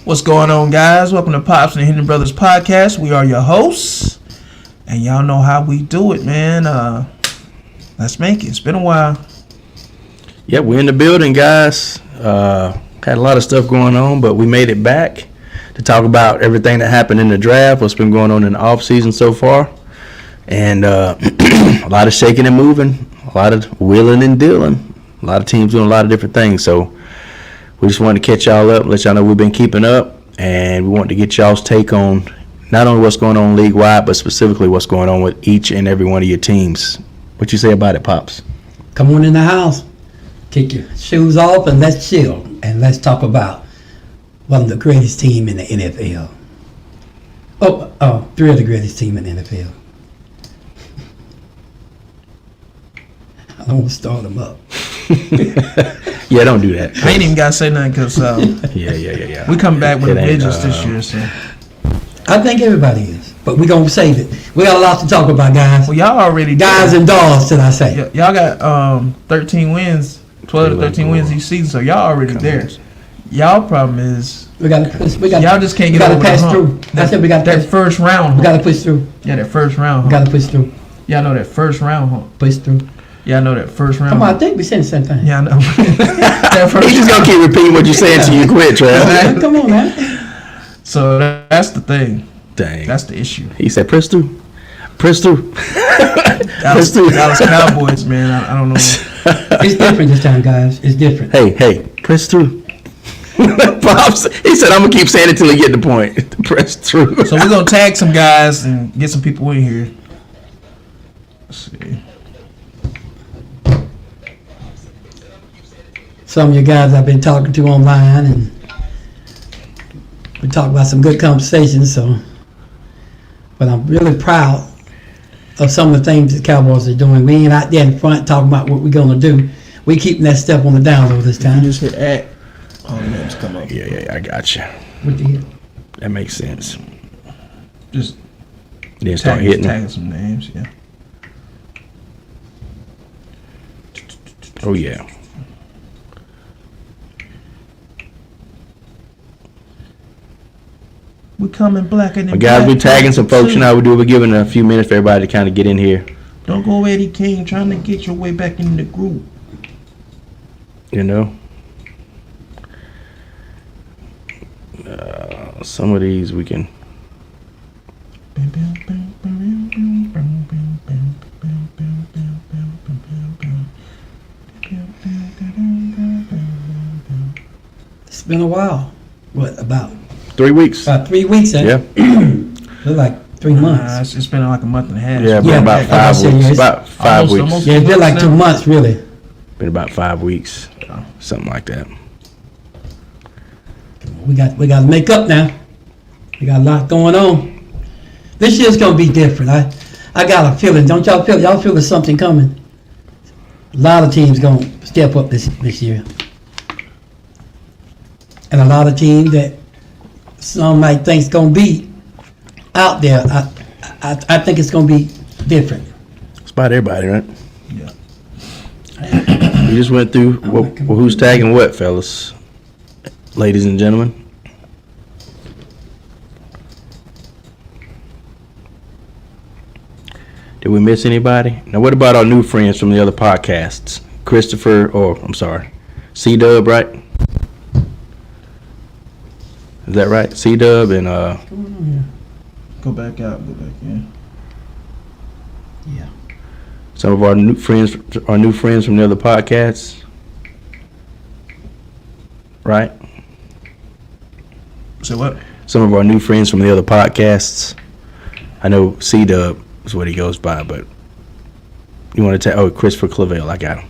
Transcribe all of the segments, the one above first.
What's going on, guys? Welcome to Pops and Henry Brothers Podcast. We are your hosts, and y'all know how we do it, man. Let's make it. It's been a while. Yeah, we're in the building, guys. Had a lot of stuff going on, but we made it back to talk about everything that happened in the draft, what's been going on in the off season so far, and a lot of shaking and moving, a lot of wheeling and dealing, a lot of teams doing a lot of different things. So we just wanted to catch y'all up, let y'all know we've been keeping up, and we want to get y'all's take on not only what's going on league-wide, but specifically what's going on with each and every one of your teams. What you say about it, Pops? Come on in the house, kick your shoes off, and let's chill, and let's talk about one of the greatest team in the NFL. Three of the greatest team in the NFL. I don't want to start them up. Yeah, don't do that. I ain't even got to say nothing because Yeah. we come back with a vengeance this year. So. I think everybody is, but we're going to save it. We got a lot to talk about, guys. Well, y'all already Guys did. and dolls, should I say. Y'all got 13 wins, 12 to 13 wins each season, so y'all already there. Y'all problem is We got y'all just can't get over pass the hump. through. I said we got that first round. We got to push through. Yeah, that first round. We got to push through. Y'all know that first round, huh? Push through. Yeah, I know that first round. Come on, I think we said the same thing. Yeah, I know. That first He's just going to keep repeating what you're saying till you quit, Trav. Come on, man. So that's the thing. Dang. That's the issue. He said, press through. Press through. Dallas Cowboys, man. I don't know. It's different this time, guys. It's different. Hey, press through. Pops, he said, I'm going to keep saying it till he get the point. Press through. So we're going to tag some guys and get some people in here. Let's see. Some of you guys I've been talking to online, and we talked about some good conversations. But I'm really proud of some of the things the Cowboys are doing. We ain't out there in front talking about what we're gonna do. We keeping that step on the down low this time. You just hit act. All the names come up. Yeah, I got you. What you hear? That makes sense. Just Then start hitting them. tagging some names. Yeah. Oh, yeah. We coming blacker than Well, guys, black. we tagging some folks. You know how we do. We're giving a few minutes for everybody to kind of get in here. Don't go Eddie King trying to get your way back in the group. You know? Some of these we can... It's been a while. What, about 3 weeks. about 3 weeks? Yeah. Look like 3 months. It's been like a month and a half. Yeah, been Yeah, about like I 5 said, weeks. yes. About 5 weeks. Almost. Yeah, it's been like 2 months, really. Been about 5 weeks. Something like that. We got to make up now. We got a lot going on. This year's gonna be different. I got a feeling. Don't y'all feel? Y'all feel there's something coming. A lot of teams gonna step up this year, and a lot of teams that some might think's gonna be out there. I think it's gonna be different. It's about everybody, right? Yeah. We just went through who's tagging what, fellas, ladies and gentlemen. Did we miss anybody? Now, what about our new friends from the other podcasts? C-Dub, right? Is that right? C-Dub and Go back out. Go back in. Yeah. some of our new friends from the other podcasts, right? So what? Some of our new friends from the other podcasts. I know C-Dub is what he goes by, but you want to tell? Oh, Christopher Clavel, I got him.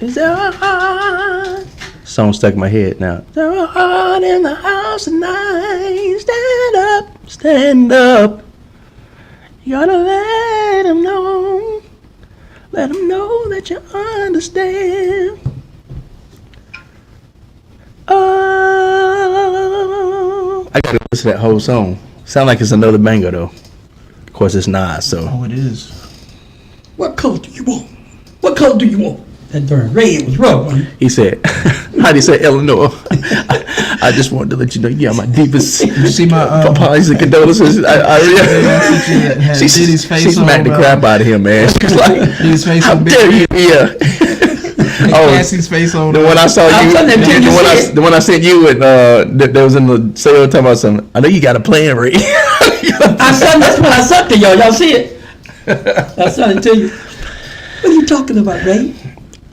Is there a heart? Song stuck in my head now. Is there a heart in the house tonight? Stand up. You gotta let him know. Let him know that you understand. Oh, I gotta listen to that whole song. Sound like it's another banger though. Of course, it's not. So Oh, it is. What color do you want? What color do you want? That darn red was rough. Wasn't it? He said, how'd he say, Eleanor? I just wanted to let you know you got my deepest You see my apologies and condolences. She Diddy's face she smacked the on, crap out of him, man. She's like, Diddy's face how on dare you? Yeah. Cassie's face on. The one I saw I'm you, telling you, you see it. the one I sent you, and that was in the sale talking about something. I know you got a plan, Ray. That's what I sent to y'all. Y'all see it? I sent it to you. What are you talking about, Ray?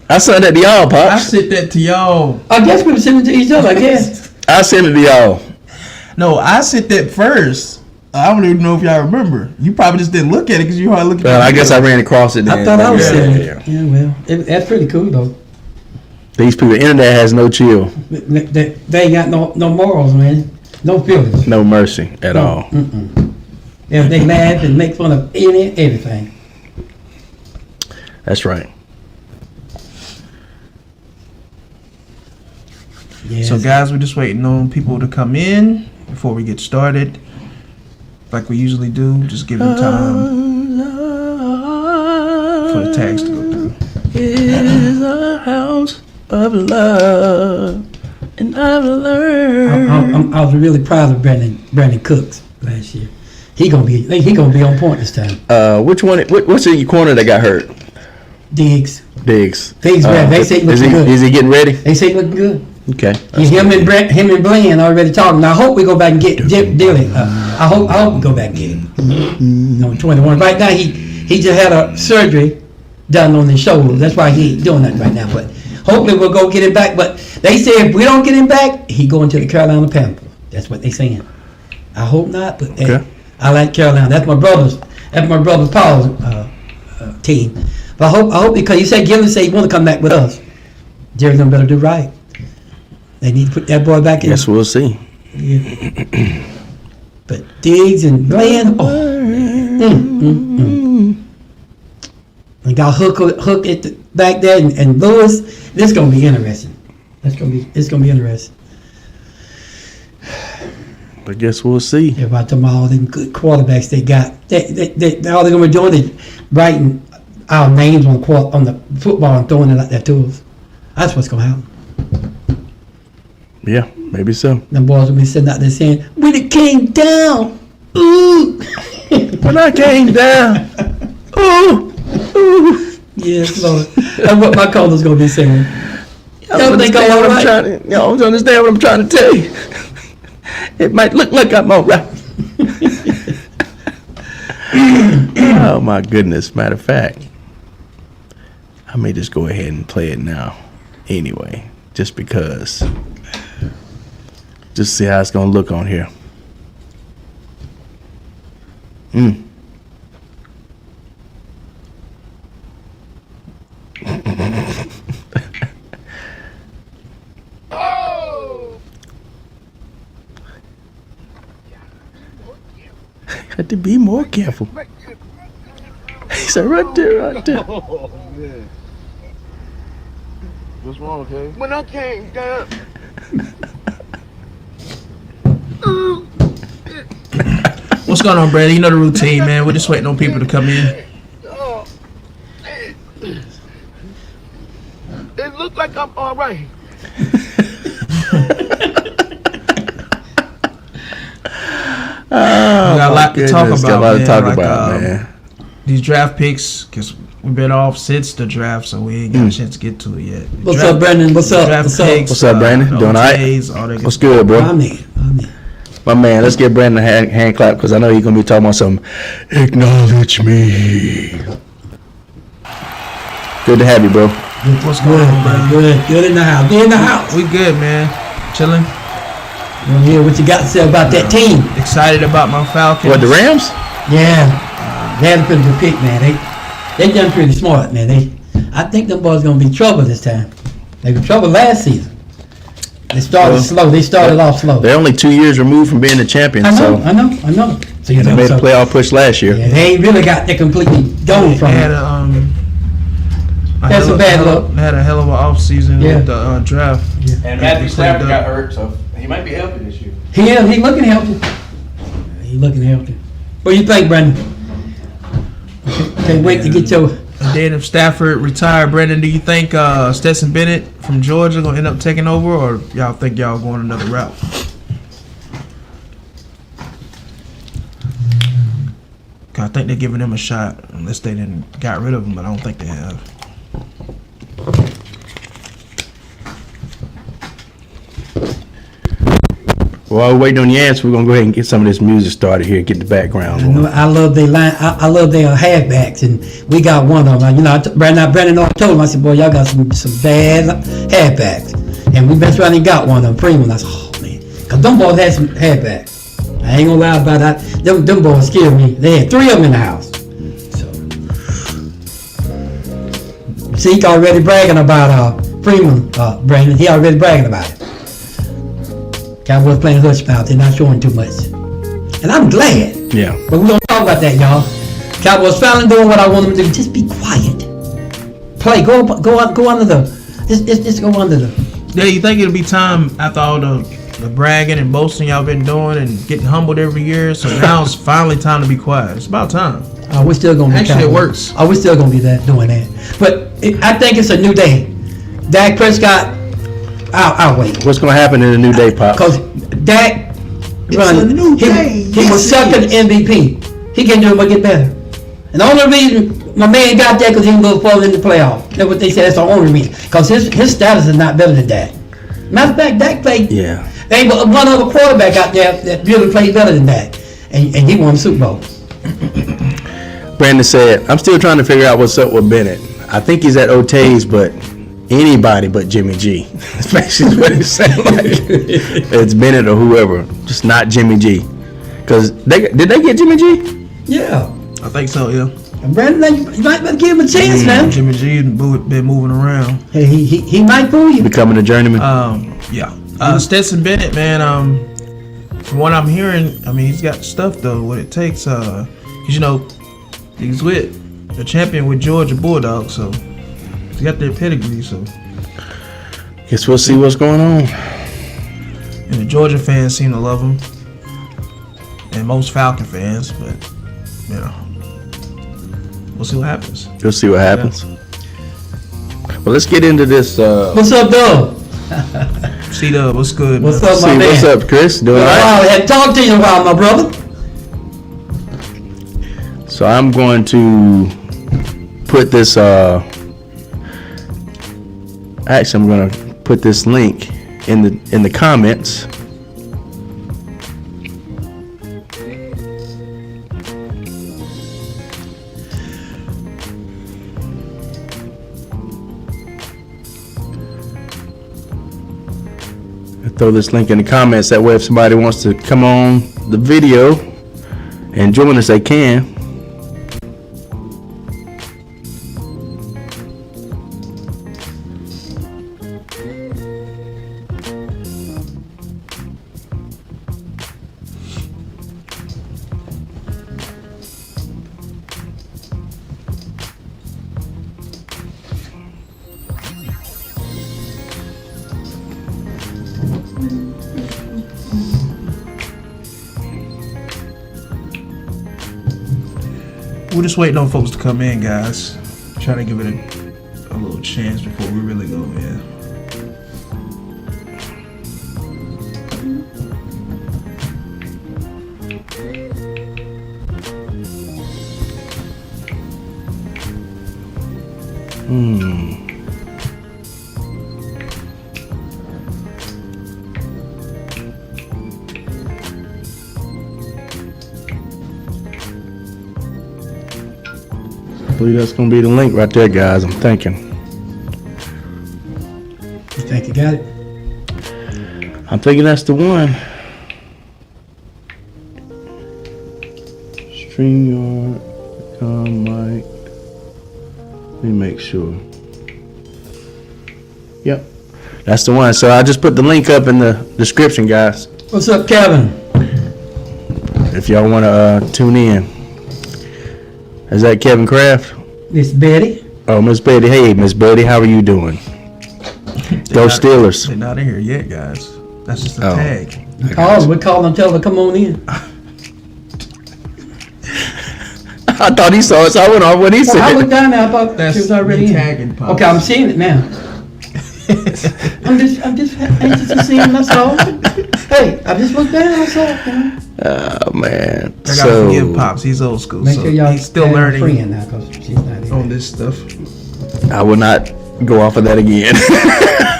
I sent that to y'all, I Pops. sent that to y'all. I guess we were sending it to each other, I guess. I sent it to y'all. No, I sent that first. I don't even know if y'all remember. You probably just didn't look at it because you hardly looked at it. Well, I guess I ran across it. I Then. thought I was Yeah, sending yeah. it. Yeah, well, that's pretty cool, though. These people, the internet has no chill, They ain't got no morals, man. No feelings. no mercy at all. Mm-mm. Yeah, they laugh and make fun of everything. That's right. Yes. So, guys, we're just waiting on people to come in before we get started. Like we usually do, just give them time for the tags to go through. Is a house of love, and I've learned. I was really proud of Brandon Cooks last year. He gonna be on point this time. Which one? What's in your corner that got hurt? Diggs. Diggs. Diggs, they say he looking good. Is he getting ready? They say he looking good. Okay. Him and Blaine already talking. I hope we go back and get Dilly. I hope we go back and get him. No, 21. Right now he just had a surgery done on his shoulder. That's why he ain't doing that right now. But hopefully we'll go get him back. But they say if we don't get him back, he going to the Carolina Panthers. That's what they saying. I hope not. But Okay. I like Carolina. That's my brother Paul's team. But I hope because you said Gillen said he want to come back with us. Jerry gonna better do right. They need to put that boy back in. Yes, we'll see. Yeah. But Diggs and Bland, and got Hook at the back there and Lewis. This is gonna be interesting. It's gonna be interesting. But guess we'll see. Yeah, about tomorrow, them good quarterbacks they got. They all they're gonna be doing is writing our names on the football and throwing it like that to us. That's what's gonna happen. Yeah, maybe so. Them boys will be sitting out there saying, "When it came down, ooh." When I came down, ooh, ooh. Yes, Lord. That's what my color's gonna be saying. Y'all don't understand what I'm trying to tell you. It might look like I'm all right. Oh my goodness. Matter of fact, I may just go ahead and play it now. Anyway, just because. Just see how it's gonna look on here. Had to be more careful. He said, right there. Oh, man. What's wrong, okay? When I came down. What's going on, Brandon? You know the routine, man. We're just waiting on people to come in. Oh, it looks like I'm all right. We got a lot to talk about, Got a lot man. to talk Like, about, man. These draft picks, because we've been off since the draft, so we ain't got a chance to get to it yet. What's Draft- up, Brandon? What's up? draft What's up? picks, What's up, Brandon? the Doing all right? OTAs, all that What's good good, bro? I'm in. My man, let's give Brandon a hand clap because I know he's going to be talking about some acknowledge me. Good to have you, bro. What's going on, Brandon? Good in the house. Be in the house. We good, man. Chilling. You wanna hear what you got to say about that team? Excited about my Falcons. What, the Rams? Yeah, they had a pretty good pick, man. They done pretty smart, man. I think them boys gonna be trouble this time. They were trouble last season. They started slow. They started off slow. They're only 2 years removed from being the champion, I so know. So you they know, made a so, playoff push last year. yeah, they ain't really got. They completely gone They from had it. That's a bad look. They had a hell of an offseason Yeah. with the draft. And Matthew Stafford got hurt, so he might be healthy this year. He looking healthy. He looking healthy. What do you think, Brandon? Can't wait to get your then if Stafford retired, Brandon, do you think Stetson Bennett from Georgia gonna end up taking over, or y'all think y'all going another route? I think they're giving him a shot, unless they didn't got rid of him, but I don't think they have. While we're waiting on your answer, we're gonna go ahead and get some of this music started here. Get the background going. I love their line. I love their halfbacks, and we got one of them. You know, Brandon, I told him, I said, boy, y'all got some bad halfbacks, and we been trying to got one of them, Freeman. I said, oh man, cause them boys had some halfbacks. I ain't gonna lie about that. Them boys scared me. They had 3 of them in the house. So, Zeke already bragging about Freeman, Brandon. He already bragging about it. Cowboys playing hush mouth. They're not showing too much, and I'm glad. Yeah. But we don't talk about that, y'all. Cowboys finally doing what I want them to do. Just be quiet. Play. Go under the. Just go under the. Yeah, you think it'll be time after all the bragging and boasting y'all been doing and getting humbled every year? So now it's finally time to be quiet. It's about time. We're still gonna be. Actually, Cowboys. it works. We're still gonna be doing that. But I think it's a new day. Dak Prescott. I'll wait. What's gonna happen in a new day, Pop? Because Dak a new day. He was second MVP. He can do it but get better. And the only reason my man got that because he can go further in the playoff. That's what they said. That's the only reason. Because his status is not better than Dak. Matter of fact, Dak played. Yeah. There ain't one other quarterback out there that really played better than Dak. And he won the Super Bowl. Brandon said, I'm still trying to figure out what's up with Bennett. I think he's at OTA's, but anybody but Jimmy G. That's basically what he's saying. Like, it's Bennett or whoever, just not Jimmy G. Because did they get Jimmy G? Yeah. I think so, yeah. And Brandon, you might better give him a chance, man. Jimmy G has been moving around. Hey, he might fool you. Becoming a journeyman. Yeah. Stetson Bennett, man. From what I'm hearing, I mean, he's got stuff though. What it takes, cause you know, he's with the champion with Georgia Bulldogs, so he's got their pedigree. So Guess we'll see what's going on. and the Georgia fans seem to love him, and most Falcon fans. But you know, we'll see what happens. We'll see what happens. Well, let's get into this. What's up, though? C-Dub, what's good? What's man? up, my man? What's up, Chris? Doing all right? I hadn't talked to you in a while, my brother. So I'm going to put this. Actually, I'm going to put this link in the comments. Throw this link in the comments. That way, if somebody wants to come on the video and join us, they can. We're just waiting on folks to come in, guys. Trying to give it a little chance before we really go in. I believe that's going to be the link right there, guys. I'm thinking. You think you got it? I'm thinking that's the one. StreamYard, mic. Let me make sure. Yep, that's the one. So I just put the link up in the description, guys. What's up, Kevin? If y'all want to tune in. Is that Kevin Kraft? Miss Betty. Oh, Miss Betty. Hey, Miss Betty, how are you doing? Go Steelers. They're not in here yet, guys. That's just a Oh. tag. We call them, tell them to come on in. I thought he saw it, so I went off what he I said. looked down there. I thought That's she was already me in. tagging Pops. Okay, I'm seeing it now. I'm just anxious to see him. That's all. Hey, I just looked down. I saw it. Oh man. I gotta forgive Pops. He's old school, Make so sure y'all he's still tag my learning friend now, 'cause she's not here. on this stuff. I will not go off of that again.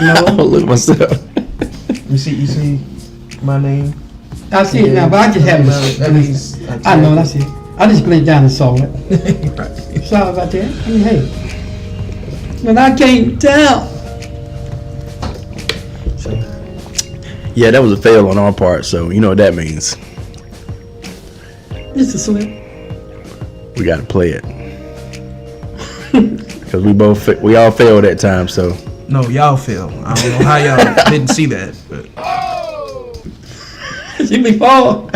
No. I'll look myself. You see my name. I see it now, but I just haven't. That means I know, that's it. I just blinked down and saw it. Right. Sorry about that. I mean, hey, when I came down. So, Yeah, that was a fail on our part, so you know what that means. just a slip. We got to play it. Because we all failed that time, so. No, y'all failed. I don't know how y'all didn't see that, but See me fall.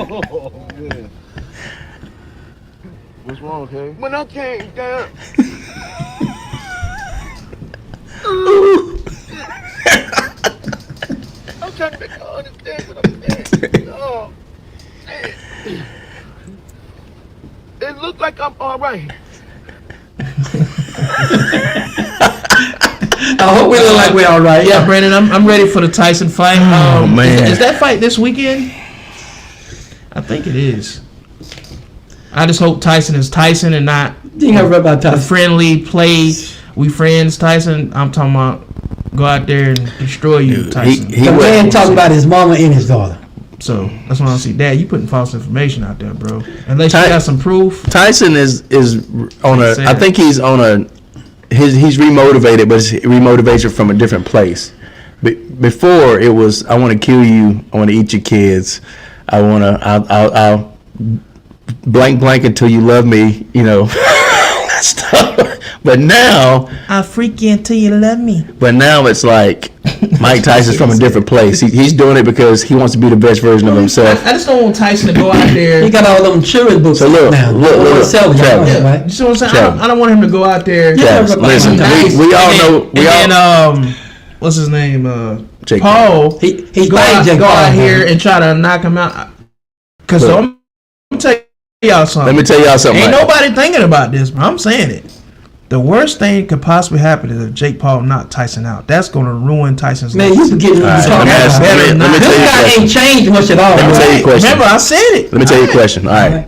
Oh, man. What's wrong, okay? When I came down. I'm trying to make her understand what I'm saying. Oh, man. It looks like I'm all right. I hope we look like we're all right. yeah, Brandon, I'm ready for the Tyson fight. Man. Is that fight this weekend? I think it is. I just hope Tyson is Tyson and not You never read about the Tyson. friendly play. We friends, Tyson. I'm talking about go out there and destroy you, Dude, Tyson. he The was- man talking about his mama and his daughter. So that's what I see. Dad, you putting false information out there, bro. Unless you Ty- got some proof. Tyson is on a. Sad. I think he's on a. He's remotivated, but it's remotivation from a different place. Before it was, I want to kill you. I want to eat your kids. I'll blank until you love me. You know, that stuff. But now, I'll freak you until you love me. it's like Mike Tyson's from a different place. He's doing it because he wants to be the best version of himself. I just don't want Tyson to go out there. He got all them children's books So look, now. look, Sell it, Travis. y'all know, right? You see what I'm saying? Travis. I don't want him to go out there. Yeah. Travis, listen, we all know. And then, what's his name? Jake Paul. He go out, Jake go Paul, out here man. and try to knock him out. Because Look. I'm gonna tell y'all something. Let me tell y'all something. Ain't Mike. nobody thinking about this, but I'm saying it. The worst thing could possibly happen is if Jake Paul knocked Tyson out. That's gonna ruin Tyson's Man, legacy. you forgetting what All you're right, talking guys, about. let me tell This you a guy question. ain't changed much at all. Let me tell you a question. Remember, I said it. Let me tell you a question. All right.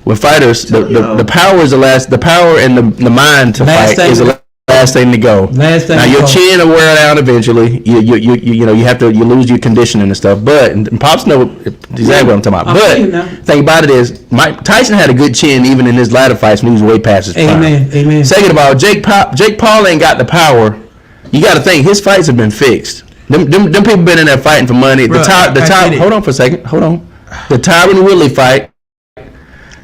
With fighters, the power is the power and the mind to Last fight is thing- the last thing to go. Last thing now to your go. chin will wear down eventually. You know you have to lose your conditioning and stuff. But and Pops know exactly what I'm talking about. I'm telling you now. But thing about it is, Mike Tyson had a good chin even in his latter fights when he was way past his prime. Amen. Second of all, Jake Paul ain't got the power. You got to think his fights have been fixed. Them people been in there fighting for money. Bruh, I get it. Hold on for a second. Hold on. The Tyron Woodley fight.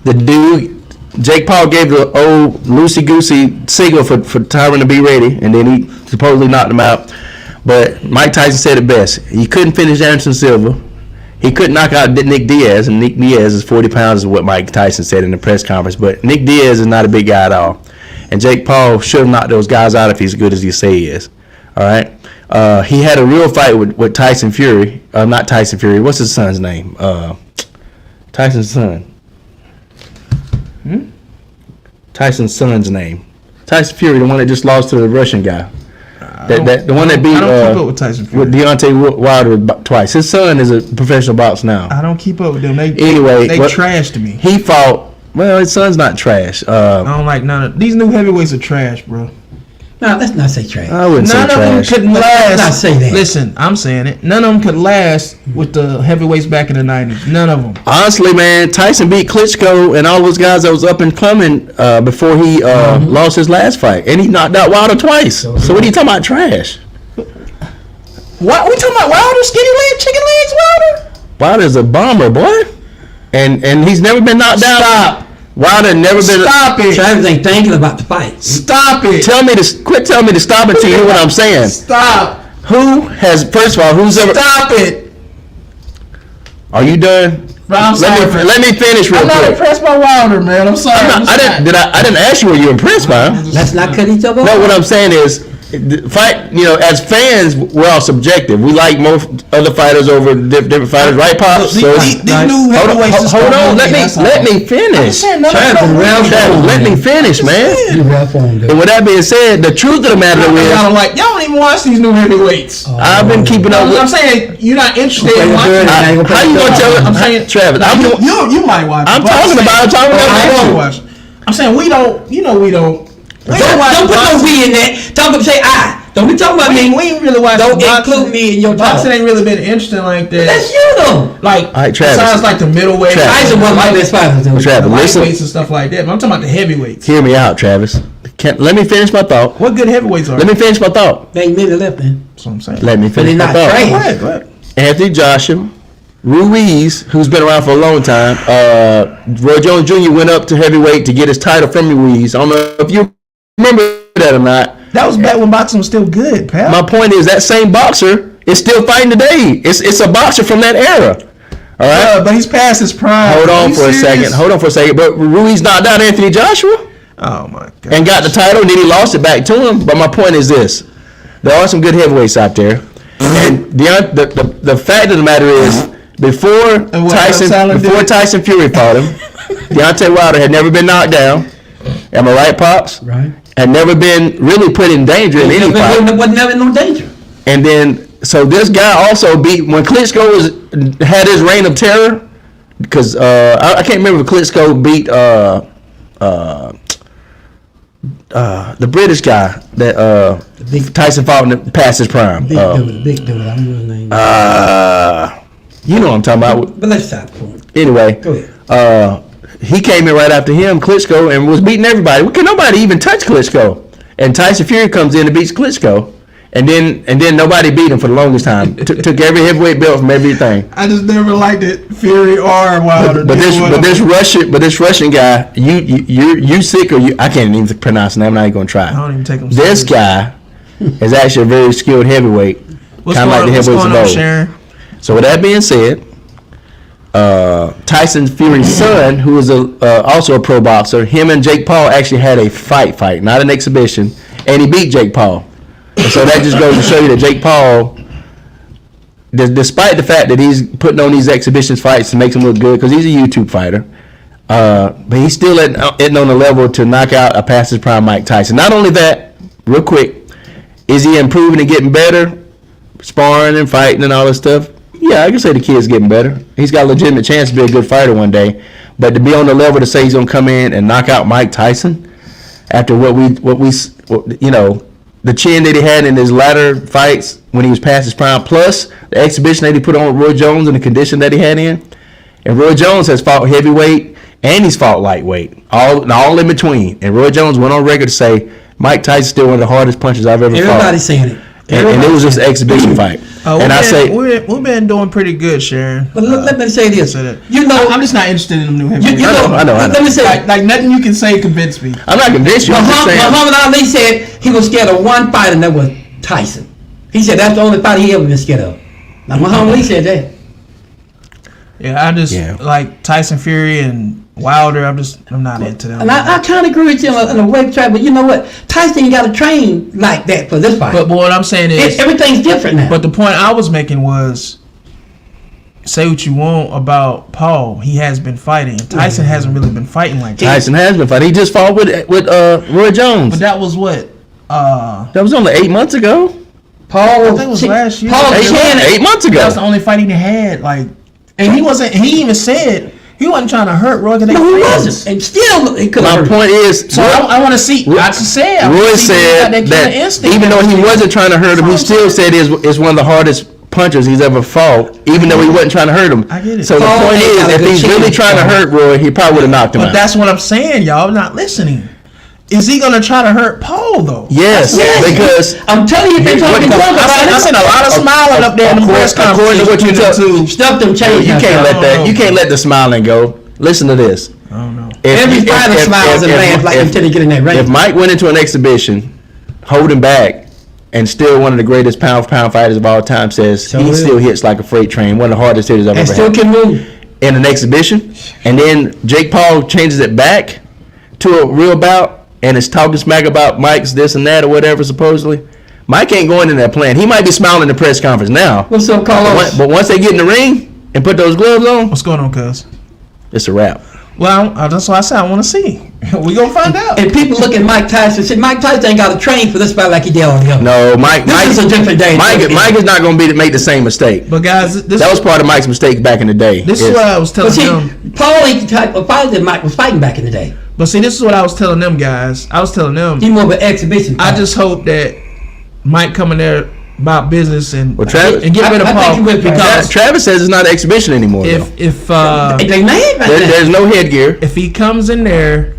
The dude Jake Paul gave the old loosey-goosey signal for Tyron to be ready, and then he supposedly knocked him out. But Mike Tyson said it best. He couldn't finish Anderson Silva. He couldn't knock out Nick Diaz, and Nick Diaz is 40 pounds is what Mike Tyson said in the press conference. But Nick Diaz is not a big guy at all. And Jake Paul should have knocked those guys out if he's as good as he say he is. All right? He had a real fight with Tyson Fury. Not Tyson Fury. What's his son's name? Tyson's son. Tyson's son's name. Tyson Fury, the one that just lost to the Russian guy. The one that beat I don't keep up with Tyson Fury. with Deontay Wilder twice. His son is a professional boxer now. I don't keep up with them. They Anyway, trashed me. He fought. Well, his son's not trash. I don't like none of these new heavyweights are trash, bro. No, let's not say trash. I wouldn't say None of them trash. could Let's last. not say that. Listen, I'm saying it. None of them could last with the heavyweights back in the 90s. None of them. Honestly, man, Tyson beat Klitschko and all those guys that was up and coming before he lost his last fight, and he knocked out Wilder twice. So what are you talking about, trash? What we talking about? Wilder, skinny leg, chicken legs, Wilder? Wilder's a bomber, boy, and he's never been knocked down. Stop. Wilder never been. Stop it. Travis ain't thinking about the fight. Stop it. Quit telling me to stop until you hear what I'm saying. Stop. Who has? First of all, who's ever? Stop it. Are you done? Bro, I'm sorry. Let me finish real I'm not quick. impressed by Wilder, man. I'm sorry. I didn't ask you were you impressed by him. Let's not cut each other off. No, what I'm saying is fight. As fans, we're all subjective. We like most other fighters over different fighters, right, Pops? These new heavyweights. Hold on. Let me finish. Let me finish, man. And with that being said, the truth of the matter is, y'all don't even watch these new heavyweights. I've been keeping up. I'm saying you're not interested in watching. How you gonna tell it? I'm saying, Travis. You might watch. I'm talking about. I'm saying we don't. We don't. Don't put no we in that. Say I. Don't be talking about me. We ain't really watching. Don't include me in your talk. Boxing ain't really been interesting like that. That's you though. Like, all right, Travis. Besides like the middleweight, Tyson one of my best fighters. Travis, listen. Lightweights and stuff like that. But I'm talking about the heavyweights. Hear me out, Travis. Let me finish my thought. What good heavyweights are? Let me finish my thought. They ain't many left, man. That's what I'm saying. Let me finish my thought. Go ahead. Anthony Joshua, Ruiz, who's been around for a long time. Roy Jones Jr. went up to heavyweight to get his title from Ruiz. I don't know if you remember that or not. That was back when boxing was still good, pal. My point is that same boxer is still fighting today. It's a boxer from that era. All right, but he's past his prime. Hold on for a second. But Ruiz knocked out Anthony Joshua. Oh my god! And got the title, and then he lost it back to him. But my point is this: there are some good heavyweights out there, and the fact of the matter is, before Tyson Fury fought him, Deontay Wilder had never been knocked down. Am I right, Pops? Right. Had never been really put in danger in any fight. Was never in no danger. And then, so this guy also beat, when Klitschko had his reign of terror, because I can't remember if Klitschko beat the British guy that Tyson fought past his prime. Big dude. I don't know his name. You know what I'm talking about. But let's stop for it. Anyway. Go ahead. He came in right after him, Klitschko, and was beating everybody. Nobody even touch Klitschko. And Tyson Fury comes in and beats Klitschko. And then nobody beat him for the longest time. Took every heavyweight belt from everything. I just never liked it, Fury or Wilder. But this Russian guy, you sick or you? I can't even pronounce his name. I'm not even gonna try. I don't even take him. This guy is actually a very skilled heavyweight, kind of like the heavyweights of old. Sharon? So with that being said, Tyson Fury's son, who is also a pro boxer, him and Jake Paul actually had a fight, not an exhibition, and he beat Jake Paul. And so that just goes to show you that Jake Paul, despite the fact that he's putting on these exhibition fights to make him look good, because he's a YouTube fighter, but he's still isn't on the level to knock out a past his prime Mike Tyson. Not only that, real quick, is he improving and getting better, sparring and fighting and all this stuff? Yeah, I can say the kid's getting better. He's got a legitimate chance to be a good fighter one day. But to be on the level to say he's gonna come in and knock out Mike Tyson after what we the chin that he had in his latter fights when he was past his prime, plus the exhibition that he put on with Roy Jones and the condition that he had in. And Roy Jones has fought heavyweight and he's fought lightweight, all in between. And Roy Jones went on record to say Mike Tyson's still one of the hardest punchers I've ever fought. Everybody's saying it. And it was just an exhibition fight. We've been doing pretty good, Sharon. But let me say this. I'm just not interested in them new heavyweights. I know. Let me say, like nothing you can say convinced me. I'm not convinced you. Muhammad Ali said he was scared of one fighter, and that was Tyson. He said that's the only fighter he ever been scared of. Now Muhammad Ali said that. Yeah, I just like Tyson Fury and Wilder. I'm not into them. And I kind of agree with you on the weight track, but you know what? Tyson ain't got to train like that for this fight. But what I'm saying is everything's different now. But the point I was making was, say what you want about Paul, he has been fighting. Tyson hasn't really been fighting like that. Tyson has been fighting. He just fought with Roy Jones. But that was what? That was only 8 months ago. Paul, I think it was last year. 8 months ago. That was the only fight he had. And he even said he wasn't trying to hurt Roy. No, he wasn't. And still, he could have hurt. My point is, so I want to see. I just said. Roy said that even though he wasn't trying to hurt him, he still said it's one of the hardest punchers he's ever fought, even though he wasn't trying to hurt him. I get it. So the point is, if he's really trying to hurt Roy, he probably would have knocked him out. But that's what I'm saying, y'all. Not listening. Is he gonna try to hurt Paul though? Yes, because I'm telling you, they're talking about it. I seen a lot of smiling up there in the press conference. According to what you tell, stuff them change. You can't let that. You can't let the smiling go. Listen to this. I don't know. Every fighter smiles and laughs like until they get in that range. If Mike went into an exhibition, holding back, and still one of the greatest pound for pound fighters of all time, says he still hits like a freight train, one of the hardest hitters I've ever had. And still can move in an exhibition, and then Jake Paul changes it back to a real bout. And it's talking smack about Mike's this and that or whatever, supposedly. Mike ain't going in that plan. He might be smiling in the press conference now. What's up, Carlos? But once they get in the ring and put those gloves on, What's going on, cuz? it's a wrap. Well, that's why I said I want to see. We gonna find out. And people look at Mike Tyson and say, Mike Tyson ain't got to train for this fight like he did all the other. No, This is a different day. Mike is not going to make the same mistake. But guys, That was part of Mike's mistake back in the day. this is what I was telling But see, them. Paul ain't the type of fighter that Mike was fighting back in the day. But see, this is what I was telling them guys. I was telling them. He's more of an exhibition I fighter. just hope that Mike come in there about business and Travis- and get rid of I Paul think he would, because Travis says it's not an exhibition anymore. though. if They mad right now. There's no headgear. if he comes in there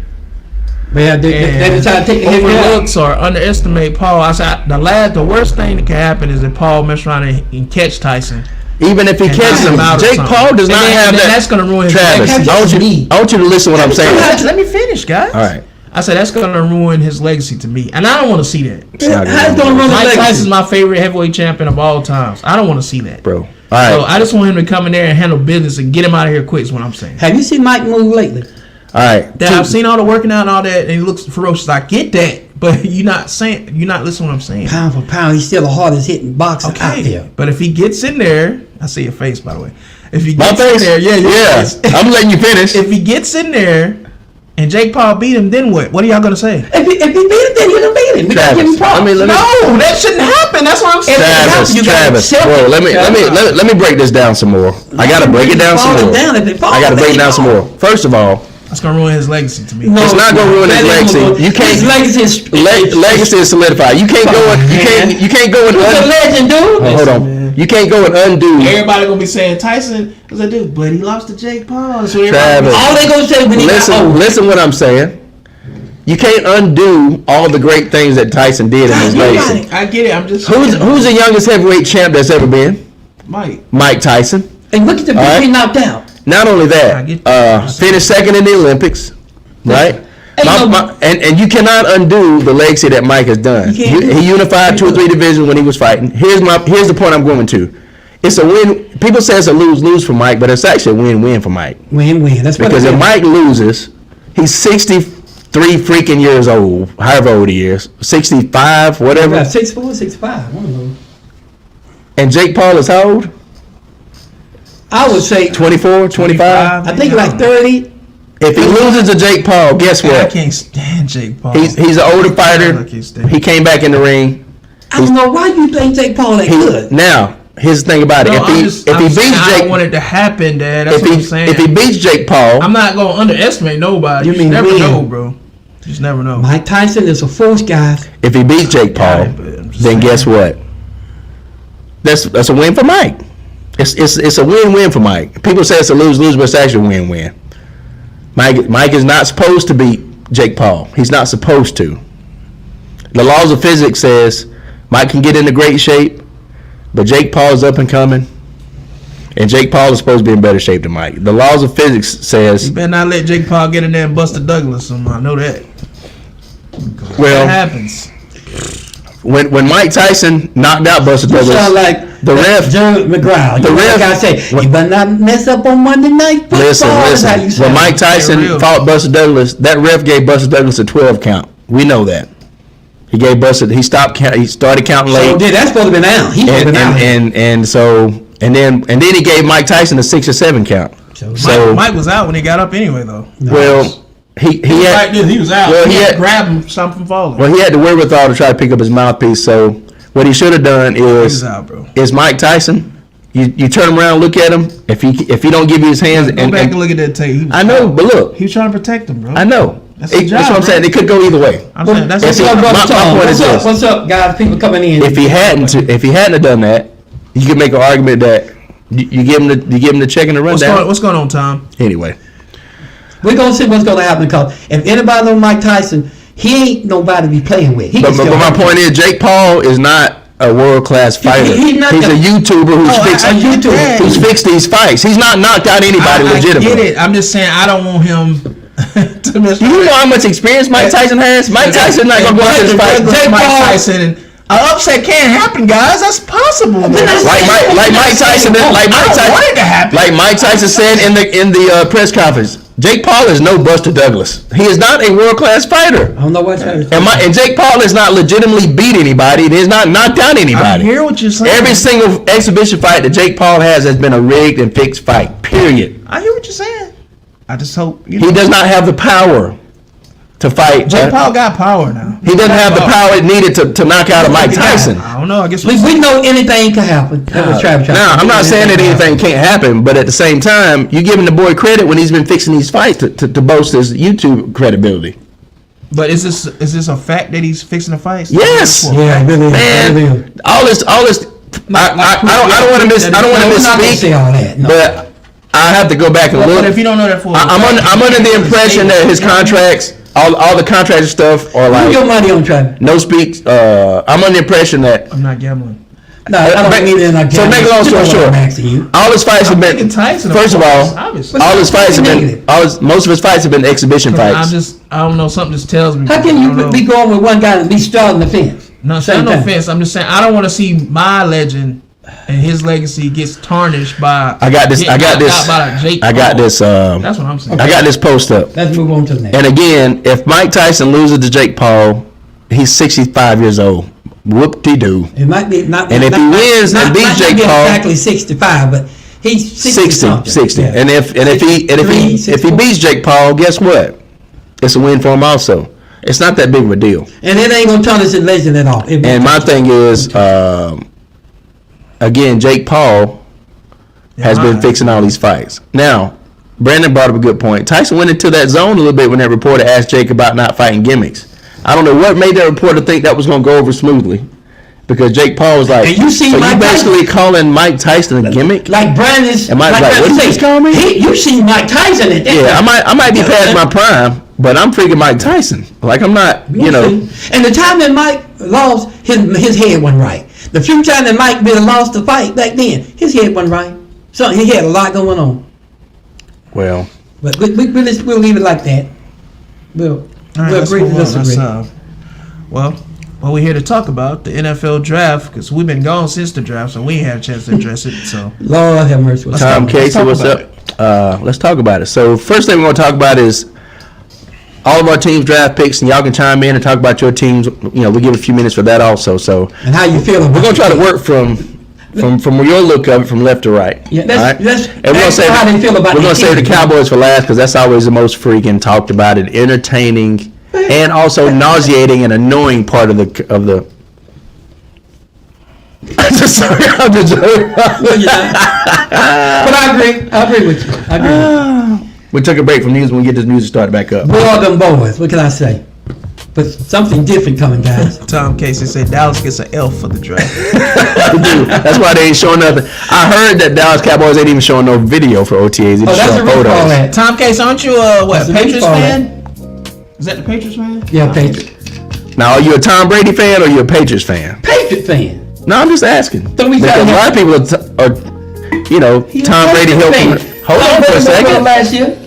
Well, they and decided to take the head down. overlooks or underestimate Paul, I said the worst thing that can happen is that Paul mess around and catch Tyson. Even if he And catches knock him, out or Jake something. Paul does And not then- have and then that. that's gonna ruin his Travis, legacy. I want you to listen to what I'm saying. Let me finish, guys. All right. I said that's gonna ruin his legacy to me, and I don't want to see that. not gonna How's it gonna run Mike his Tyson's legacy? my favorite heavyweight champion of all times. I don't want to see that, Bro. All So right. I just want him to come in there and handle business and get him out of here quick. Is what I'm saying. Have you seen Mike move lately? All right. That I've seen all the working out and all that, and he looks ferocious. I get that, but you're not listening to what I'm saying. Pound for pound, he's still the hardest hitting boxer out Okay, there. but if he gets in there, I see your face by the way. If he My gets in face? there, your Yeah. face. I'm letting you finish. If he gets in there and Jake Paul beat him, then what? What are y'all gonna say? If he beat him, then he's gonna beat him. We gotta give him Travis, props. let me- No, that shouldn't happen. That's what I'm saying. Travis, bro, let me break this down some more. I gotta break it down some more. I gotta break it down some more. First of all, That's gonna ruin his legacy to me. No, it's not gonna ruin his that ain't legacy. gonna- You can't- His legacy is legacy is solidified. You can't go and you can't go and He's a legend, dude. hold on. You can't go and undo. Everybody gonna be saying Tyson was a dude, but he lost to Jake Paul. So everybody- Travis. All they gonna say when he got old. Listen what I'm saying. You can't undo all the great things that Tyson did in his You got legacy. it. I get it. I'm just Who's the youngest heavyweight champ that's ever been? Mike? Mike Tyson. And look at the All right. people he knocked out. Not only I get that, that. finished second in the Olympics, right? Ain't no- And you cannot undo the legacy that Mike has done. You can't do He it. unified 2 or 3 divisions when he was fighting. Here's the point I'm going to. It's a win. People say it's a lose-lose for Mike, but it's actually a win-win for Mike. Win-win. That's what Because it if is. Mike loses, he's 63 freaking years old, however old he is, 65, whatever. About 6'4", 6'5", one of those. And Jake Paul is how old? I would say 24, 25? I think like 30. If he loses to Jake Paul, guess Man, I what? can't stand Jake Paul. He's an older I fighter. can't stand He came back in the ring. I don't know why you think Jake Paul that good. Now, here's the thing about it. No, If he beats I don't Jake, want it to happen, Dad. That's if what I'm he saying. if he beats Jake Paul, I'm not gonna underestimate nobody. You You mean just never win. know, bro. You just never know. Mike Tyson is a force, guys. if he beats Jake Got Paul, it, but I'm just then saying. guess what? That's a win for Mike. It's a win-win for Mike. People say it's a lose-lose, but it's actually a win-win. Mike is not supposed to beat Jake Paul. He's not supposed to. The laws of physics says Mike can get into great shape, but Jake Paul is up and coming, and Jake Paul is supposed to be in better shape than Mike. The laws of physics says, You better not let Jake Paul get in there and bust a Douglas. I know that. That well, happens. when Mike Tyson knocked out Buster You sound Douglas, like the ref- Jerry McGraw. the You ref- gotta say, you better not mess up on Monday Night Football. listen. That's how you When sound. Mike Tyson real. fought Buster Douglas, that ref gave Buster Douglas a 12 count. We know that. He gave Buster. He stopped. He started counting So late, that's supposed to be now. He's supposed to be out. and then he gave Mike Tyson a 6 or 7 count. So Mike was out when he got up anyway, though. well, he Like had this, he was out. Well, he he had had- to grab him, stop him from falling. well he had the wherewithal to try to pick up his mouthpiece. So what he should have done he was is out, bro. Mike Tyson. You turn him around, look at him. If he don't give you his hands, Go back and look at that tape. He was I know, out. but look, He was trying to protect him, bro. I know. That's his That's job, what I'm saying. bro. It could go either way. I'm saying that's What's his up, job. brother? My point is this. What's up, guys? People coming in. If he hadn't have done that, you could make an argument that you give him the check and the rundown. What's going on, Tom? Anyway, We're gonna see what's gonna happen because if anybody knows Mike Tyson, he ain't nobody to be playing with. He but can still my hurt point is, Jake Paul is not a world class fighter. he's not a the- YouTuber who's Oh, fixed I get that. who's fixed these fights. He's not knocked out anybody I legitimately. get it. I'm just saying I don't want him to miss. Do you know how much experience Mike Tyson has? Mike Tyson not gonna go out there and fight. Jake Jake Mike Paul- Tyson and An upset can happen, guys. That's possible. Like Mike Tyson want it to happen. Like Mike Tyson said in the press conference, Jake Paul is no Buster Douglas. He is not a world class fighter. I don't know what's And Jake Paul has not legitimately beat anybody. He has not knocked down anybody. I hear what you're saying. Every single exhibition fight that Jake Paul has been a rigged and fixed fight. Period. I hear what you're saying. I just hope He does not have the power to fight. Jake Paul got power now. He doesn't have the power it needed to knock out a Mike Tyson. I don't know. I guess we know anything can happen. That was Travis. Now, I'm not saying that anything can't happen, but at the same time, you're giving the boy credit when he's been fixing these fights to boast his YouTube credibility. But is this a fact that he's fixing the fights? Yes. Yeah, really. Man, all this. I don't want to misspeak. Say all that. No. But I have to go back and look. But if you don't know that, I'm under the impression that his contracts, all the contract stuff, are like Put your money on Travis. no speaks. I'm under the impression that. I'm not gambling. No, I don't need it. So make a long story short, all his fights have been. Tyson, First of all, obviously. all his fights have been. Most of his fights have been exhibition fights. I don't know. Something just tells me. How can you be going with one guy and be straddling the fence? No, it's Same not no time. offense. I'm just saying I don't want to see my legend and his legacy gets tarnished by. I got this. That's what I'm saying. I got this post up. Let's move on to the next. And again, if Mike Tyson loses to Jake Paul, he's 65 years old. Whoop-de-doo. It might be not. And if he wins and beats Jake Paul, exactly 65, but he's 60. Yeah. And if he beats Jake Paul, guess what? It's a win for him also. It's not that big of a deal. And it ain't gonna turn us in legend at all. And my thing is, again, Jake Paul has been fixing all these fights. Now, Brandon brought up a good point. Tyson went into that zone a little bit when that reporter asked Jake about not fighting gimmicks. I don't know what made that reporter think that was going to go over smoothly, because Jake Paul was like, and you see so Mike you basically Tyson, calling Mike Tyson a gimmick? Like Brandon's. And Mike's like, what did you just call me? You see Mike Tyson at that. Yeah, I might be past my prime, but I'm freaking Mike Tyson. Like, I'm not, you know. And the time that Mike lost, his head wasn't right. The few times that Mike really lost the fight back then, his head wasn't right. So he had a lot going on. Well. But we'll leave it like that. We'll agree to disagree. Well, what we're here to talk about, the NFL draft, because we've been gone since the draft, so we ain't had a chance to address it. So, Lord have mercy. Tom Casey, what's up? Let's talk about it. So, first thing we're going to talk about is all of our teams' draft picks, and y'all can chime in and talk about your teams. You know, we give a few minutes for that also. So, and how you feel? We're going to try to work from your look of it, from left to right. Yeah, and we're going to say how they feel about. We're going to save the Cowboys for last, because that's always the most freaking talked about and entertaining, and also nauseating and annoying part of the. Sorry, I'm just joking. But I agree with you. We took a break from news when we get this music started back up. Boy, them boys. What can I say? But something different coming, guys. Tom Casey said Dallas gets an L for the draft. That's why they ain't showing nothing. I heard that Dallas Cowboys ain't even showing no video for OTAs. They just showing photos. Tom Casey, aren't you a Patriots fan? Is that the Patriots fan? Yeah, Patriots. Now, are you a Tom Brady fan or are you a Patriots fan? Patriot fan. No, I'm just asking. Don't we because a lot of people are Tom Brady helped from. Hold on for a second. Last year.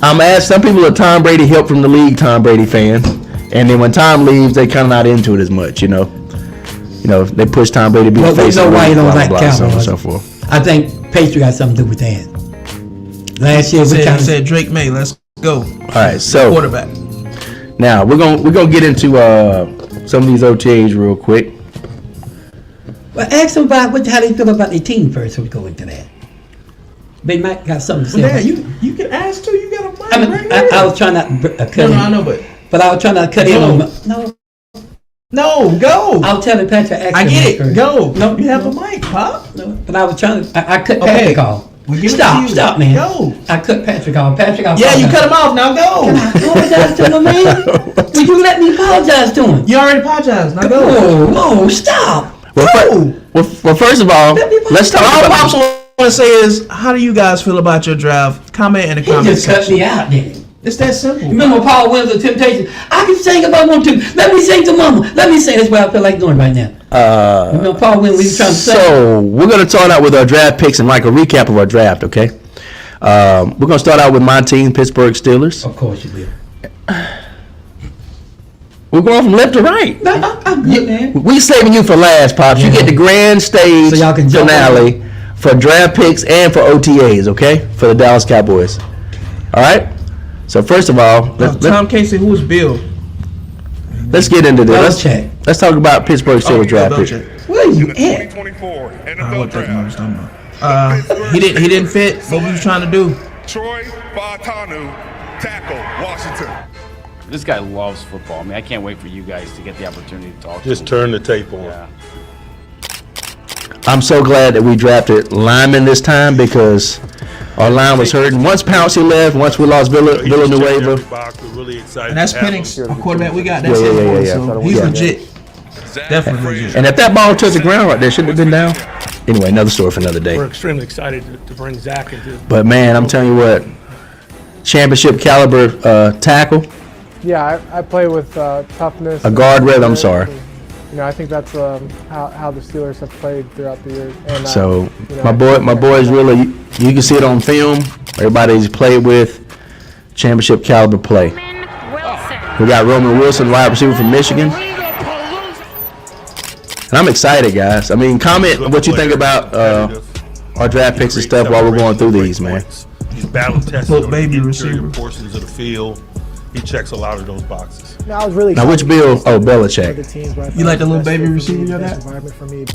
I'm asking. Some people are Tom Brady help from the league Tom Brady fan, and then when Tom leaves, they kind of not into it as much. You know, they push Tom Brady to be the face of the league, blah, blah, blah, so on and so forth. I think Patriots got something to do with that. Last year, we said Drake May. Let's go. All right, so quarterback. Now we're gonna get into some of these OTAs real quick. Well, ask them about how they feel about their team first. So we go into that. They might got something to say. Well, you can ask too. You got a mic. I was trying not to cut in. No, I know, but I was trying not to cut in on. No, go. I was telling Patrick. I get it. First. Go. No, you have a mic, Pop. No, but I was trying to. I cut Patrick off. Stop, man. Go. I cut Patrick off. Yeah, you cut him off. Now go. Can I apologize to him, man? Will you let me apologize to him? You already apologized. Now go. No, stop. Well, first of all, let's talk all about. Pops want to say is, how do you guys feel about your draft? Comment in the comments section. He just cut me out, then. It's that simple. Remember Paul Williams of Temptation? I can sing if I want to. Let me sing to Mama. Let me sing. That's what I feel like doing right now. Remember Paul Williams? We was trying to sing. So we're gonna start out with our draft picks and like a recap of our draft. Okay. We're gonna start out with my team, Pittsburgh Steelers. Of course you will. We're going from left to right. I'm good, man. We saving you for last, Pops. You get the grand stage So y'all can jump finale for draft picks and for OTAs, okay? For the Dallas Cowboys. All right? So first of all, Tom Casey, who was Bill? let's get into this. Belichick. Let's talk about Pittsburgh Steelers draft pick. Where you The at? 2024 What NFL that man was Draft. talking about. He didn't fit what we was trying to do. Troy Fautanu, tackle, Washington. This guy loves football. I mean, I can't wait for you guys to get the opportunity to talk Just to him. turn the tape on. Yeah. I'm so glad that we drafted linemen this time because our line was hurting. Once Pouncey left, once we lost Villanueva. We're really excited. And that's to have Penix, him. a quarterback we got. That's Yeah, yeah, him. yeah, So yeah. he's Yeah. legit. Zach Definitely Frazier. legit. And if that ball touched the ground right there, shouldn't have been down. Anyway, another story for another day. We're extremely excited to bring Zach into. But man, I'm telling you what, championship caliber tackle, Yeah, I play with toughness. a guard red. I'm sorry. You know, I think that's how the Steelers have played throughout the years. And, So you know, my boy's really. You can see it on film. Everybody he's played with, championship caliber play. We got Roman Wilson, wide receiver from Michigan. And I'm excited, guys. I mean, comment what you think about our draft picks and stuff while we're going through these, man. He's battle tested Look, on baby the receiver. interior portions of the field. He checks a lot of those boxes. No, I was really Now, which Bill? Oh, for the Belichick. teams where I You like the thought little best baby fit for me, receiver you best got? environment for me.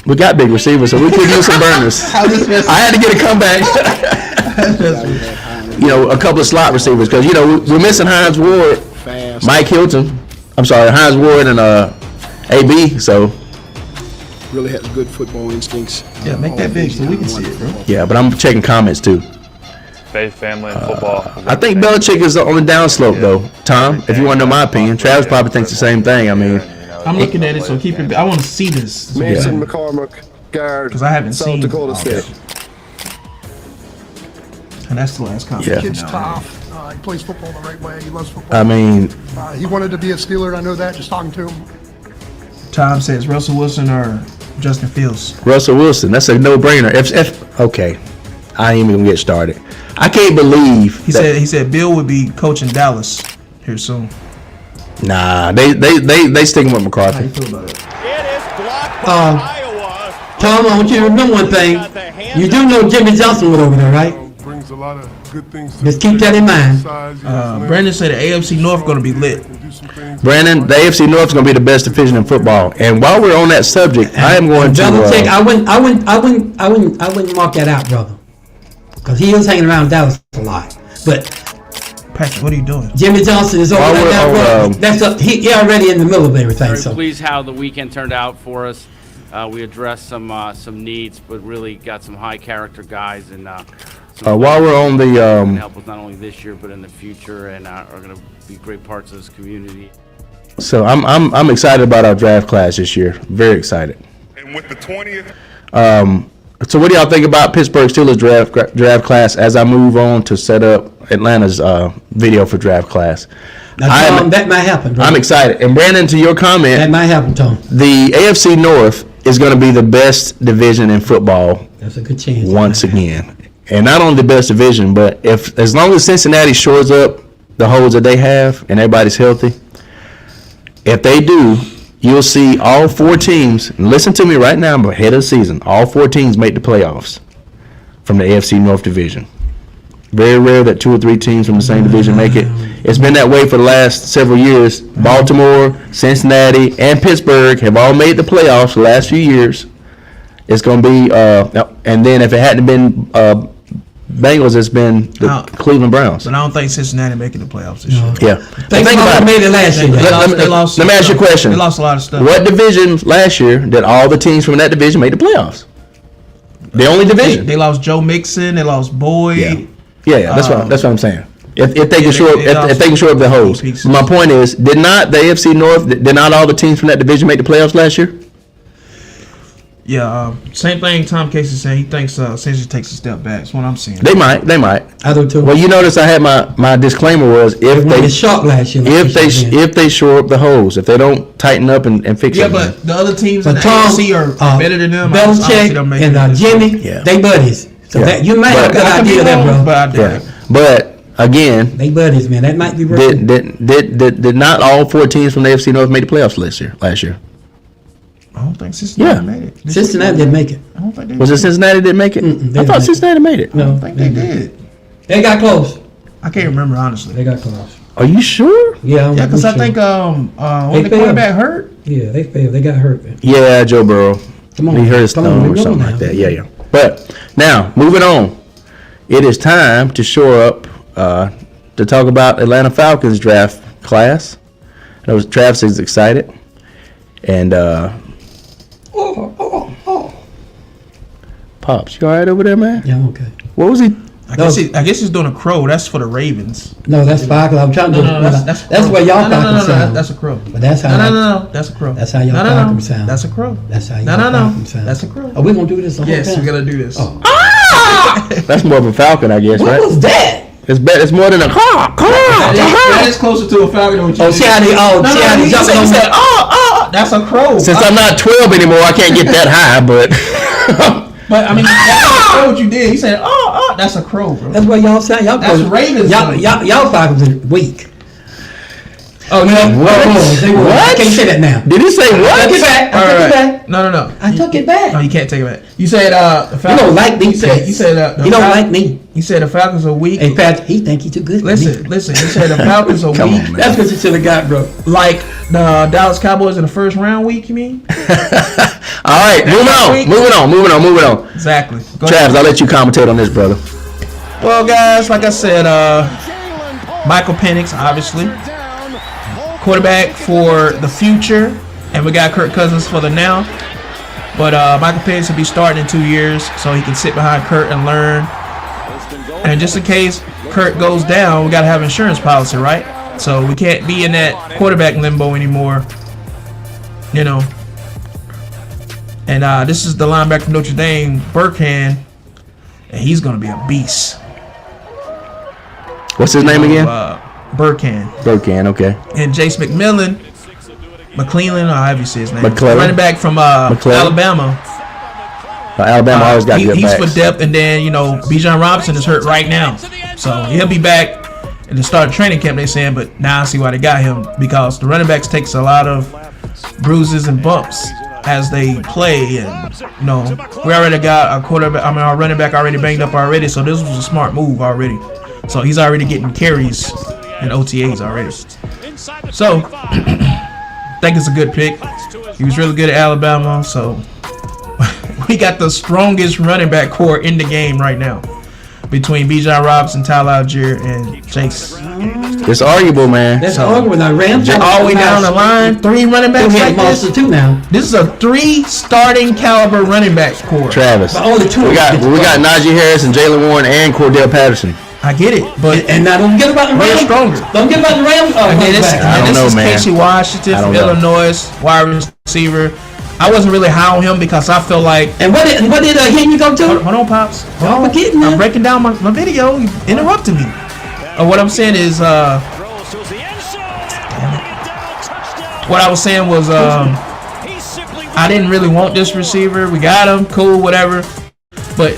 We got big receivers, so we could use some burners. I had to get a comeback. You know, a couple of slot receivers because we're missing Hines Ward, Mike Hilton. I'm sorry, Hines Ward and AB. So Really has good football instincts. Yeah, make that big so we can see it, bro. yeah, but I'm checking comments too. Faith, family, and football. I think Belichick is on the downslope though. Tom, if you want to know my opinion, Travis probably thinks the same thing. I mean, I'm looking at it, so keep it. I want to see this. Mason McCormick, guard, 'Cause I haven't South seen Dakota all State. And that's the last comment. Yeah. Kid's tough. He plays football the right way. He loves football. I mean, He wanted to be a Steeler. I know that just talking to him. Tom says Russell Wilson or Justin Fields. Russell Wilson, that's a no-brainer. If okay, I ain't even gonna get started. I can't believe He said Bill would be coaching Dallas here soon. Nah, they sticking with How McCarthy. you feel about it? Tom, I want you to remember one thing. You do know Jimmy Johnson was over there, right? Brings a lot of good things. Just keep that in mind. Brandon said the AFC North going to be lit. Brandon, the AFC North is gonna be the best division in football. And while we're on that subject, I am going to. Belichick, I wouldn't mark that out, brother, because he is hanging around Dallas a lot. But Patrick, what are you doing? Jimmy Johnson is over While there we're now, on, bro. That's he already in the middle of everything. Very So pleased how the weekend turned out for us. We addressed some needs, but really got some high character guys and while we're on the can help us not only this year but in the future, and are going to be great parts of this community. so I'm excited about our draft class this year. Very excited. And with the 20th, So what do y'all think about Pittsburgh Steelers draft class as I move on to set up Atlanta's video for draft class? now, Tom, that might happen, bro. I'm excited. And Brandon, to your comment, That might happen, Tom. the AFC North is going to be the best division in football That's a good chance. once again. And not only the best division, but as long as Cincinnati shores up the holes that they have and everybody's healthy, if they do, you'll see all four teams, and listen to me right now, but ahead of the season, all four teams make the playoffs from the AFC North division. Very rare that two or three teams from the same division make it. It's been that way for the last several years. Baltimore, Cincinnati, and Pittsburgh have all made the playoffs the last few years. It's going to be, and then if it hadn't been Bengals, it's been the Cleveland Browns. But I don't think Cincinnati making the playoffs this year. Yeah. Think about it. Made it last year. Let me ask you a question. They lost a lot of stuff. What division last year did all the teams from that division make the playoffs? The only division. They lost Joe Mixon. They lost Boyd. Yeah. That's what I'm saying. If they can shore up, if they can shore up the holes. My point is, did not the AFC North? Did not all the teams from that division make the playoffs last year? Yeah, same thing Tom Casey saying. He thinks Cincinnati takes a step back. That's what I'm saying. They might. I do too. Well, you notice I had my disclaimer was if They they shot last year. if they shore up the holes, if they don't tighten up and fix Yeah, it. but the other teams in But the Tom, AFC are better than them. I don't see them Belichick making and it. Jimmy, Yeah. they buddies. So Yeah. that you might have a good I could be idea there, wrong, bro. but I doubt Yeah, it. but again, They buddies, man. That might be working. did not all 4 teams from the AFC North make the playoffs last year? I don't think Cincinnati Yeah. made it. Cincinnati didn't make it. I don't think they Was it did. Cincinnati didn't make it? They I didn't thought make it. Cincinnati made it. No, I think they did. They got close. I can't remember honestly. They got close. Are you sure? Yeah, Yeah, because I sure. think when They the failed. quarterback hurt, Yeah, they failed. They got hurt. Man. Yeah, Joe Burrow. Come on, He hurt his come on, thumb we or know something now. like that. Yeah. But now, moving on. It is time to shore up to talk about Atlanta Falcons draft class. I know Travis is excited. And Pops, you all right over there, man? Yeah, I'm okay. What was he? I guess he's doing a crow. That's for the Ravens. No, that's Falcons. I'm trying to. That's where y'all Falcons sound. That's a crow. But that's how. No, that's a crow. That's how y'all No, Falcons sound. That's a crow. That's how y'all No, Falcons sound. that's a crow. Are we gonna do this the whole Yes, time? we gotta do this. Oh. That's more of a Falcon, I guess, What right? was that? It's better. It's more than a car. That is closer to a falcon than what you Oh, did. see how they He jumping said, on he me. said, that's a crow. Since I'm not 12 anymore, I can't get that high, but But I mean, that's what you did. He said, that's a crow, bro. That's where y'all sound. Y'all That's Ravens. Y'all Falcons are weak. Oh, yeah. I can't say that now. did he say I what? took it back. I took it back. No. I took it No, back. you can't take it back. You said the You Falcons. don't like me. You said You don't like me. You said the Falcons are weak. Hey, Pat, he think he too good for me. Listen. You said the Falcons are Come weak. on, man. That's what you should have got, bro. Like the Dallas Cowboys in the first round week. You mean? All right, moving on. Exactly. Go Travis, ahead. I'll let you commentate on this, brother. Well, guys, like I said, Michael Penix, obviously, quarterback for the future, and we got Kirk Cousins for the now. But Michael Penix will be starting in 2 years, so he can sit behind Kurt and learn. And just in case Kurt goes down, we got to have insurance policy, right? So we can't be in that quarterback limbo anymore, you know. And this is the linebacker from Notre Dame, Burkhan, and he's going to be a beast. What's his name again? Burkhan. Burkhan, okay. And Jace McClellan, or however you say his name. McClellan. Running back from Alabama. Alabama always got good He's backs. for depth, and then, Bijan Robinson is hurt right now. So he'll be back at the start of training camp, they saying, but now I see why they got him, because the running backs takes a lot of bruises and bumps as they play, and we already got our running back already banged up already, so this was a smart move already. So he's already getting carries and OTAs already. So I think it's a good pick. He was really good at Alabama, so we got the strongest running back core in the game right now between Bijan Robinson, Tyler Algier, and Chase. It's arguable, man. That's arguable. Now, Rams All the way down the line, 3 running backs like monster this. too now. This is a 3 starting caliber running backs core. Travis. But only 2. We got Najee Harris and Jalen Warren and Cordell Patterson. I get it, but And now don't get about the we're Rams. stronger. Don't get about the Rams. And then this, I don't this know, is man. Casey Washington I from don't know. Illinois, wide receiver. I wasn't really high on him because I feel like. And what did Henry go to? Hold on, Pops. Y'all forgetting I'm that. breaking down my video. You interrupted me. What I'm saying is, what I was saying was, I didn't really want this receiver. We got him, cool, whatever. But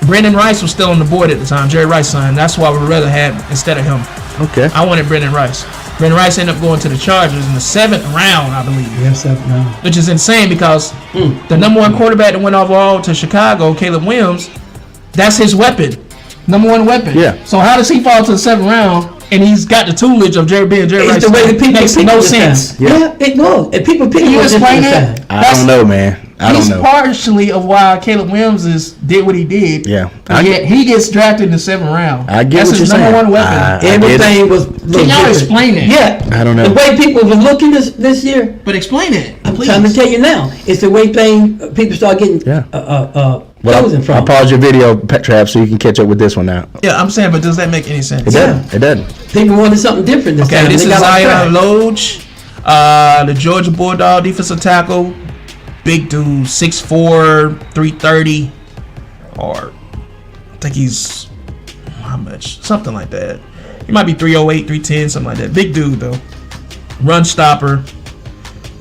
Brendan Rice was still on the board at the time, Jerry Rice's son. That's why we rather had instead of him. Okay. I wanted Brendan Rice. Brendan Rice ended up going to the Chargers in the 7th round, I believe. Yes, no. Which is insane because the number 1 quarterback that went overall to Chicago, Caleb Williams, that's his weapon. Number 1 weapon. Yeah. So how does he fall to the 7th round and he's got the toolage of Jerry Rice? It's the way the people makes pick no this sense. time. Yeah, it was. And people pick Can you it was explain different that? time. I don't know, man. I He's don't know. partially of why Caleb Williams did what he did. Yeah. And yet he gets drafted in the 7th round. I get That's what his you're number saying. 1 weapon. I get Everything was. Can y'all explain it? Yeah. I don't know. The way people were looking this year. But explain it, I'm please. trying to tell you now. It's the way people start getting chosen from. I'll pause your video, Trav, so you can catch up with this one now. Yeah, I'm saying, but does that make any sense? It doesn't. It doesn't. People wanted something different this Okay, time. this They is got off Zion track. Loge, the Georgia Bulldog defensive tackle. Big dude, 6'4", 330, or I think he's, how much? Something like that. He might be 308, 310, something like that. Big dude, though. Run stopper.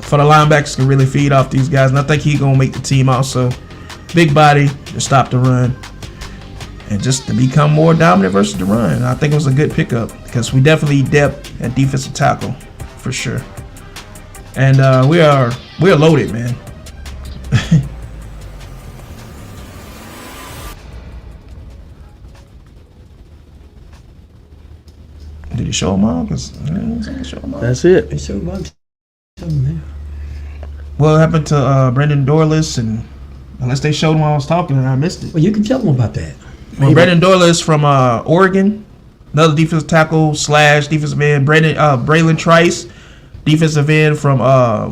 For the linebackers can really feed off these guys, and I think he's going to make the team also. Big body to stop the run. and just to become more dominant versus the run. I think it was a good pickup because we definitely need depth at defensive tackle for sure. And we're loaded, man. Did he show them all? That's it. They showed one something there. What happened to Brendan Dorless? And unless they showed him while I was talking and I missed it. Well, you can tell them about that. Well, Brendan Dorless from Oregon, another defensive tackle / defensive end. Braylon Trice, defensive end from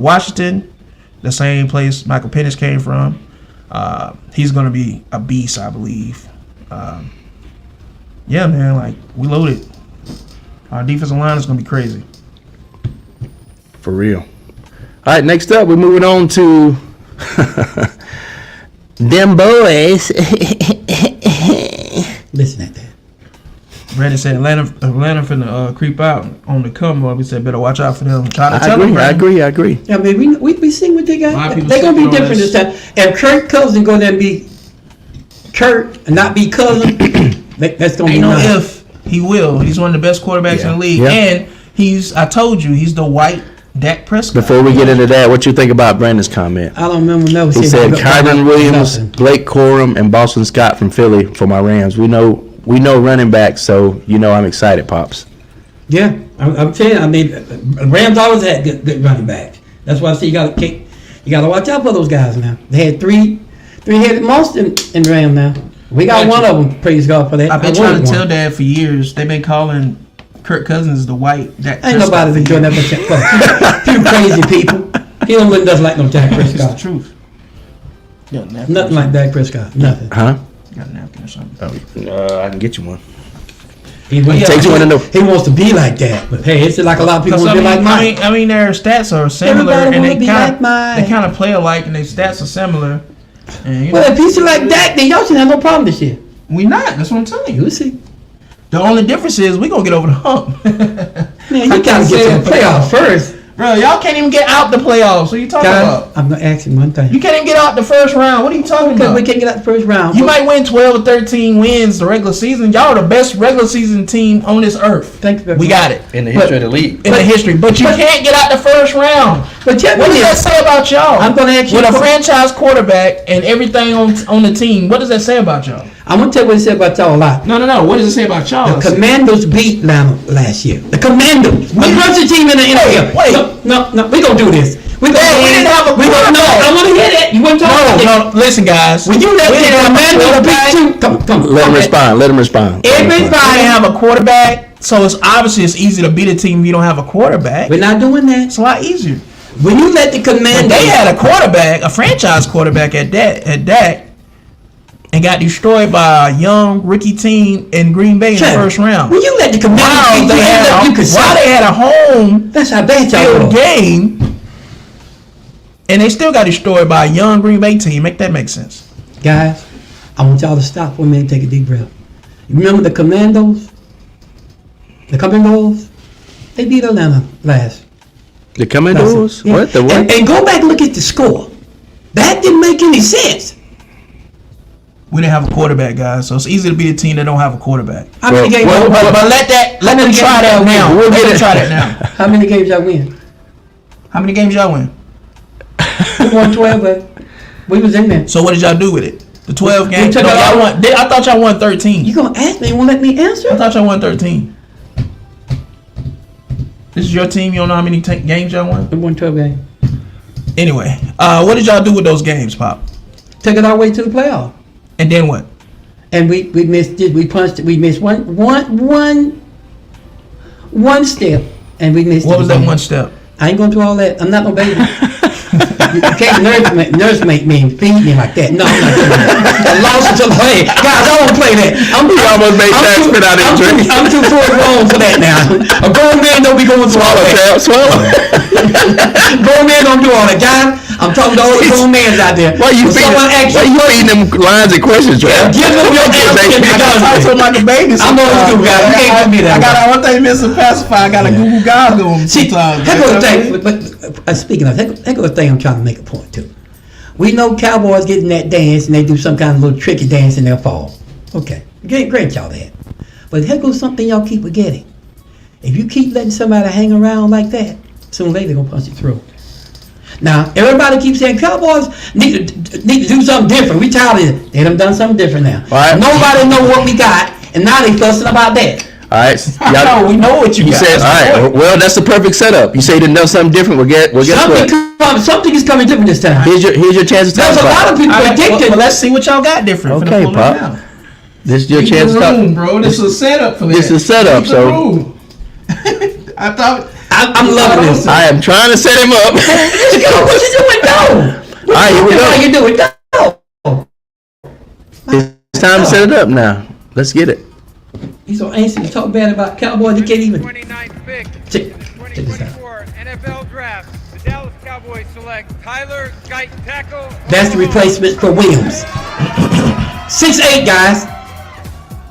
Washington, the same place Michael Penix came from. He's going to be a beast, I believe. Yeah, man, like, we loaded. Our defensive line is going to be crazy. For real. All right, next up, we're moving on to them boys. Listen at that. Brandon said Atlanta finna creep out on the come up. He said better watch out for them. I agree. Yeah, I mean, we seen what they got. They're going to be different this time. If Kirk Cousin go there and be Kirk and not be Cousin, that's going to be nice. He will. He's one of the best quarterbacks in the league. Yeah. And I told you, he's the white Dak Prescott. Before we get into that, what you think about Brandon's comment? I don't remember. No, he said Kyron Williams, Blake Corum, and Boston Scott from Philly for my Rams. We know running backs, so I'm excited, Pops. Yeah, I'm telling you. I mean, Rams always had good running backs. That's why I say you got to watch out for those guys now. They had three-headed monster in Ram now. We got one of them. Praise God for that. I've been trying to tell Dad for years. They've been calling Kirk Cousins the white Dak Prescott. Ain't nobody been doing that but few crazy people. He don't look nothing like no Dak Prescott. It's the truth. Nothing like Dak Prescott. Nothing. Huh? Got a napkin or something? I can get you one. He wants to be like that, but hey, it's like a lot of people want to be like mine. I mean, their stats are similar, and they kind of play alike, and their stats are similar. And, well, if he's like Dak, then y'all should have no problem this year. We not. That's what I'm telling you. You'll see. The only difference is we gonna get over the hump. Man, you gotta get to the playoffs first. Bro, y'all can't even get out the playoffs. What are you talking about? I'm gonna ask you one thing. You can't even get out the first round. What are you talking about? We can't get out the first round. You might win 12 or 13 wins the regular season. Y'all are the best regular season team on this earth. Thank you. We got it. In the history of the league. In the history. But you can't get out the first round. But what does that say about y'all? I'm gonna ask you. With a franchise quarterback and everything on the team, what does that say about y'all? I'm gonna tell you what it said about y'all a lot. No. What does it say about y'all? The Commandos beat Atlanta last year. The Commandos. We rush the team in the NFL. Wait. No. We gonna do this. We didn't have a quarterback. No, I want to hear that. You want to talk? No. Listen, guys. When you let the Commandos beat you, come. Let him respond. Everybody have a quarterback, so it's easy to beat a team if you don't have a quarterback. We're not doing that. It's a lot easier. When you let the Commandos, they had a quarterback, a franchise quarterback at Dak. And got destroyed by a young rookie team in Green Bay in the first round. When you let the Commanders they had a home that's how bad y'all game, and they still got destroyed by a young Green Bay team. Make that make sense, guys? I want y'all to stop for a minute and take a deep breath. You remember the Commandos? The Commandos? They beat Atlanta last. The Commandos? Yeah. What? The what? And go back and look at the score. That didn't make any sense. We didn't have a quarterback, guys, so it's easy to beat a team that don't have a quarterback. How many games? But let them try that now. Let them try that now. How many games y'all win? How many games y'all win? We won 12, but we was in there. So what did y'all do with it? The 12 games? No, y'all won. I thought y'all won 13. You gonna ask me? You won't let me answer? I thought y'all won 13. This is your team. You don't know how many games y'all won? We won 12 games. Anyway, what did y'all do with those games, Pop? Took it our way to the playoff. And then what? And we missed it. We punched it. We missed one step, and we missed. What was that one step? I ain't going through all that. I'm not no baby. You can't nursemaid me and feed me like that. No, I'm not doing that. I lost until hey, guys, I won't play that. I'm too far grown for that now. A grown man don't be going through all that. Swallow. Grown man don't do all that, guys. I'm talking to all the grown men out there. Why you feeding them lines and questions, right? Give them your answer. I talk like a baby. I'm old school, guys. You can't give me that. I got one thing missing pacify. I got a Google God going. See, heck of a thing. But speaking of heck of a thing, I'm trying to make a point too. We know Cowboys get in that dance and they do some kind of little tricky dance and they'll fall. Okay, Grant y'all that. But here goes something y'all keep forgetting. If you keep letting somebody hang around like that, sooner or later they're gonna punch you through. Now, everybody keeps saying Cowboys need to do something different. We tired of it. They done something different now. Right. Nobody know what we got, and now they fussing about that. All right. No, we know what you got. Said, all right. Well, that's the perfect setup. You say you done something different. Well, guess what? Something is coming different this time. Here's your chance to talk There's a about lot of people addicted. Well, let's see what y'all got different. Okay, Pop. This is your Keep chance the to room, talk. bro. This is a setup for that. This is a setup, Keep so. the room. I thought. I'm loving this. I am trying to set him up. Let's go. What you doing? Go. All right, here we go. How you doing? Go. It's time to set it up now. Let's get it. He's so anxious to talk bad about Cowboys. He can't even. 29th pick Check in the this out. 2024 NFL Draft. The Dallas Cowboys select Tyler Guyton, tackle. That's the replacement for Williams. 6'8", guys.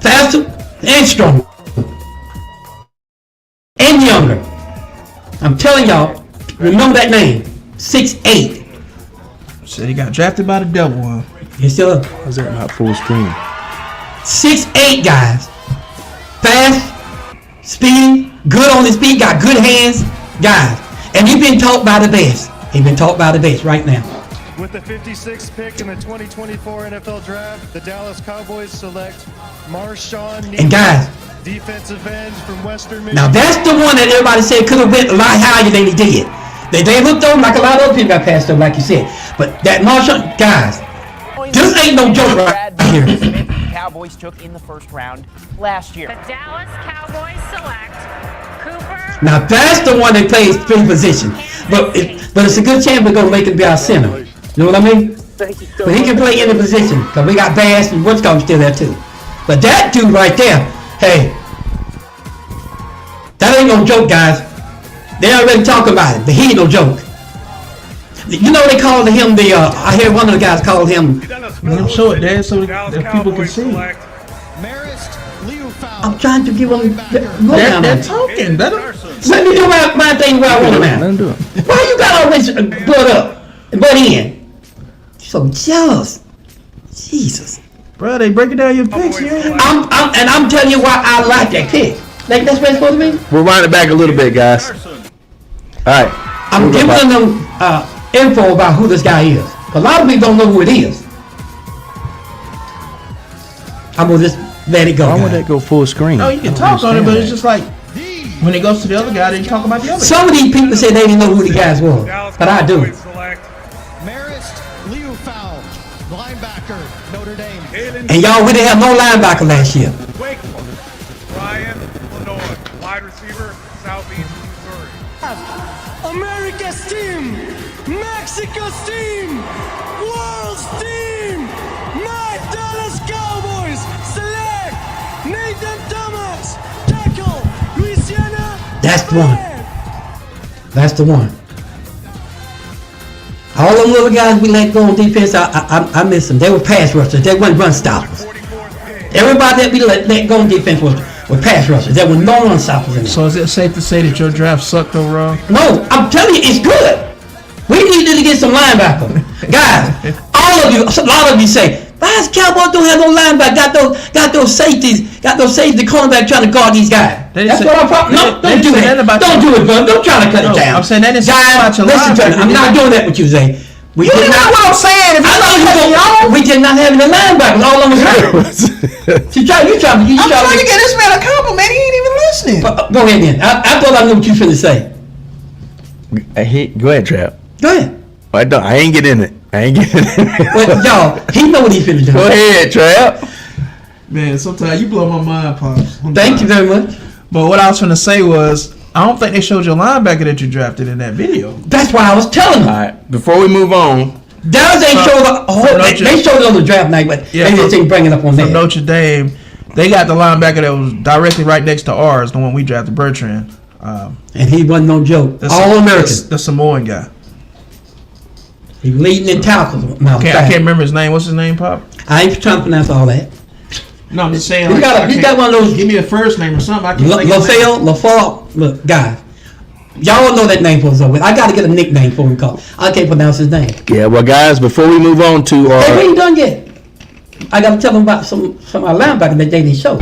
Faster and stronger. And younger. I'm telling y'all, remember that name. 6'8". Said he got drafted by the devil, huh? He's still up. How's that not full screen? 6'8", guys. Fast, speed, good on his feet, got good hands, guys. And he's been taught by the best. He's been taught by the best right now. With the 56th pick in the 2024 NFL Draft, the Dallas Cowboys select Marshawn And guys, defensive end from Western Michigan. now that's the one that everybody said could have went a lot higher than he did. They looked over like a lot of other people got passed over, like you said. But that Marshawn, guys, this ain't no joke right here. The Cowboys took in the first round last year. The Dallas Cowboys select Cooper. Now that's the one that plays three positions. But it's a good chance we're gonna make him be our center. You know what I mean? Thank you so But he can play any position because we got Bass and what's called still there too. But that dude right there, hey, that ain't no joke, guys. They already talking about it, but he ain't no joke. You know they called him the. I hear one of the guys called him. Let him show it, Dad, so that people can see. I'm trying to give him. They're talking. Let me do my thing where I want to now. Why you got all this butt up, butt in? So jealous. Jesus. Bro, they breaking down your picks here. I'm telling you why I like that pick. Like that's what it's supposed to be. We'll wind it back a little bit, guys. All right. I'm giving them info about who this guy is. A lot of people don't know who it is. I'm gonna just let it go. Why would that go full screen? No, you can talk on it, but it's just like when it goes to the other guy, they talk about the other. Some of these people say they didn't know who the guys were, but I do. And y'all, we didn't have no linebacker last year. Ryan Lenoir, wide receiver, Southeast Missouri. America's team, Mexico's team, world's team, my Dallas Cowboys select Nathan Thomas, tackle, Louisiana. That's the one. That's the one. All them little guys we let go on defense, I miss them. They were pass rushers. They weren't run stoppers. Everybody that we let go on defense were pass rushers. There were no run stoppers in there. So is it safe to say that your draft sucked overall? No, I'm telling you, it's good. We needed to get some linebacker. Guys, all of you, a lot of you say, why is Cowboys don't have no linebacker? Got those safeties, the cornerback trying to guard these guys. That's what I'm talking. No, don't do that. Don't do it, bro. Don't try to cut it down. I'm saying that is guys, listen to me. I'm not doing that with you, Zay. You know what I'm saying? We did not have any linebackers. All of them was hurt. You trying to get this man a compliment. He ain't even listening. Go ahead, then. I thought I knew what you finna say. Go ahead, Trap. Go ahead. I ain't getting it. Well, y'all, he know what he finna do. Go ahead, Trap. Man, sometimes you blow my mind, Pops. Thank you very much. But what I was trying to say was, I don't think they showed your linebacker that you drafted in that video. That's why I was telling them. All right, before we move on. Dallas ain't showed the whole. They showed it on the draft night, but they just didn't bring it up on there. From Notre Dame, they got the linebacker that was directly right next to ours, the one we drafted, Bertrand. And he wasn't no joke. All American. The Samoan guy. He leading in tackles. I can't remember his name. What's his name, Pop? I ain't trying to pronounce all that. No, I'm just saying. He got one of those. Give me a first name or something. I can't LaFell. Look, guys. Y'all know that name for us. I got to get a nickname for him. I can't pronounce his name. Yeah, well, guys, before we move on to hey, we ain't done yet. I got to tell them about some of our linebackers that they didn't show.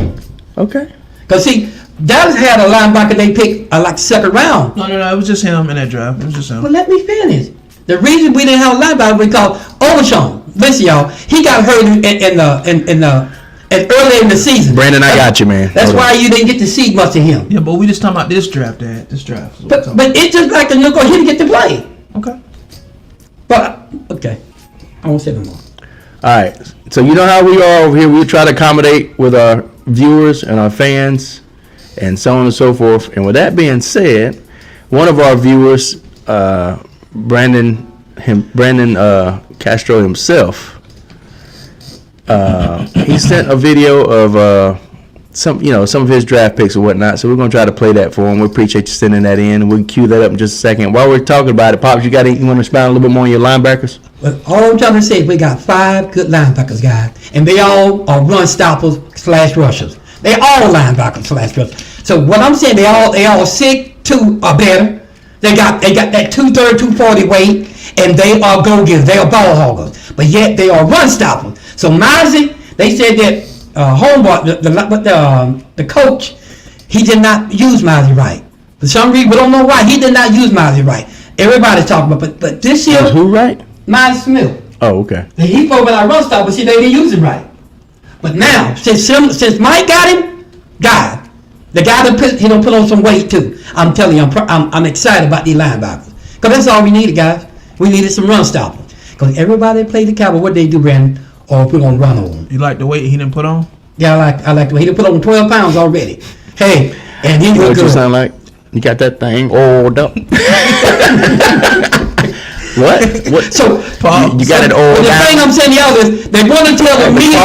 Okay. Because, see, Dallas had a linebacker they picked like second round. No, it was just him in that draft. It was just him. But let me finish. The reason we didn't have a linebacker we called Overshawn. Listen, y'all, he got hurt early in the season. Brandon, I got you, man. That's why you didn't get to see much of him. Yeah, but we just talking about this draft, Dad. This draft. But it's just like the look on he didn't get to play. Okay. But okay, I won't say no more. All right. So you know how we are over here. We try to accommodate with our viewers and our fans, and so on and so forth. And with that being said, one of our viewers, Brandon Castro himself, he sent a video of some of his draft picks and whatnot. So we're gonna try to play that for him. We appreciate you sending that in, and we'll cue that up in just a second. While we're talking about it, Pops, you want to expound a little bit more on your linebackers? But all I'm trying to say is we got 5 good linebackers, guys, and they all are run stoppers / rushers. They all linebackers / rushers. So what I'm saying, they all 6'2" or better. They got that 230, 240 weight, and they are go-getters. They are ball hoggers, but yet they are run stoppers. So Mozzie, they said that the coach, he did not use Mozzie right. For some reason, we don't know why he did not use Mozzie right. Everybody's talking about, but this year, who right? Mozzie Smith. Oh, okay. He spoke about our run stop, but see, they didn't use him right. But now, since Mike got him, the guy that put on some weight too. I'm telling you, I'm excited about these linebackers. Because that's all we needed, guys. We needed some run stoppers. Because everybody that played the Cowboys, what they do, Brandon? Or we're going to run over them. You like the weight he didn't put on? Yeah, I like the way he done put on 12 pounds already. Hey, and he You know was what you good. sound like? You got that thing oiled up. What? So, you got it all the down. thing I'm saying, y'all, is they want to tell the media.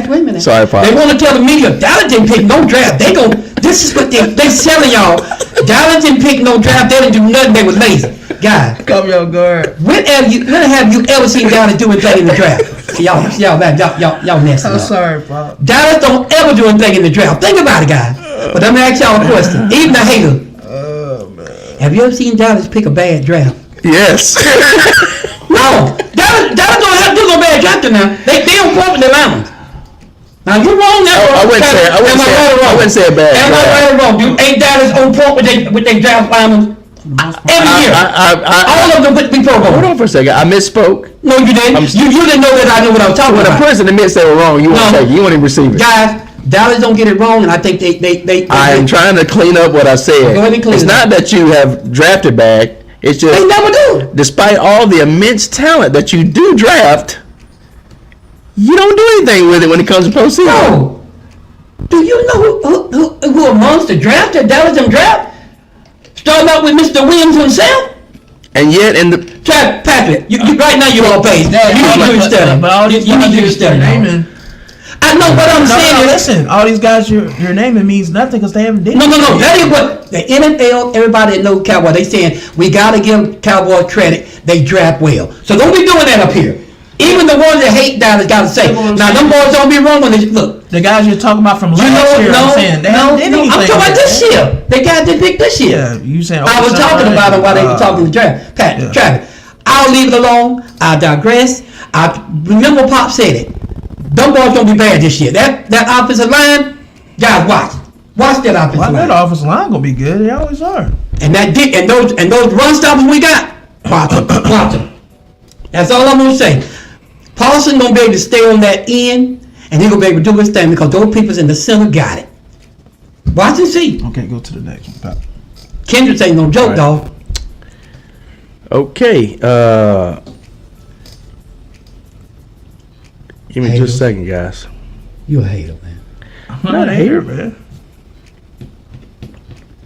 Wait a minute. Sorry, Pop. They want to tell the media Dallas didn't pick no draft. This is what they selling y'all. Dallas didn't pick no draft. They didn't do nothing. They was lazy. Guys, come your guard. When have you ever seen Dallas do anything in the draft? See, y'all messing I'm up. sorry, Pop. Dallas don't ever do anything in the draft. Think about it, guys. But let me ask y'all a question. Even the haters. Oh man. Have you ever seen Dallas pick a bad draft? Yes. No, Dallas don't have to do no bad drafting now. They don't pump the Lions. Now you're wrong there. I wouldn't say a bad draft. Am I right or wrong? Ain't Dallas on point with their draft linemen every year? All of them be Pro Bowl. Hold on for a second. I misspoke. No, you didn't. You didn't know that I knew what I was talking about. When a person admits they were wrong, you won't take it. You won't even receive it. Guys, Dallas don't get it wrong, and I think they I am trying to clean up what I said. Go ahead and clean it's it not that you have drafted bad. It's just they never do. Despite all the immense talent that you do draft, you don't do anything with it when it comes to postseason. No. Do you know who amongst the draft that Dallas them draft? Starting out with Mr. Williams himself. And yet, in the Patrick, you right now you all paid. You need to do your study. You need to do your study. I know what I'm saying. Listen, all these guys you're naming means nothing because they haven't did No. That is what the NFL, everybody that knows Cowboys, they saying we got to give Cowboys credit. They draft well. So don't be doing that up here. Even the ones that hate Dallas got to say. Now, them boys don't be wrong when they look. The guys you're talking about from last year, I'm saying they haven't did anything. I'm talking about this year. They got to pick this year. Yeah, you saying? I was talking about them while they were talking the draft. Travis, I'll leave it alone. I'll digress. I remember Pop said it. Them boys gonna be bad this year. That offensive line, guys, watch that offensive line. That offensive line gonna be good. They always are. And those run stoppers we got, watch them. That's all I'm gonna say. Paulson gonna be able to stay on that end, and he gonna be able to do his thing because those people's in the center got it. Watch and see. Okay, go to the next one, Pop. Kendrick ain't no joke, dog. Okay. Give me just a second, guys. You a hater, man. I'm not a hater, man.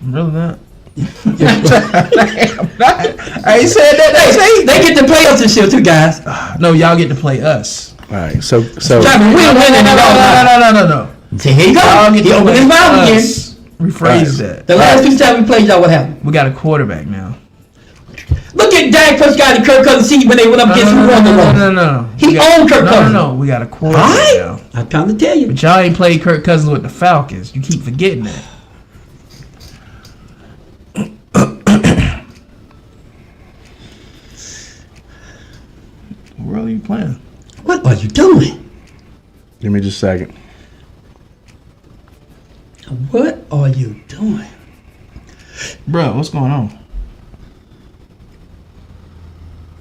I'm really not. I'm not. I ain't said that. They get to play us this year too, guys. No, y'all get to play us. All right, so. No. See, here you go. He opened his mouth again. Rephrase that. The last 2 times we played y'all, what happened? We got a quarterback now. Look at Dak Prescott and Kirk Cousins seat when they went up against who won the run. No. He owned Kirk Cousins. No. We got a quarterback now. I'm trying to tell you. But y'all ain't played Kirk Cousins with the Falcons. You keep forgetting that. What role are you playing? What are you doing? Give me just a second. What are you doing? Bro, what's going on?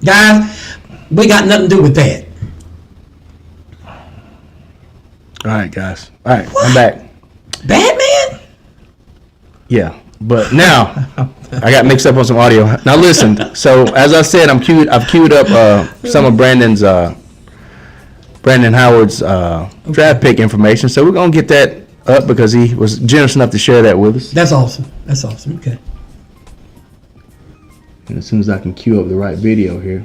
Guys, we got nothing to do with that. All right, guys. All right, I'm back. Batman? Yeah, but now I got mixed up on some audio. Now listen. So as I said, I've queued up some of Brandon Howard's draft pick information. So we're gonna get that up because he was generous enough to share that with us. That's awesome. That's awesome. Okay. And as soon as I can queue up the right video here.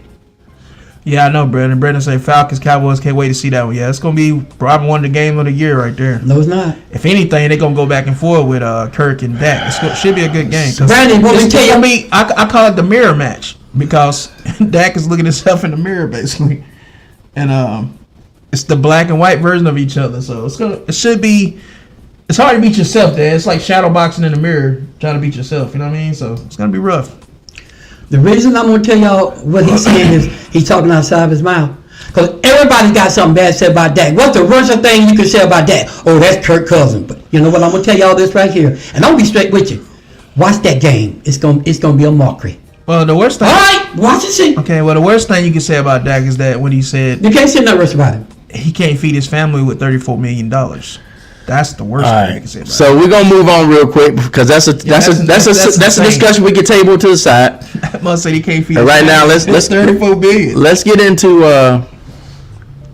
Yeah, I know, Brandon. Brandon say Falcons, Cowboys. Can't wait to see that one. Yeah, it's gonna be probably one of the game of the year right there. No, it's not. If anything, they're gonna go back and forth with Kirk and Dak. Should be a good game. Brandon, what we tell you? I call it the mirror match because Dak is looking himself in the mirror basically, and it's the black and white version of each other. So it should be. It's hard to beat yourself, Dad. It's like shadow boxing in the mirror, trying to beat yourself. You know what I mean? So it's gonna be rough. The reason I'm going to tell y'all what he's saying is he's talking outside of his mouth. Because everybody got something bad to say about Dak. What's the worst thing you can say about Dak? Oh, that's Kirk Cousins. But you know what? I'm going to tell y'all this right here. And I'm going to be straight with you. Watch that game. It's going to be a mockery. Well, the worst thing. All right, watch it see. Okay, well, the worst thing you can say about Dak is that when he said you can't say nothing worse about him. He can't feed his family with $34 million. That's the worst thing you can say about So we're gonna move on real quick because that's a discussion we can table to the side. Must say he can't feed. Right now, let's $34 billion. Let's get into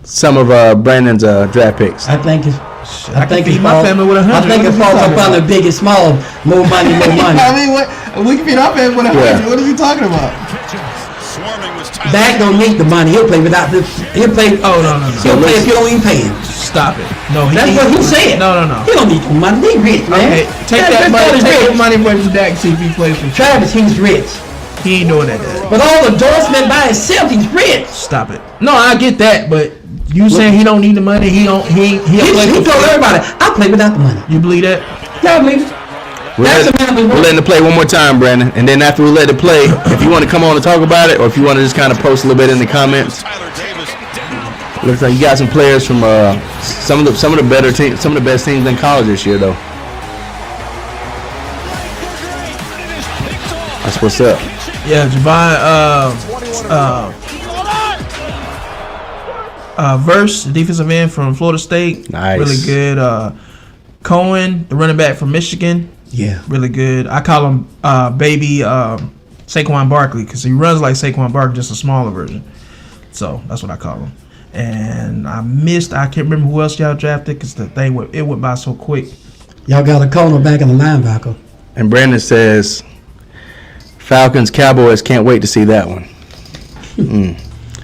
some of Brandon's draft picks. I think it's. I think feed my family with $100. I think it falls up on the big and small. More money, more money. I mean, we can feed our family with $100. Yeah. What are you talking about? Dak don't need the money. He'll play without the. He'll play. Oh no. He'll play if you don't even pay him. Stop it. No, that's what he said. No. He don't need the money. He rich, man. Okay, take that money. Take the money away from Dak. See if he plays for Travis. He's rich. He ain't doing that, Dad. But all the endorsement by himself, he's rich. Stop it. No, I get that, but you saying he don't need the money? He told everybody, I play without the money. You believe that? Yeah, I believe it. We're letting it play one more time, Brandon, and then after we let it play, if you want to come on and talk about it, or if you want to just kind of post a little bit in the comments. Looks like you got some players from some of the better teams, some of the best teams in college this year, though. That's what's up. Yeah, Javon Verse, the defensive end from Florida State. Nice. Really good. Cohen, the running back from Michigan. Yeah. Really good. I call him baby Saquon Barkley because he runs like Saquon Barkley, just a smaller version. So that's what I call him. And I can't remember who else y'all drafted because the thing went by so quick. Y'all got a cornerback and a linebacker. And Brandon says, Falcons, Cowboys, can't wait to see that one.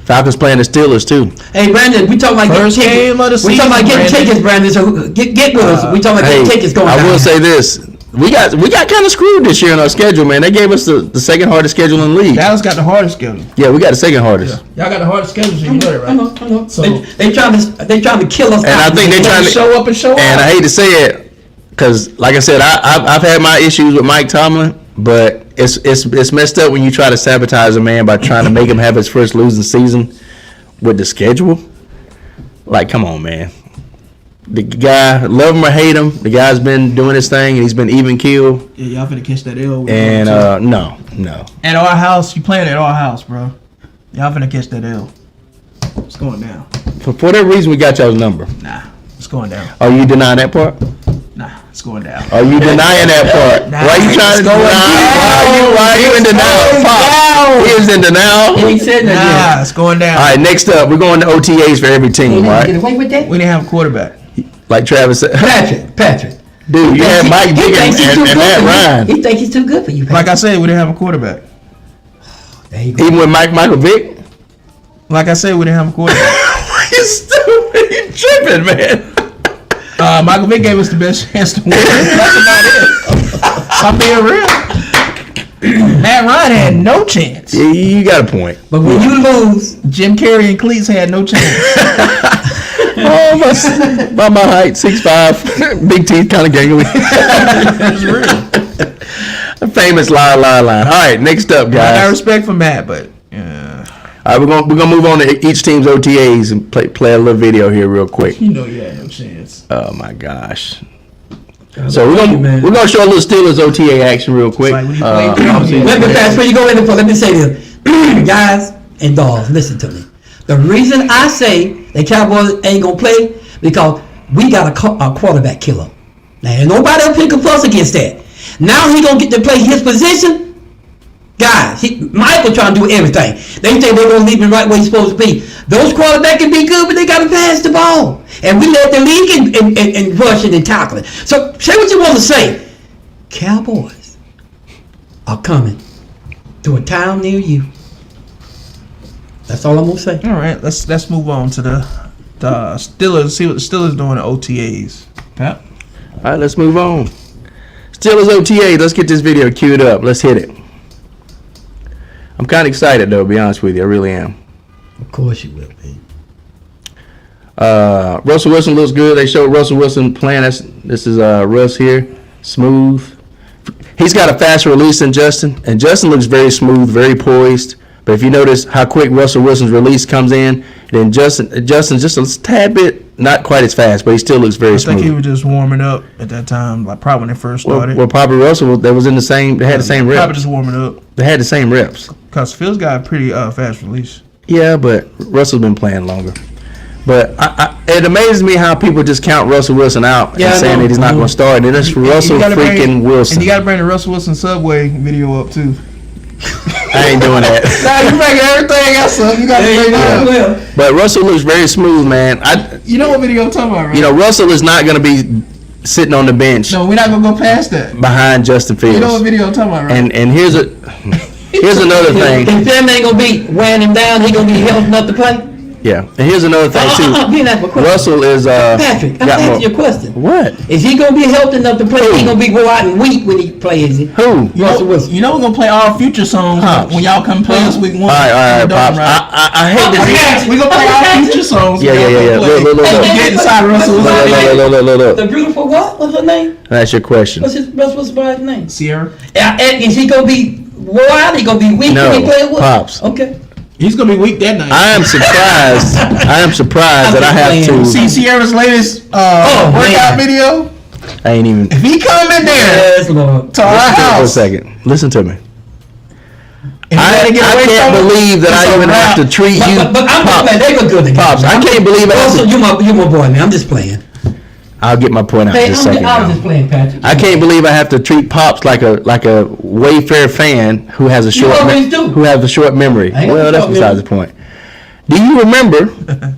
Falcons playing the Steelers too. Hey Brandon, we talking about First getting tickets. We talking about getting tickets, Brandon. So get with us. We talking about getting tickets going. I will say this: we got kind of screwed this year on our schedule, man. They gave us the second hardest schedule in the league. Dallas got the hardest schedule. Yeah, we got the second hardest. Yeah. Y'all got the hardest schedule, so you know that, right? I know. So they trying to kill us. And I think they trying to show up and show out. And I hate to say it, because like I said, I've had my issues with Mike Tomlin, but it's messed up when you try to sabotage a man by trying to make him have his first losing season with the schedule. Like, come on, man. The guy, love him or hate him, the guy's been doing his thing and he's been even keel. Yeah, y'all finna catch that L. And no. At our house, you playing at our house, bro. Y'all finna catch that L. It's going down. For whatever reason, we got y'all's number. Nah, it's going down. Are you denying that part? Nah, it's going down. Are you denying that part? Nah, why are you trying to deny? Why are you in denial? Pop. He is in denial. He said that. Nah, it's going down. All right, next up, we're going to OTAs for every team, right? Get away with that. We didn't have a quarterback. Like Travis said. Patrick. Dude, you had Mike Dick and Matt Ryan. He think he's too good for you, Patrick. Like I said, we didn't have a quarterback. There you go. Even with Michael Vick? Like I said, we didn't have a quarterback. You stupid. You tripping, man. Michael Vick gave us the best chance to win. That's about it. I'm being real. Matt Ryan had no chance. Yeah, you got a point. But when you lose, Jim Carrey and Cleats had no chance. By my height, 6'5", big teeth, kind of gangly. It's real. A famous line. All right, next up, guys. I got respect for Matt, but All right, we're gonna move on to each team's OTAs and play a little video here real quick. You know you had no chance. Oh my gosh. So we're gonna show a little Steelers OTA action real quick. Like when you played Before you go in, let me say this, guys and dolls, listen to me. The reason I say the Cowboys ain't gonna play because we got a quarterback killer. Now ain't nobody up here can fuss against that. Now he gonna get to play his position. Guys, Michael trying to do everything. They think they're gonna leave him right where he's supposed to be. Those quarterbacks can be good, but they gotta pass the ball. And we led the league in rushing and tackling. So say what you want to say. Cowboys are coming to a town near you. That's all I'm gonna say. All right, let's move on to the Steelers. See what the Steelers doing at OTAs. Pap. All right, let's move on. Steelers OTA. Let's get this video queued up. Let's hit it. I'm kind of excited though. To be honest with you, I really am. Of course you will be. Russell Wilson looks good. They showed Russell Wilson playing. This is Russ here, smooth. He's got a faster release than Justin, and Justin looks very smooth, very poised. But if you notice how quick Russell Wilson's release comes in, then Justin's just a tad bit not quite as fast, but he still looks very smooth. I think he was just warming up at that time, like probably when they first started. Well, probably Russell. They was in the same. They had the same reps. Probably just warming up. They had the same reps. Cause Phil's got a pretty fast release. Yeah, but Russell's been playing longer. But it amazes me how people just count Russell Wilson out and saying that he's not going to start. And it's Russell freaking Wilson. And you got to bring the Russell Wilson Subway video up too. I ain't doing that. Nah, you bring everything else up. You got to bring that up. But Russell looks very smooth, man. You know what video I'm talking about, right? You know, Russell is not going to be sitting on the bench. No, we're not going to go past that. Behind Justin Fields. You know what video I'm talking about, right? And here's another thing. If them ain't gonna be wearing him down, he gonna be healthy enough to play. Yeah, and here's another thing too. Russell is Patrick, I'm asking your question. What? Is he gonna be healthy enough to play? He gonna be go out and weak when he plays it. Who? Russell Wilson. You know we're gonna play all future songs when y'all come play us week 1. All right, Pops. I hate this. We gonna play all future songs. Yeah. Look. Get inside Russell. Look. The beautiful what? What's her name? That's your question. What's the boy's name? Sierra. And is he gonna be wore out? He gonna be weak when he play with? Pops. Okay. He's gonna be weak that night. I am surprised that I have to see Sierra's latest workout video. I ain't even. If he come in there to our house for a second, listen to me. I can't believe that I even have to treat you. But I'm just playing. They look good together. Pops, I can't believe it. Also, you my boy, man. I'm just playing. I'll get my point out in a second. I was just playing, Patrick. I can't believe I have to treat Pops like a Wayfair fan who has a short memory. Well, that's besides the point. Do you remember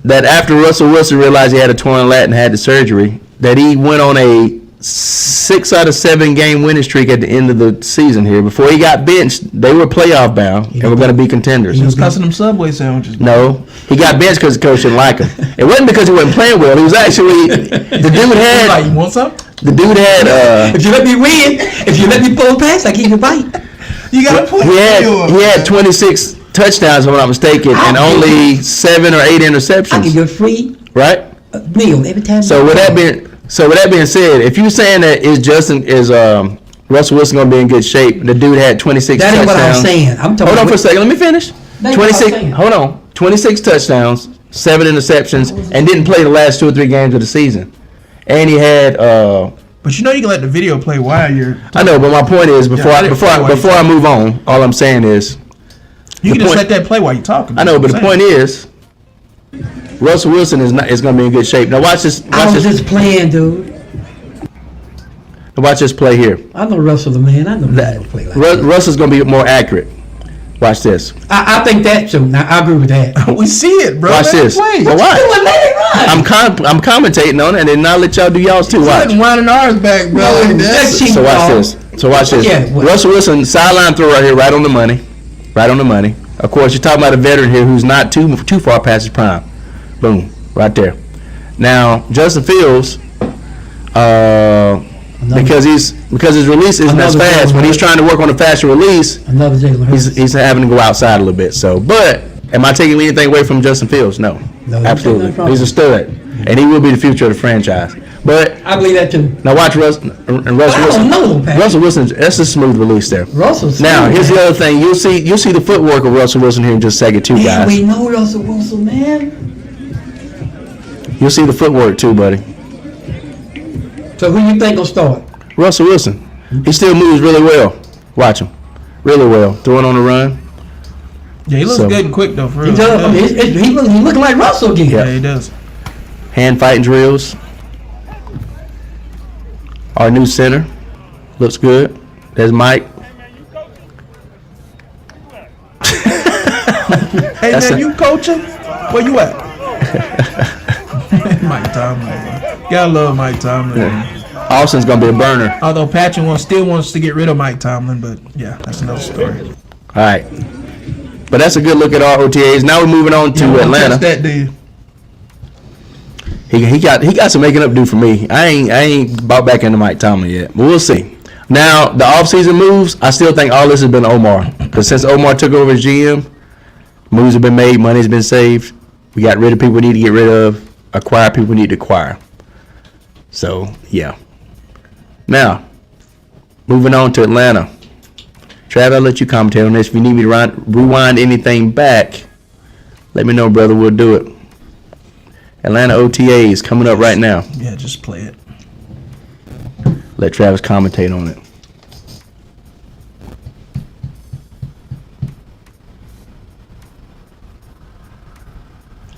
that after Russell Wilson realized he had a torn lat and had the surgery, that he went on a 6 out of 7 game winning streak at the end of the season here? Before he got benched, they were playoff bound and were going to be contenders. He was cussing them Subway sandwiches. No, he got benched because the coach didn't like him. It wasn't because he wasn't playing well. He was actually the dude had. Like, you want some? The dude had. If you let me win, if you let me pull a pass, I give you a bite. You got to put. He had 26 touchdowns, if I'm not mistaken, and only 7 or 8 interceptions. I give you a free right meal every time. So with that being said, if you're saying that Russell Wilson gonna be in good shape, the dude had 26 touchdowns. That ain't what I'm saying. I'm talking. Hold on for a second. Let me finish. 26. Hold on. 26 touchdowns, 7 interceptions, and didn't play the last 2 or 3 games of the season. And he had. But you know you can let the video play while you're. I know, but my point is before I move on, all I'm saying is. You can just let that play while you're talking. I know, but the point is, Russell Wilson is going to be in good shape. Now watch this. I was just playing, dude. Now watch this play here. I know Russell the man. I know that play like that. Russell's going to be more accurate. Watch this. I think that too. Now I agree with that. We see it, bro. Watch this. Well, watch. I'm I'm commentating on it, and then I'll let y'all do y'all's too. Watch. Winding ours back, bro. So watch this. So watch this. Yeah, Russell Wilson sideline throw right here, right on the money. Right on the money. Of course, you're talking about a veteran here who's not too far past his prime. Boom, right there. Now, Justin Fields, because his release isn't as fast. When he's trying to work on a faster release, he's having to go outside a little bit. So, but am I taking anything away from Justin Fields? No, absolutely. He's a stud, and he will be the future of the franchise. But I believe that too. now watch Russell and Russell I Wilson. don't know, Pat. Russell Wilson, that's a smooth release there. Russell's Now, smooth, here's the man. other thing. You'll see the footwork of Russell Wilson here in just a second, too, Man, guys. we know Russell Wilson, man. You'll see the footwork, too, buddy. So who you think will start? Russell Wilson. He still moves really well. Watch him. Really well. Throwing on the run. Yeah, he looks So- good and quick though. For real. He does. He looking like Russell again. Yeah, he does. Hand fighting drills. Our new center. Looks good. There's Mike. Hey That's man, a- you coaching? Where you at? Mike Tomlin. Man. Gotta love Mike Tomlin. Man. Austin's gonna be a burner. Although Patrick still wants to get rid of Mike Tomlin, but yeah, that's another story. All right. But that's a good look at our OTAs. Now we're moving on to Atlanta. That dude. He got some making up to do for me. I ain't bought back into Mike Tomlin yet, but we'll see. Now the offseason moves, I still think all this has been Omar, because since Omar took over as GM, moves have been made, money's been saved. We got rid of people we need to get rid of, acquire people we need to acquire. So yeah. Now moving on to Atlanta. Trav, I'll let you commentate on this. If you need me to rewind anything back, let me know, brother. We'll do it. Atlanta OTA is coming up right now. Yeah, just play it. Let Travis commentate on it.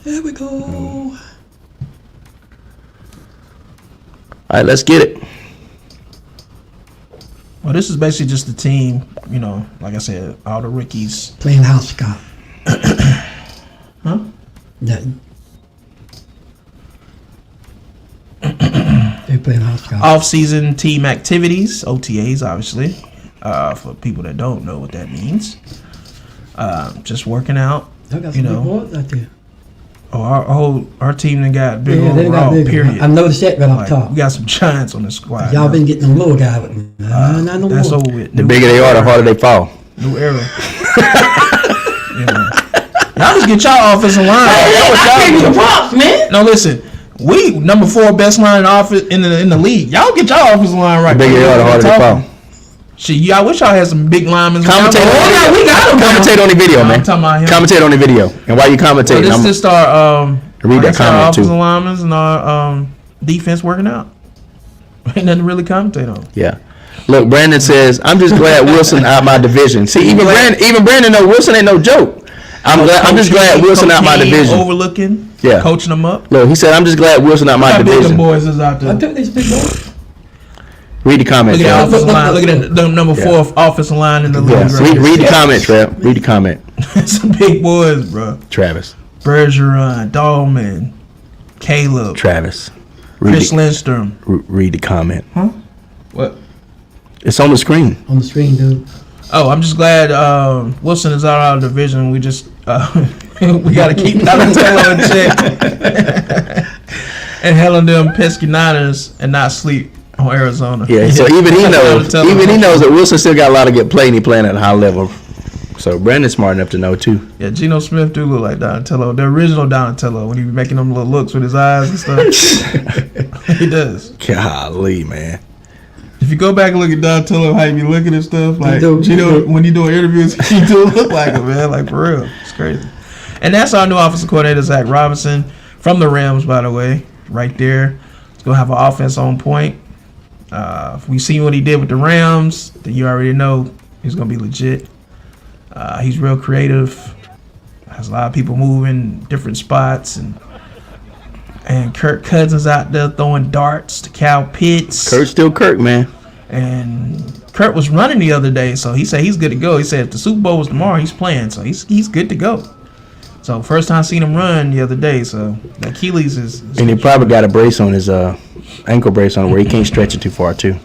There we go. All right, let's get it. Well, this is basically just the team, you know, like I said, all the rookies. Playing house Scott. Huh? Yeah. They're playing house Scott. Off-season team activities, OTAs, obviously, for people that don't know what that means. Just working out, They got you some big know. boys out there. Oh, our team that got big Yeah, they got overall, big. period. I noticed that right off Like, top. we got some giants on the squad. Y'all now. been getting them little guys with me. Not no That's more. over with. The bigger they are, the harder they fall. New era. Y'all just get y'all offensive line. I gave you the props, man. No, listen. We number 4 best line in the office in the league. Y'all get y'all offensive line right. The bigger they are, the harder they fall. Shit, I wish y'all had some big linemen. Commentate on the video, man. I'm talking about him. Commentate on the video. And while you commentate, Well, this is our read that our comment too. offensive linemen and our defense working out. Ain't nothing to really commentate on. Yeah. Look, Brandon says, I'm just glad Wilson out my division. See, even Brandon know Wilson ain't no joke. I'm just glad Wilson out my division. Overlooking, Yeah. coaching them up. Look, he said, I'm just glad Wilson out my How big division. them boys is out there. I took these big boys. Read the comment, Look at Trev. the offensive line. Look at the number 4 offensive line in the league. Yeah. Right Read the there. comment, Trev. Read the comment, Some big boys, bro. Travis. Bergeron, Dahlman, Caleb, Travis. Chris Lindstrom. Read the comment. Huh? What? It's on the screen. On the screen, dude. Oh, I'm just glad Wilson is out of the division. We just we got to keep Donatello in check and handle them pesky Niners and not sleep on Arizona. Yeah, so even he knows that Wilson still got a lot to get played, and he playing at a high level. So Brandon's smart enough to know too. Yeah, Geno Smith do look like Donatello, the original Donatello, when he be making them little looks with his eyes and stuff. He does. Golly, man. If you go back and look at Donatello, how he be looking at stuff, like do. Geno, when he doing interviews, he do look like him, man. Like for real, it's crazy. And that's our new offensive coordinator, Zach Robinson, from the Rams, by the way, right there. He's gonna have an offense on point. If we seen what he did with the Rams, then you already know he's gonna be legit. He's real creative. Has a lot of people moving different spots, and Kirk Cousins out there throwing darts to Kyle Pitts. Kurt's still Kirk, man. And Kurt was running the other day, so he said he's good to go. He said if the Super Bowl was tomorrow, he's playing, so he's good to go. So first time seen him run the other day. So the Achilles is And he probably got a brace on his ankle brace on where he can't stretch it too far too.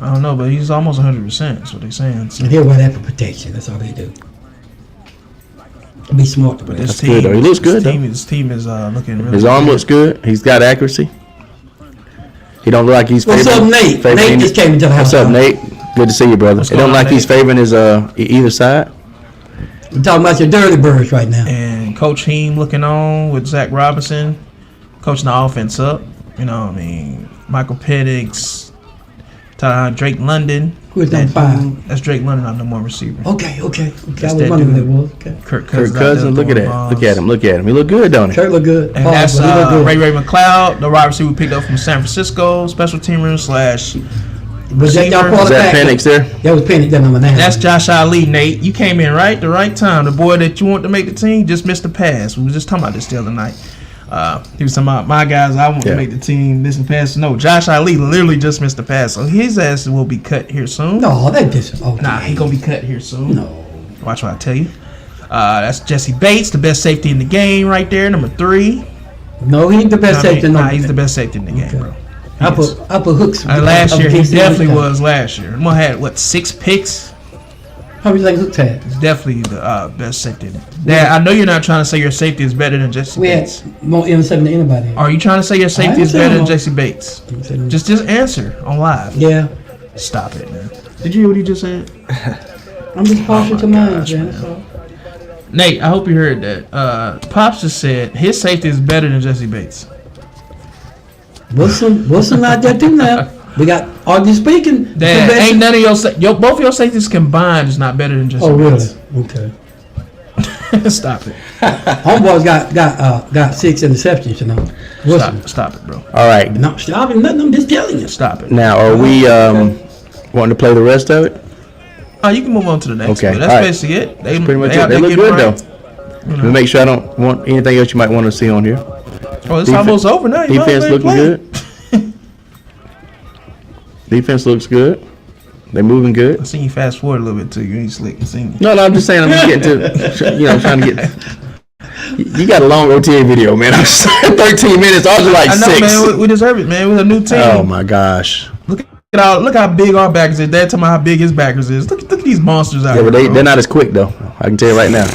I don't know, but he's almost 100%. That's what they're saying. So, And he'll wear that for protection. That's all they do. Be smart to but play. this That's good, though. He looks good, though. This team is looking really His arm good. looks good. He's got accuracy. He don't look like he's What's favoring. up, Nate? Nate just came into the house. What's up, Nate? Good to see you, brother. What's It don't going like on, he's Nate? favoring his either side. We're talking about your dirty birds right now. And Coach Heem looking on with Zach Robinson, coaching the offense up. You know, I mean, Michael Penix, Drake London. Who is number 5? That's Drake London, not no more receiver. Okay. I That's was that wondering who dude. that was. Okay. Kirk Kirk Cousins. Cousins, look at that. Look at him. He look good, don't he? Kirk look good. And Pause, that's but he look good. Ray McLeod, the wide receiver we picked up from San Francisco, special teamer slash Was that y'all Is that quarterback? Penix there? That was Penix, that number 9. That's Josh Ali, Nate. You came in the right time. The boy that you want to make the team just missed the pass. We were just talking about this the other night. He was talking about my guys I want to make the team, missing passes. No, Josh Ali literally just missed the pass. So his ass will be cut here soon. No, that just Nah, he gonna be cut here soon. No. Watch what I tell you. That's Jesse Bates, the best safety in the game right there, number 3. No, he ain't the best safety. Nah, he's the best safety in the game, bro. I put hooks. Last year, he definitely was last year. Mo had, 6 picks? How many think Hooks had? He's definitely the best safety. Dad, I know you're not trying to say your safety is better than Jesse Bates. Had more interception than anybody. Are you trying to say your safety is better than Jesse Bates? Just answer on live. Yeah. Stop it, man. Did you hear what he just said? I'm just partial to mine, man. That's all. Nate, I hope you heard that. Pops just said his safety is better than Jesse Bates. Wilson out there too now. We got arguably speaking. Dad, ain't none of both your safeties combined is not better than Jesse Bates. Okay. Stop it. Homeboys got 6 interceptions, you know. Wilson. Stop it, bro. All right. No, stop it. Nothing. I'm just telling you. Stop it. Now, are we wanting to play the rest of it? Oh, you can move on to the next one. That's basically it. That's pretty much it. They look good, though. Let me make sure I don't want anything else you might want to see on here. Oh, it's almost over now. You Defense looking good. Defense looks good. They moving good. I seen you fast forward a little bit too. You ain't slick. I seen you. No, I'm just saying. I'm just getting to, trying to get. You got a long OTA video, man. I'm 13 minutes. I was like I know, 6. man. We deserve it, man. We're a new team. Oh my gosh. Look how big our backers is. Dad, tell me how big his backers is. Look at these monsters out Yeah, here. but they're not as quick though. I can tell you right now.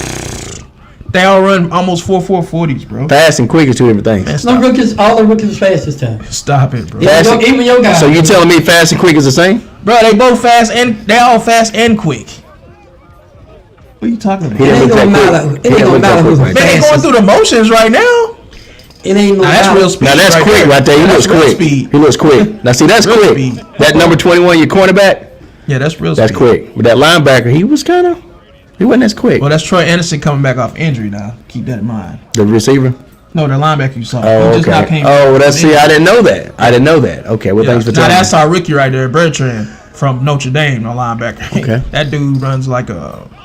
They all run almost 4.40s, bro. Fast and quick is 2 different things. No rookies. All the rookies fast this time. Stop it, bro. Even your guys. So you telling me fast and quick is the same? Bro, they both fast and they all fast and quick. What are you talking about? It ain't gonna matter. It ain't gonna matter who's They ain't fast. going through the motions right now. It ain't gonna That's matter. real speed. Now that's quick right there. He looks quick. He looks quick. Now see, that's Real quick. speed. That number 21, your cornerback, Yeah, that's real that's speed. quick. But that linebacker, he wasn't as quick. Well, that's Troy Anderson coming back off injury now. Keep that in mind. The receiver. No, the linebacker you saw. Oh, He just now okay. came Oh, well, back that's from I injury. didn't know that. I didn't know that. Okay, well, Yeah. thanks for Now telling that's me. our rookie right there, Bertrand from Notre Dame, the linebacker. Okay. That dude runs like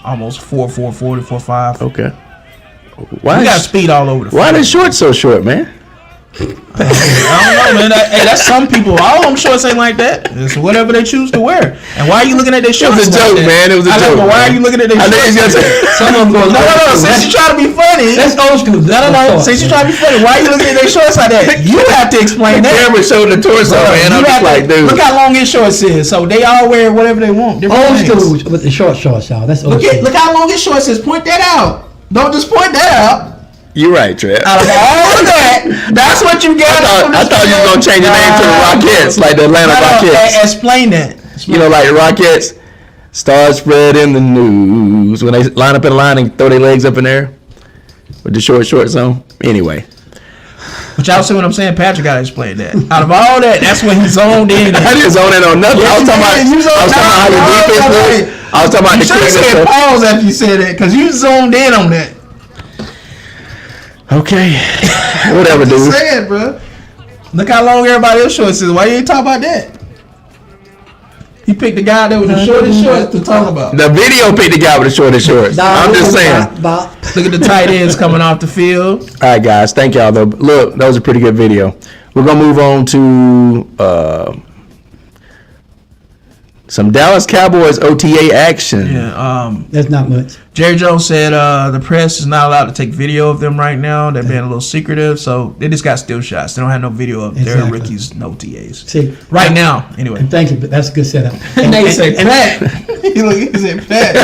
almost 4.40, 4.5. Okay. We got speed all over the Why field. the shorts so short, man? I don't know, man. Hey, that's some people. All of them shorts ain't like that. It's whatever they choose to wear. And why are you looking at their shorts? It was a joke, like that? man. It was a I know, joke. but why man. are you looking at their I shorts? think he's gonna say. Some of them going. No. Since you try to be funny. That's old school. No. Since you try to be funny, why are you looking at their shorts like that? You have to explain that. Camera showed the torso, man. I'm just like, dude. Look how long his shorts is. So they all wear whatever they want. Old school with the short shorts, y'all. That's old school. Look how long his shorts is. Point that out. Don't just point that out. You're right, Trev. Out of all of that, that's what you got. I thought you was gonna change your name to the Rockettes, like the Atlanta Rockettes. Explain that. You know, like the Rockettes, stars spread in the news when they line up in a line and throw their legs up in there with the shorts on. Anyway, But y'all see what I'm saying? Patrick got to explain that. Out of all that, that's when he zoned in. I didn't zone in on nothing. I was talking about how your defense looks. I was talking about the You should have quickness said stuff. pause after you said it, because you zoned in on that. Okay, whatever, dude. Just saying, bro. Look how long everybody else shorts is. Why you ain't talk about that? He picked the guy that was the shortest shorts to talk about. The video picked the guy with the shortest shorts. I'm just saying. Look at the tight ends coming off the field. All right, guys. Thank y'all, though. Look, that was a pretty good video. We're going to move on to some Dallas Cowboys OTA action. Yeah, That's not much. Jerry Jones said the press is not allowed to take video of them right now. They're being a little secretive, so they just got still shots. They don't have no video of their Exactly. rookies, no TAs. See, Right now, anyway. And thank you, but that's a good setup. And they say Pat. He said Pat.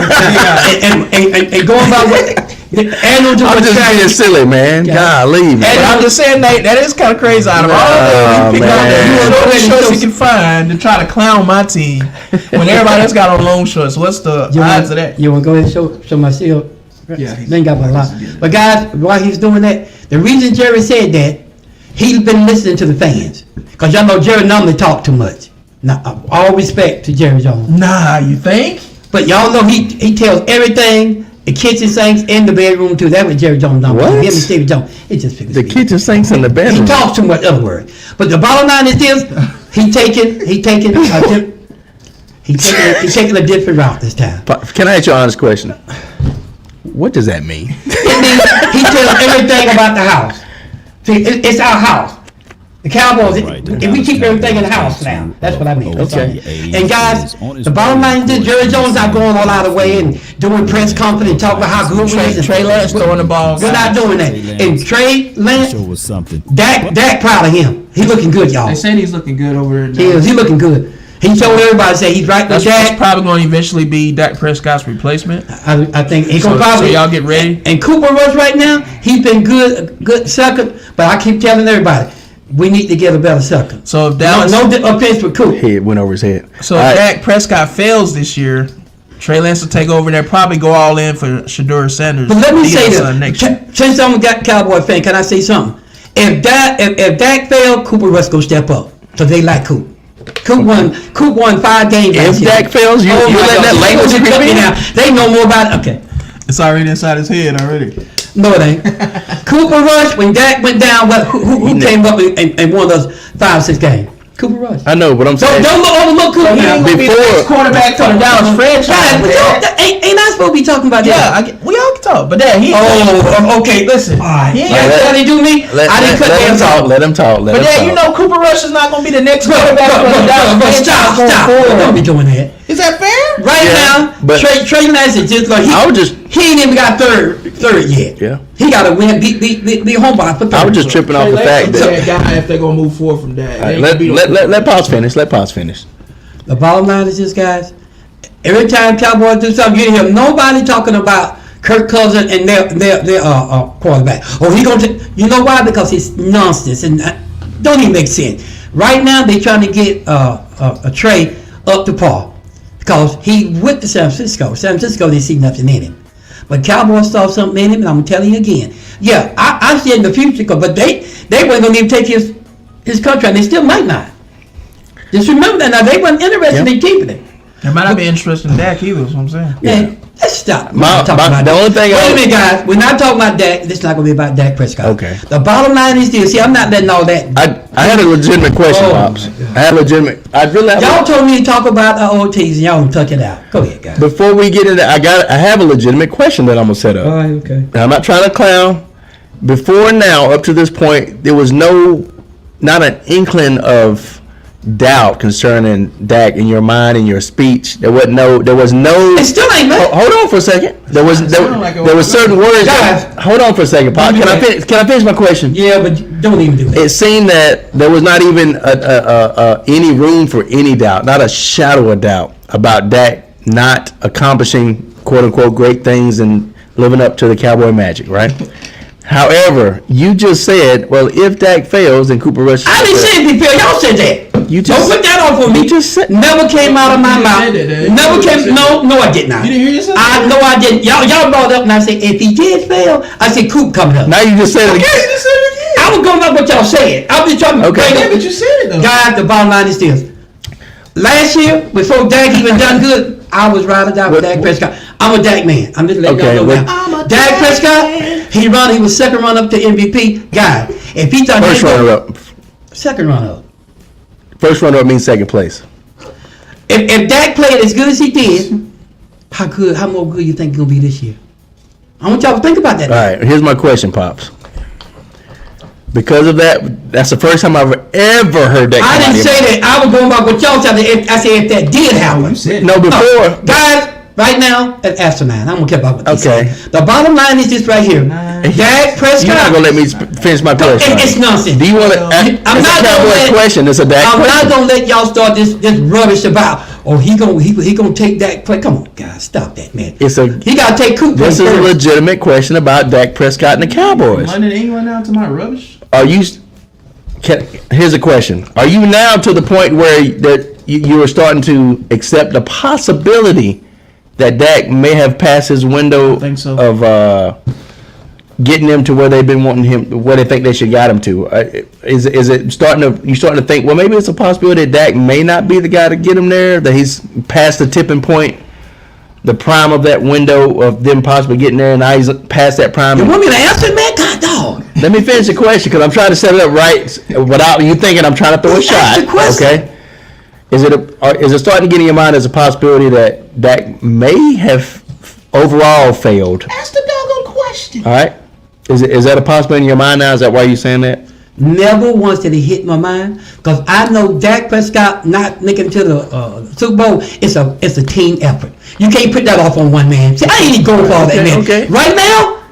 And going by what I'm just being silly, man. Golly, man. And I'm just saying, Nate, that is kind of crazy. Out of all that, you pick out the shortest shorts you can find to try to clown my team when everybody else got on long shorts. What's the odds of that? You want to go ahead and show my seal? Yeah. They ain't got a lot. But guys, while he's doing that, the reason Jerry said that, he's been listening to the fans. Because y'all know Jerry normally talk too much. Now, all respect to Jerry Jones. Nah, you think? But y'all know he tells everything, the kitchen sinks in the bedroom too. That's what Jerry Jones does. What? Him and Stevie Jones. It just The kitchen sinks in the bedroom. He talks too much, other words. But the bottom line is this: he taking a different route this time. Can I ask you an honest question? What does that mean? It means he tells everything about the house. See, it's our house. The Cowboys, if we keep everything in the house now, that's what I mean. Okay. And guys, the bottom line is this: Jerry Jones not going all out of the way and doing press conference and talking about how good we is. Trey Lance throwing the ball. We're not doing that. And Trey Lance, Dak proud of him. He looking good, y'all. They said he's looking good over there. He is. He looking good. He told everybody, say he's right with That's Dak. probably going to eventually be Dak Prescott's replacement. I think he's gonna probably. So y'all get ready. And Cooper Rush right now, he's been good second. But I keep telling everybody, we need to get a better second. So if Dallas, no offense for Coop. Head went over his head. So if Dak Prescott fails this year, Trey Lance will take over and they'll probably go all in for Shedeur Sanders. But let me say next year. Since I'm a Cowboy fan, can I say something? If Dak failed, Cooper Rush go step up. So they like Coop. Coop won 5 games. If Dak fails, you let that language creep in now. They know more about it. Okay. It's already inside his head already. No, it ain't. Cooper Rush, when Dak went down, who came up and won those 5-6 games? Cooper Rush. I know, but I'm saying. Don't overlook Cooper. He ain't gonna be the next quarterback for the Dallas franchise. Ain't I supposed to be talking about that? Yeah, we all can talk, but that he. Oh, okay. Listen, He ain't got to do me. I didn't cut him talk. Let him talk. But then you know Cooper Rush is not gonna be the next quarterback for the Dallas franchise. Stop. Don't be doing that. Is that fair? Right now, Trey Lance is just like he ain't even got third yet. Yeah. He got to win, be home by for third. I was just tripping off the fact that guy if they're gonna move forward from that. Right, let Pause finish. Let Pause finish. The bottom line is this, guys. Every time Cowboys do something, you hear nobody talking about Kirk Cousins and their quarterback. Or he gonna you know why? Because it's nonsense and don't even make sense. Right now they trying to get a Trey up to par because he went to San Francisco. San Francisco didn't see nothing in him. But Cowboys saw something in him, and I'm telling you again. Yeah, I see in the future, but they weren't going to even take his contract. They still might not. Just remember that. Now, they weren't interested in keeping him. They might not be interested in Dak either, is what I'm saying. Yeah. Let's stop. The only thing wait a minute, guys. We're not talking about Dak. This is not going to be about Dak Prescott. Okay. The bottom line is this. See, I'm not letting all that. I had a legitimate question, Pops. I had a legitimate. Y'all told me to talk about the OTs, and y'all don't touch it out. Go ahead, guys. Before we get into, I have a legitimate question that I'm gonna set up. All right, okay. And I'm not trying to clown. Before now, up to this point, there was not an inkling of doubt concerning Dak in your mind, in your speech. There was no. It still ain't, man. Hold on for a second. There was certain words. Hold on for a second, Pop. Can I finish my question? Yeah, but don't even do that. It seemed that there was not even any room for any doubt, not a shadow of doubt about Dak not accomplishing quote unquote great things and living up to the Cowboy magic, right? However, you just said, well, if Dak fails, then Cooper Rush. I didn't say if he failed. Y'all said that. Don't put that on for me. You just said. Never came out of my mouth. Never came. No, I did not. You didn't hear yourself? I didn't. Y'all brought it up and I said if he did fail, I said Coop coming up. Now you just said it again. You just said it again. I was going up what y'all said. I was just trying to bring Yeah, but you said it though. Guys, the bottom line is this. Last year, before Dak even done good, I was riding down with Dak Prescott. I'm a Dak man. I'm just letting y'all know now. Dak Prescott, he was second run up to MVP. Guys, if he thought First runner up. Second run up. First runner up means second place. If Dak played as good as he did, how more good you think he's gonna be this year? I want y'all to think about that. All right, here's my question, Pops. Because of that, that's the first time I've ever heard that. I didn't say that. I was going by what y'all said. I said if that did happen. No, before. Guys, right now, it's after 9. I'm going to keep up with this. Okay. The bottom line is this right here. Dak Prescott. You're not going to let me finish my question. It's nonsense. Do you want to? I'm not going to let. Question. It's a Dak I'm question. not going to let y'all start this rubbish about. Oh, he gonna take Dak play. Come on, guys, stop that, man. He got to take Coop. This is a legitimate question about Dak Prescott and the Cowboys. London, England now to my rubbish. Are you? Here's a question. Are you now to the point where that you are starting to accept the possibility that Dak may have passed his window of getting them to where they've been wanting him, where they think they should got him to? Is it starting to think, well, maybe it's a possibility that Dak may not be the guy to get him there, that he's past the tipping point, the prime of that window of them possibly getting there, and now he's past that prime? You want me to answer, man? God, dog. Let me finish the question, because I'm trying to set it up right without you thinking I'm trying to throw a shot. Okay? Is it starting to get in your mind as a possibility that Dak may have overall failed? Ask the doggone question. All right. Is that a possibility in your mind now? Is that why you're saying that? Never once did it hit my mind, because I know Dak Prescott not making it to the Super Bowl. It's a team effort. You can't put that off on one man. See, I ain't even going for all that, man. Okay. Right now,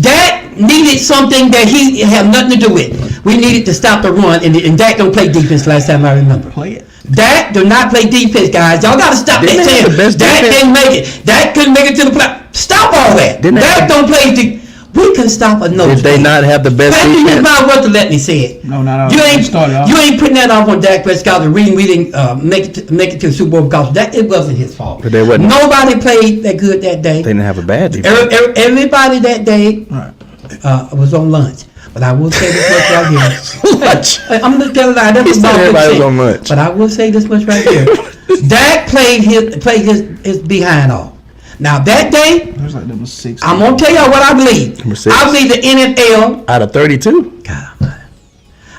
Dak needed something that he had nothing to do with. We needed to stop the run, and Dak don't play defense last time I remember. Play it. Dak do not play defense, guys. Y'all got to stop that saying Dak didn't make it. Dak couldn't make it to the play. Stop all that. Dak don't play defense. We can stop a nose. Did they not have the best defense? Patrick, my word to let me say it. No, not all. You ain't putting that off on Dak Prescott. The reason we didn't make it to the Super Bowl because it wasn't his fault. But they wasn't. Nobody played that good that day. They didn't have a bad defense. Everybody that day was on lunch. But I will say this much right here. Lunch. I'm just telling you, that was everybody was on lunch. But I will say this much right here. Dak played his behind off. Now that day, There's like number 6. I'm gonna tell y'all what I believe. Number 6. I believe the NFL. Out of 32? God,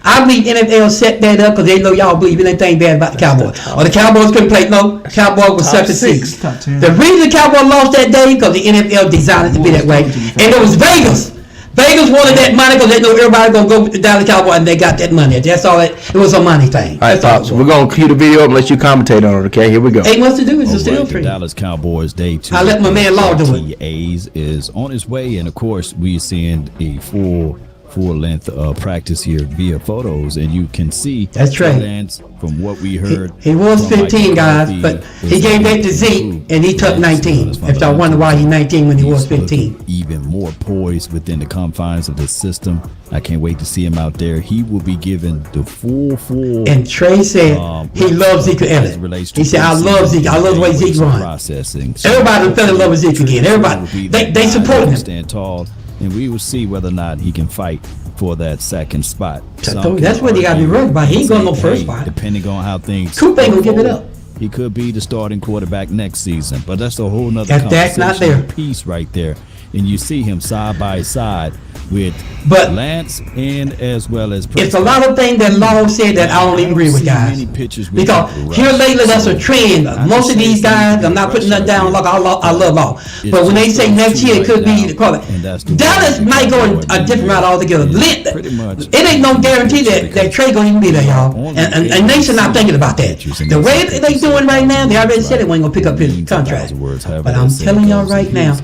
I believe NFL set that up because they know y'all believe anything bad about the Cowboys. Or the Cowboys couldn't play. No, Cowboys was such a six. The reason the Cowboys lost that day because the NFL designed it to be that way, and it was Vegas. Vegas wanted that money because they know everybody gonna go down the Cowboys, and they got that money. That's all. It was a money thing. All right, Pops. We're gonna cue the video up and let you commentate on it. Okay, here we go. Ain't much to do. It's a still The free. Dallas Cowboys Day 2. I let my man Law do it. OTAs is on its way, and of course, we're seeing a full-length practice here via photos, and you can see That's right. evidence from what we heard. He was from 15, Mike guys, McCarthy but is he gave that that to Zeke, improved. and he took 19. If y'all wonder why he's 19 when he was 15. Even more poised within the confines of the system. I can't wait to see him out there. He will be given the full. And Trey said he loves Zeke Elliott. He said, I love Zeke. I love the way Zeke runs. Processing. Everybody fell in love with Zeke again. Everybody. They support him. Stand tall, and we will see whether or not he can fight for that second spot. That's what he got to be worried about. He ain't going no first spot. Depending on how things. Coop ain't going to give it up. He could be the starting quarterback next season, but that's a whole nother If Dak's not there. piece right there. And you see him side by side with Lance and as well as It's a lot of things that Law said that I don't even agree with, guys. Because here lately, that's a trend. Most of these guys, I'm not putting that down like I love Law. But when they say next year it could be the quarterback, Dallas might go a different route altogether. It ain't no guarantee that Trey gonna even be there, y'all. And Nation not thinking about that. The way they doing right now, they already said they wasn't gonna pick up his contract. But I'm telling y'all right now,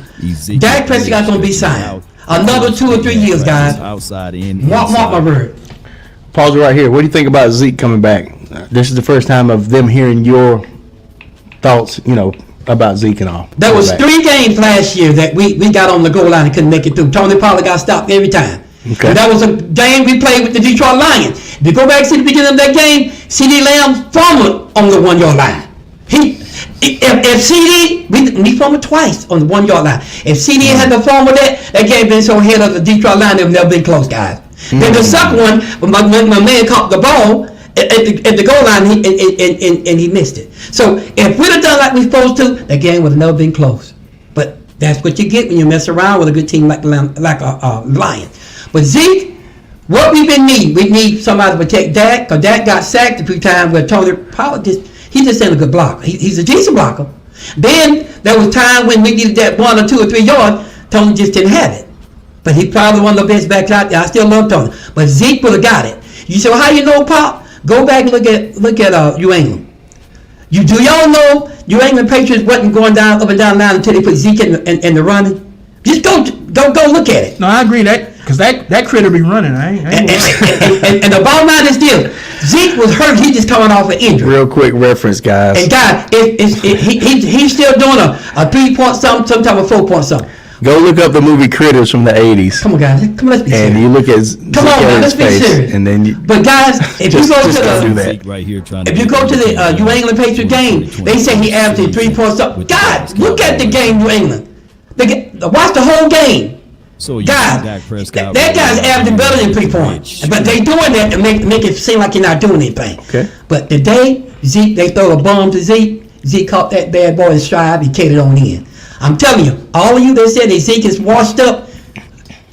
Dak Prescott's gonna be signed. Another 2 or 3 years, guys. Mark my word. Pause it right here. What do you think about Zeke coming back? This is the first time of them hearing your thoughts, about Zeke and all. There was 3 games last year that we got on the goal line and couldn't make it through. Tony Pollard got stopped every time. Okay. And that was a game we played with the Detroit Lions. If you go back to the beginning of that game, C.D. Lamb fumbled on the 1 yard line. If CD, we fumbled twice on the 1 yard line. If CD had to fumble that game been so ahead of the Detroit line, they've never been close, guys. Then the second one, when my man caught the ball at the goal line, and he missed it. So if we'd have done like we supposed to, the game would have never been close. But that's what you get when you mess around with a good team like a Lions. But Zeke, what we've been needing, we need somebody to protect Dak, because Dak got sacked a few times where Tony Pollard he just ain't a good blocker. He's a decent blocker. Then there was time when we needed that 1 or 2 or 3 yards. Tony just didn't have it. But he probably one of the best backs out there. I still love Tony. But Zeke would have got it. You say, well, how you know, Pop? Go back and look at New England. Do y'all know New England Patriots wasn't going down up and down the line until they put Zeke in the running? Just go look at it. No, I agree because that critter be running. And the bottom line is this: Zeke was hurt. He just coming off an injury. Real quick reference, guys. And guys, he's still doing a 3-point something, some type of 4-point something. Go look up the movie Critters from the 80s. Come on, guys. Come on, let's be serious. And you look at let's be serious. And then but guys, if you go to the New England Patriots game, they say he averaged 3 points up. God, look at the game, New England. Watch the whole game. So you guys, see Dak Prescott. that guy's averaging better than 3 points. But they doing that to make it seem like you're not doing anything. Okay. But today, Zeke, they throw a bomb to Zeke. Zeke caught that bad boy in stride. He catered on in. I'm telling you, all of you that said that Zeke is washed up,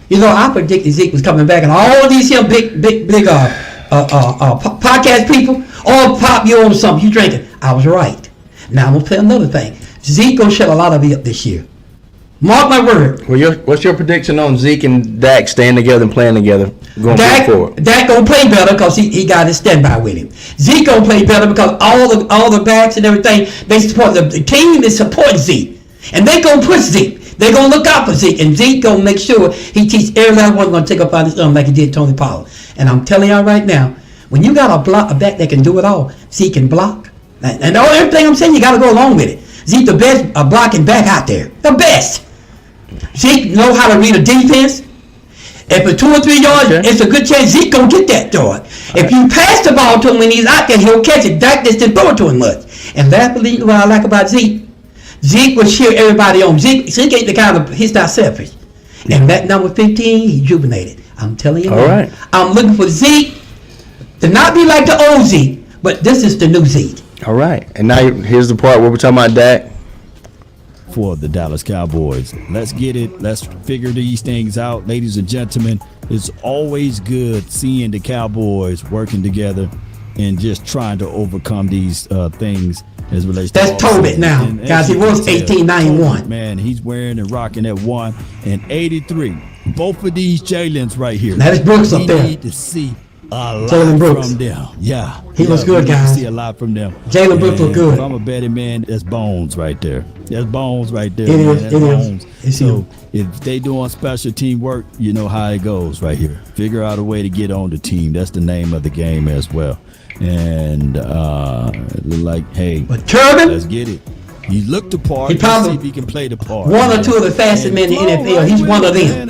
you know, I predicted Zeke was coming back, and all of these big podcast people, all pop you on something, you drinking. I was right. Now I'm gonna play another thing. Zeke gonna shut a lot of you up this year. Mark my word. Well, what's your prediction on Zeke and Dak staying together and playing together going forward? Dak gonna play better because he got his standby with him. Zeke gonna play better because all the backs and everything, they support the team is supporting Zeke, and they gonna push Zeke. They gonna look out for Zeke, and Zeke gonna make sure he teach every last one gonna take up on his arm like he did Tony Pollard. And I'm telling y'all right now, when you got a back that can do it all, Zeke can block, and everything I'm saying, you got to go along with it. Zeke the best blocking back out there, the best. Zeke know how to read a defense. If it's 2 or 3 yards, it's a good chance Zeke gonna get that yard. If you pass the ball to him when he's out there, he'll catch it. Dak just didn't throw it to him much. And that's what I like about Zeke. Zeke will cheer everybody on. Zeke ain't the kind of, he's not selfish. And that number 15, he jubilated. I'm telling you. All right. I'm looking for Zeke to not be like the old Zeke, but this is the new Zeke. All right. And now here's the part where we're talking about Dak. For the Dallas Cowboys. Let's get it. Let's figure these things out. Ladies and gentlemen, it's always good seeing the Cowboys working together and just trying to overcome these things as relates to that's Tobit now. Guys, he was 1891. Man, he's wearing and rocking that 1 and 83. Both of these Jalen's right here. That is Brooks up there. We need to see a lot Brooks. from them. Yeah. He was good, guys. See a lot from them. Jalen Brooks look good. If I'm a betting man, that's Bones right there. That's Bones right there. It man. is. That's It Bones. is. So if they doing special team work, you know how it goes right here. Figure out a way to get on the team. That's the name of the game as well. And it look like, hey, but Turbin, let's get it. He looked the part. He probably see if he can play the part. 1 or 2 of the fastest men in the NFL. He's one of them.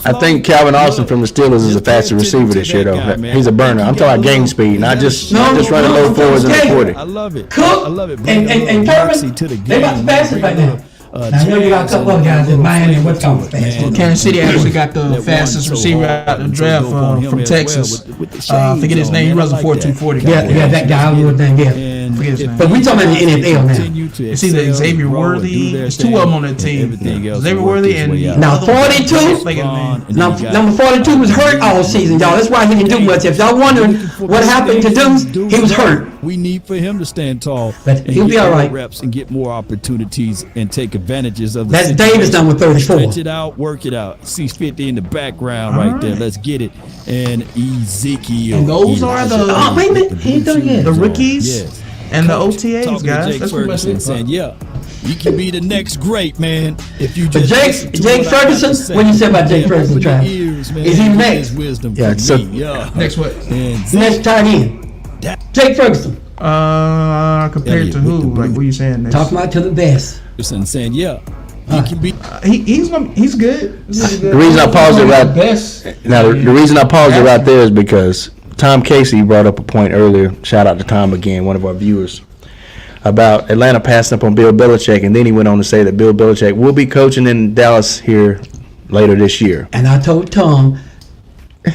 I think Calvin Austin from the Steelers is the fastest receiver this year, though. He's a burner. I'm talking about game speed, not just running low forwards in the 40. I love it. Cook I love it. and Turbin, they about the fastest right now. Now, I know you got a couple other guys in Miami and what's called fast. Kansas City actually got the fastest receiver out the draft from Texas. Forget his name. He runs a 4.240. Yeah, that guy. I don't know his name. Yeah. Forget his name. But we talking about the NFL now. It's either Xavier Worthy. There's 2 of them on that team. Xavier Worthy and now 42. Number 42 was hurt all season, y'all. That's why he didn't do much. If y'all wondering what happened to Deuce, he was hurt. We need for him to stand tall, but he'll be all right. Reps and get more opportunities and take advantages of the That's situation. Davis number 34. Stretch it out, work it out. C50 in the background right there. Let's get it. And Ezekiel. And those are the wait a minute. He ain't done yet. The rookies yes. and the OTAs, guys. Jake That's Ferguson saying, yeah, you can be the next great man if you but just. Jake Ferguson. What do you say about Jake Ferguson? Is he next? Wisdom next what? Next tight end. Jake Ferguson. Compared to who? Like, what are you saying? Next? Talking about to the best. Saying, yeah. He can be. He's good. The reason I paused it right the reason I paused it right there is because Tom Casey brought up a point earlier. Shout out to Tom again, one of our viewers, about Atlanta passing up on Bill Belichick, and then he went on to say that Bill Belichick will be coaching in Dallas here later this year. And I told Tom,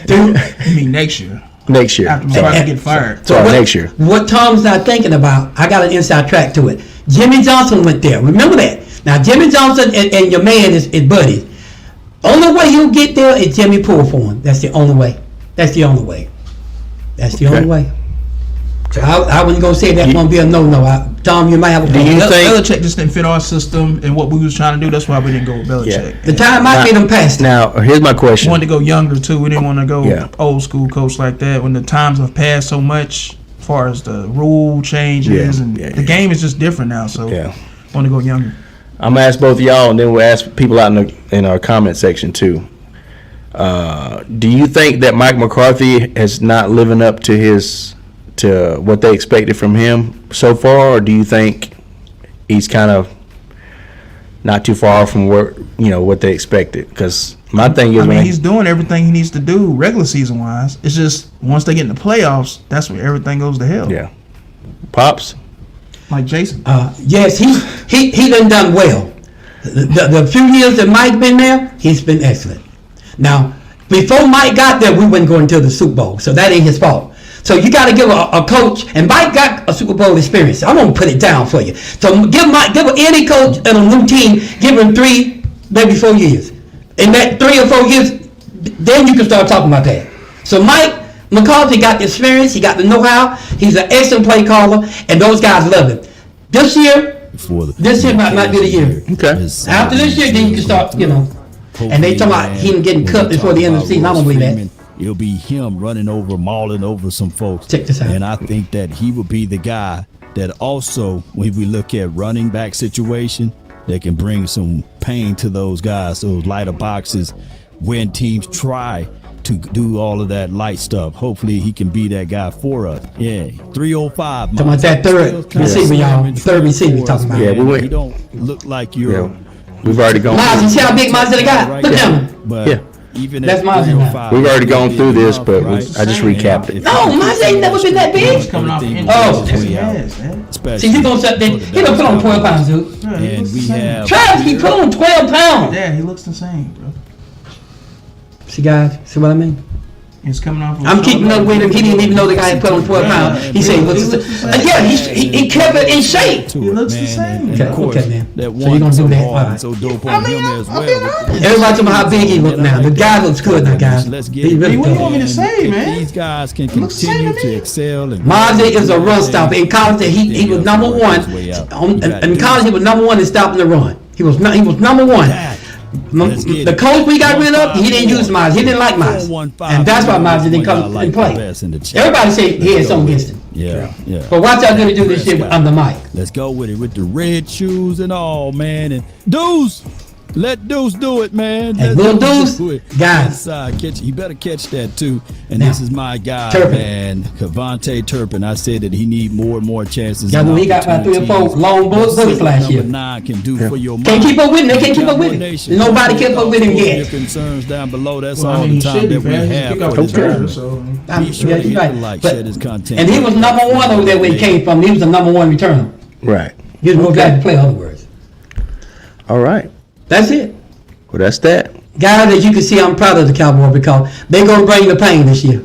you mean next year? Next year. After McCarthy get fired. So next year. What Tom's not thinking about, I got an inside track to it. Jimmy Johnson went there. Remember that. Now, Jimmy Johnson and your man is buddies. Only way you'll get there is Jimmy pull for him. That's the only way. That's the only way. So I wouldn't go say that's going to be a no-no. Tom, you might have a point. Belichick just didn't fit our system and what we was trying to do. That's why we didn't go with Belichick. Yeah. The time might be them past. Now, here's my question. We wanted to go younger, too. We didn't want to go old school coach like that when the times have passed so much as far as the rule changes. The game is just different now, so we want to go younger. I'm going to ask both of y'all, and then we'll ask people out in our comment section, too. Do you think that Mike McCarthy is not living up to what they expected from him so far, or do you think he's kind of not too far from what they expected? Because my thing is, he's doing everything he needs to do regular season wise. It's just once they get in the playoffs, that's where everything goes to hell. Yeah, Pops. Like Jason. Yes, he done well. The few years that Mike been there, he's been excellent. Now, before Mike got there, we wasn't going to the Super Bowl, so that ain't his fault. So you got to give a coach, and Mike got a Super Bowl experience. I'm gonna put it down for you. So give any coach and a new team, give him 3, maybe 4 years. In that 3 or 4 years, then you can start talking about that. So Mike McCarthy got the experience, he got the know-how, he's an excellent play caller, and those guys love him. This year might be the year. Okay. After this year, then you can start, and they talking about him getting cut before the end of the season. I don't believe that. It'll be him running over, mauling over some folks. Check this out. And I think that he would be the guy that also, when we look at running back situation, that can bring some pain to those guys, those lighter boxes, when teams try to do all of that light stuff. Hopefully he can be that guy for us. Yeah, 305. Talking about that third receiver, y'all. Third receiver talking about. Yeah, we went. You don't look like you're. Yeah, we've already gone. Miles, you see how big Miles got? Look at him. But even That's Miles. We've already gone through this, but I just recapped it. No, Miles ain't never been that big. Oh, see, he gonna set that. He gonna put on 12 pounds, dude. And we have. Travis, he put on 12 pounds. Yeah, he looks the same, bro. See, guys, see what I mean? He's coming off. I'm keeping up with him. He didn't even know the guy had put on 12 pounds. He said he looks the same. Yeah, he kept it in shape. He looks the same. Okay, man. That So you gonna do that? All hard and right. so dope on him as well. Everybody talking about how big he look now. The guy looks good now, guys. Let's get He really What do you does. want me to say, man? These guys can continue to excel. And Mozzie is a run stopper. In college, he was number one. In college, he was number one in stopping the run. He was number one. The coach we got rid of, he didn't use Mozzie. He didn't like Mozzie. And that's why Mozzie didn't come and play. Everybody say he had something against him. Yeah. But watch out gonna do this shit under Mike. Let's go with it with the red shoes and all, man. And Deuce, let Deuce do it, man. Hey, Let little Deuce, do it. guys. Catch, he better catch that too. And Now, this is my guy, Turpin. man, Cavante Turpin. I said that he need more and more chances. Yeah, and he got about 3 or 4 opportunities. long bullets last year. Number 9 can do for your Can't mind. keep up with him. They can't keep up with him. Combination. Nobody kept up with him Your yet. concerns down below. That's Well, I all mean, the he time should that be, we man. He have kick off for his this turn, game. so. Be sure Yeah, to you're hit right. the like, But- share this content. And he was number one over there where he came from. He was the number one returner. Right. He was more glad to play, in other words. All right. That's it. Well, that's that. Guys, as you can see, I'm proud of the Cowboys because they're going to bring the pain this year.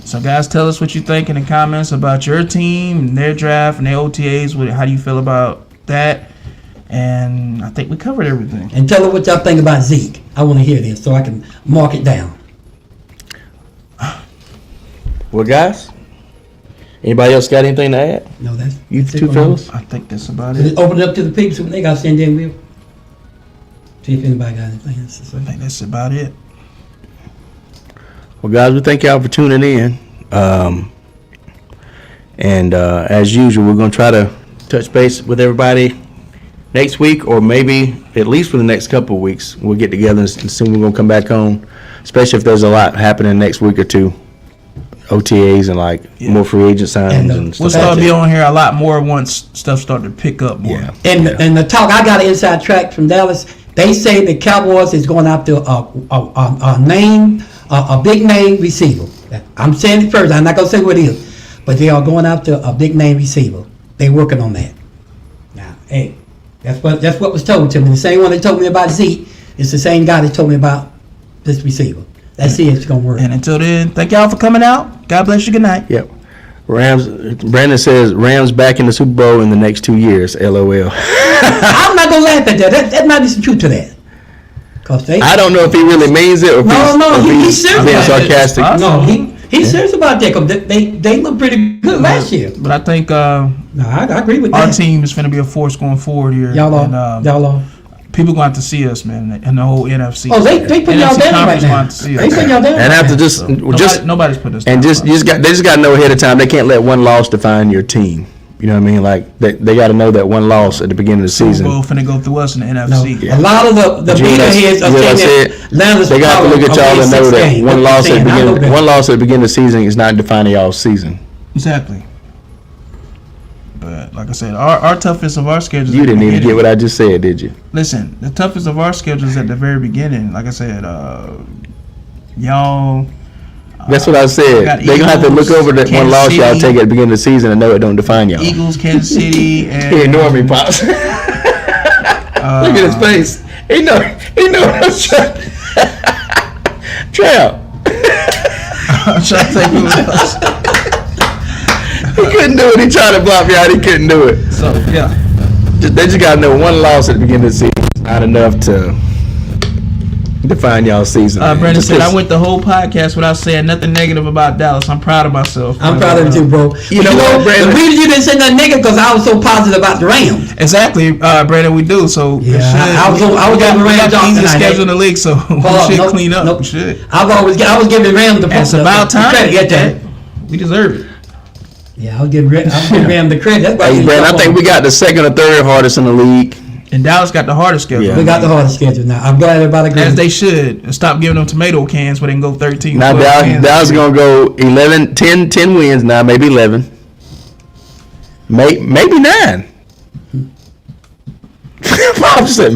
So, guys, tell us what you think in the comments about your team and their draft and their OTAs. How do you feel about that? And I think we covered everything. And tell them what y'all think about Zeke. I want to hear this so I can mark it down. Well, guys, anybody else got anything to add? No, that's You that's it two for fellas? I think that's about now. it. Open it up to the people so when they got to send in, we'll see if anybody got anything else to say. I think that's about it. Well, guys, we thank y'all for tuning in. As usual, we're going to try to touch base with everybody next week, or maybe at least for the next couple of weeks. We'll get together and soon we're going to come back on, especially if there's a lot happening next week or two. OTAs and more free agent signings and stuff We'll start like be that. on here a lot more once stuff start to pick up more. Yeah. And the talk, I got an inside track from Dallas. They say the Cowboys is going after a big name receiver. I'm saying it first. I'm not gonna say what it is, but they are going after a big name receiver. They working on that. Now, hey, that's what was told to me. The same one that told me about Zeke is the same guy that told me about this receiver. Let's see if it's gonna work. And until then, thank y'all for coming out. God bless you. Good night. Yep. Brandon says Rams back in the Super Bowl in the next 2 years. LOL. I'm not gonna laugh at that. That might be some truth to that. Cause they. I don't know if he really means it or if he's serious being about sarcastic. that. No, he's serious about that. Cause they look pretty good last year. But I think No, I agree with our that. team is going to be a force going forward here. Y'all And, are. people going to have to see us, man, and the whole NFC. Oh, they put y'all NFC down right conference now. gonna have to see us. They put y'all down. And right after now. Nobody's put us down. And they just got to know ahead of time. They can't let one loss define your team. You know what I mean? Like they got to know that one loss at the beginning of the Super season. Bowl finna go through us in the NFC. A lot of the bigger heads are saying that Landers they got to look at y'all and know that one loss at the beginning, of the season is not defining y'all's season. Exactly. But like I said, our toughest of our schedules. You didn't even get what I just said, did you? Listen, the toughest of our schedules at the very beginning. Like I said, y'all. That's what I said. They're gonna have to look over that one loss y'all take at the beginning of the season and know it don't define y'all. Eagles, Kansas City, and He ignored me, pops. Look at his face. He know what I'm trying. Trap. I'm trying to think who else. He couldn't do it. He tried to block me out. He couldn't do it. So yeah, they just got to know one loss at the beginning of the season is not enough to define y'all's season. Brandon said, I went the whole podcast without saying nothing negative about Dallas. I'm proud of myself. I'm proud of you too, bro. You know what, Brandon? The reason you didn't say nothing negative because I was so positive about the Rams. Exactly, Brandon. We do. So yeah, I was giving we Rams got the easiest tonight. schedule in the league, so we should clean up. Nope. We should. I was giving Rams the It's about time. Get that. We deserve it. Yeah, I'll give Rams the credit. That's why Hey, Brandon, I think we got the second or third hardest in the league. And Dallas got the hardest schedule. Yeah. We got the hardest schedule now. I'm glad everybody agrees. As they should. And stop giving them tomato cans where they can go 13. Now Dallas going to go 10 wins now, maybe 11. Maybe 9. Bob said,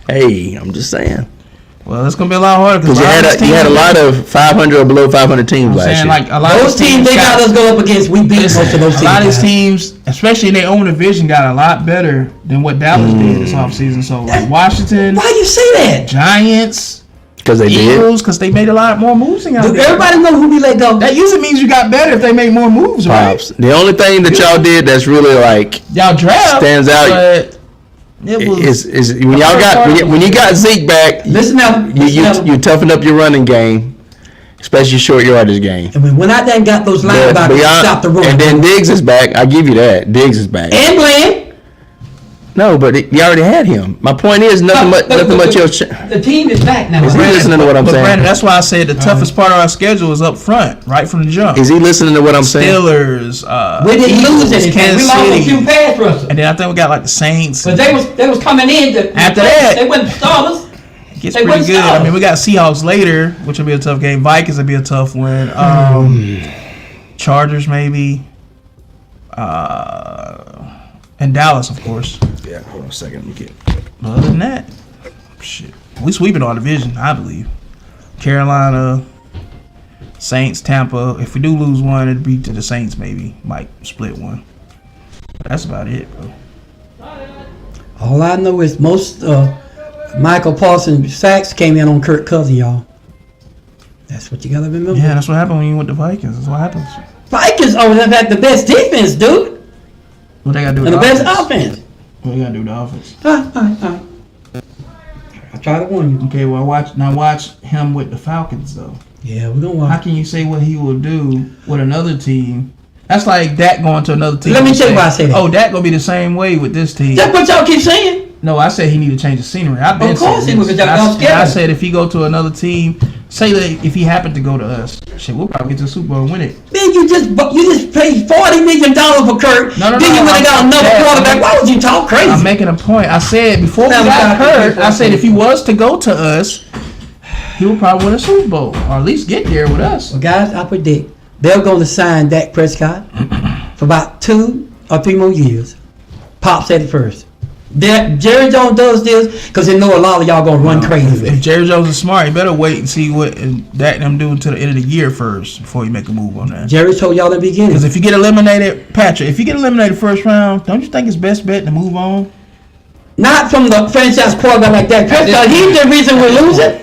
hey, I'm just saying. Well, it's going to be a lot harder because you had a lot of 500 or below 500 teams last year. Like a lot those teams they got us go up against, we beat most of those teams. A lot of these teams, especially in their own division, got a lot better than what Dallas did this offseason. So, like Washington. Why you say that? Giants. Because they Eagles, because they made a lot more moves. Everybody know who we let go. That usually means you got better if they made more moves, right? The only thing that y'all did that's really like y'all draft stands out. But is when y'all when you got Zeke back. Listen now, you toughened up your running game, especially short yardage game. And we went out there and got those linebackers to stop the run. And then Diggs is back. I give you that. Diggs is back. And Bland. No, but you already had him. My point is nothing much else. The team is back now. Is he listening to what I'm saying? Brandon, that's why I said the toughest part of our schedule is up front, right from the jump. Is he listening to what I'm saying? Steelers, we didn't lose anything. Kansas We lost City. a few pass rushers. And then I think we got like the Saints. But they was coming in. After that, they wouldn't start us. Gets pretty good. I mean, we got Seahawks later, which will be a tough game. Vikings will be a tough win. Chargers maybe. And Dallas, of course. Yeah, hold on a second. Let me get. Other than that, shit, we sweeping our division, I believe. Carolina, Saints, Tampa. If we do lose one, it'd be to the Saints. Maybe might split one. But that's about it, bro. All I know is most Michael Parsons sacks came in on Kirk Cousins, y'all. That's what you gotta remember. Yeah, that's what happened when you went to Vikings. That's what happens. Vikings are in fact the best defense, dude. What they gotta do? And the best offense. What they gotta do with the offense? All right. I try to warn you. Okay, well watch him with the Falcons though. Yeah, we're gonna watch. How can you say what he will do with another team? That's like Dak going to another team. Let me tell you why I say that. Oh, Dak gonna be the same way with this team. That's what y'all keep saying. No, I said he need to change the scenery. Of course he would. I said if he go to another team, say that if he happened to go to us, shit, we'll probably get to the Super Bowl and win it. Man, you just paid $40 million for Kurt. Then you went and got another quarterback. Why would you talk crazy? I'm making a point. I said before we got hurt, I said if he was to go to us, he would probably win a Super Bowl or at least get there with us. Well, guys, I predict they're going to sign Dak Prescott for about 2 or 3 more years. Pop said it first. Jerry Jones does this because they know a lot of y'all going to run crazy. If Jerry Jones is smart, he better wait and see what Dak and them do until the end of the year first before he make a move on that. Jerry told y'all in the beginning. Because if you get eliminated, Patrick, if you get eliminated first round, don't you think it's best bet to move on? Not from the franchise quarterback like Dak Prescott. He's the reason we're losing.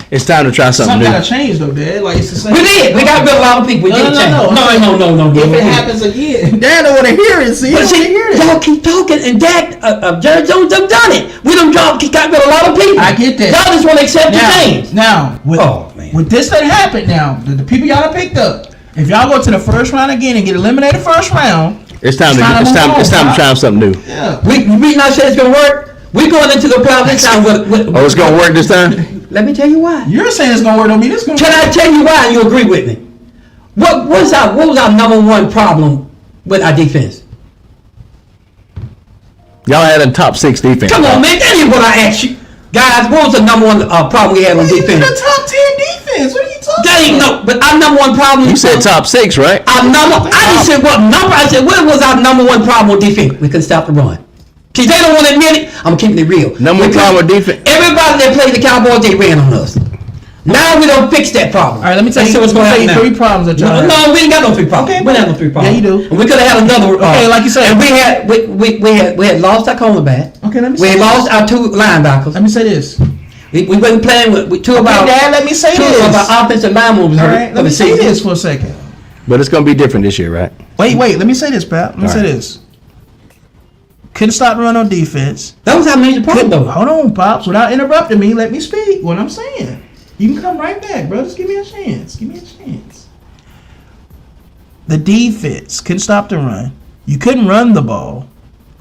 It's time to try something new. Something gotta change though, Dad. Like it's the same. We did. We got rid of a lot of people. We did change. No. If it happens again, Dad don't want to hear it. See, y'all keep talking, and Dak, Jerry Jones have done it. We done got rid of a lot of people. I get that. Y'all just want to accept the change. Now, with this that happened, now the people y'all have picked up, if y'all go to the first round again and get eliminated first round, it's time to try something new. Yeah. We not say it's gonna work. We going into the playoffs this time with it's gonna work this time. Let me tell you why. You're saying it's gonna work on me. This gonna. Can I tell you why? And you agree with me? What was our number one problem with our defense? Y'all had a top 6 defense. Come on, man. That ain't what I asked you, guys. What was the number one problem we had on defense? The top 10 defense. What are you talking about? That ain't no. But our number one problem. You said top 6, right? I didn't say what number. I said what was our number one problem with defense? We couldn't stop the run. See, they don't want to admit it. I'm keeping it real. Number one problem with defense. Everybody that played the Cowboys, they ran on us. Now we don't fix that problem. All right, let me tell you what's going to happen. 3 problems that y'all have. No, we ain't got no 3 problems. Okay, we don't have no 3 problems. Yeah, you do. And we could have had another. Okay, like you said. And we had lost our cornerback. Okay, let me We say lost this. our 2 linebackers. Let me say this. We wasn't playing with 2 of our. Dad, let me say 2 this. of our offensive linemen was All hurt right, for let me the say season. this for a second. But it's gonna be different this year, right? Wait, let me say this, Pap. Let me say this. Couldn't stop the run on defense. That was our major problem, though. Hold on, Pops. Without interrupting me, let me speak. What I'm saying. You can come right back, bro. Just give me a chance. Give me a chance. The defense couldn't stop the run. You couldn't run the ball.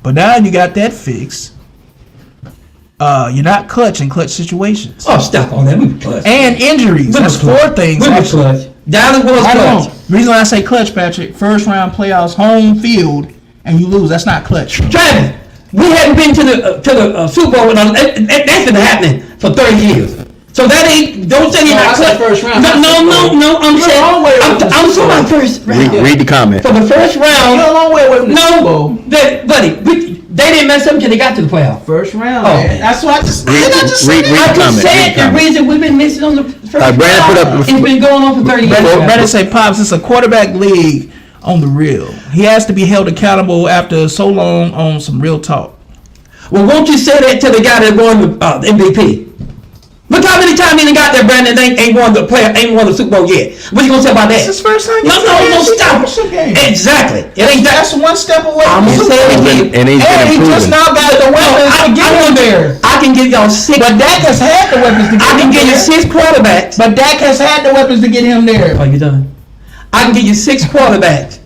But now you got that fixed. You're not clutch in clutch situations. Oh, stop all that. We were clutch. And injuries. That's 4 things. We were clutch. Dallas was Hold clutch. on. The reason why I say clutch, Patrick, first round playoffs, home field, and you lose. That's not clutch. Travis, we hadn't been to the Super Bowl. That's been happening for 30 years. So that ain't. Don't say you're not clutch. First round. No. I'm saying. I'm talking about first round. Read the comment. For the first round. You're a long way away from the Super Bowl. Buddy, they didn't mess up until they got to the playoff. First round. Oh, Man. That's why I just. Read I the comment. just said the reason we've been missing on the first Brandon, round. put up. It's been going on for 30 years. Brandon say, Pops, it's a quarterback league on the real. He has to be held accountable after so long on some real talk. Well, won't you say that to the guy that won the MVP? Look how many times he done got there, Brandon, ain't won the Super Bowl yet. What you gonna say about that? It's his first time. No, stop. Exactly. It ain't That's one step away. I'm gonna say it again. And he's been he just improving. now got the weapons to get him there. I can give y'all 6. But Dak has had the weapons to get him there. I can give you 6 quarterbacks. But Dak has had the weapons to get him there. Are you done? I can give you 6 quarterbacks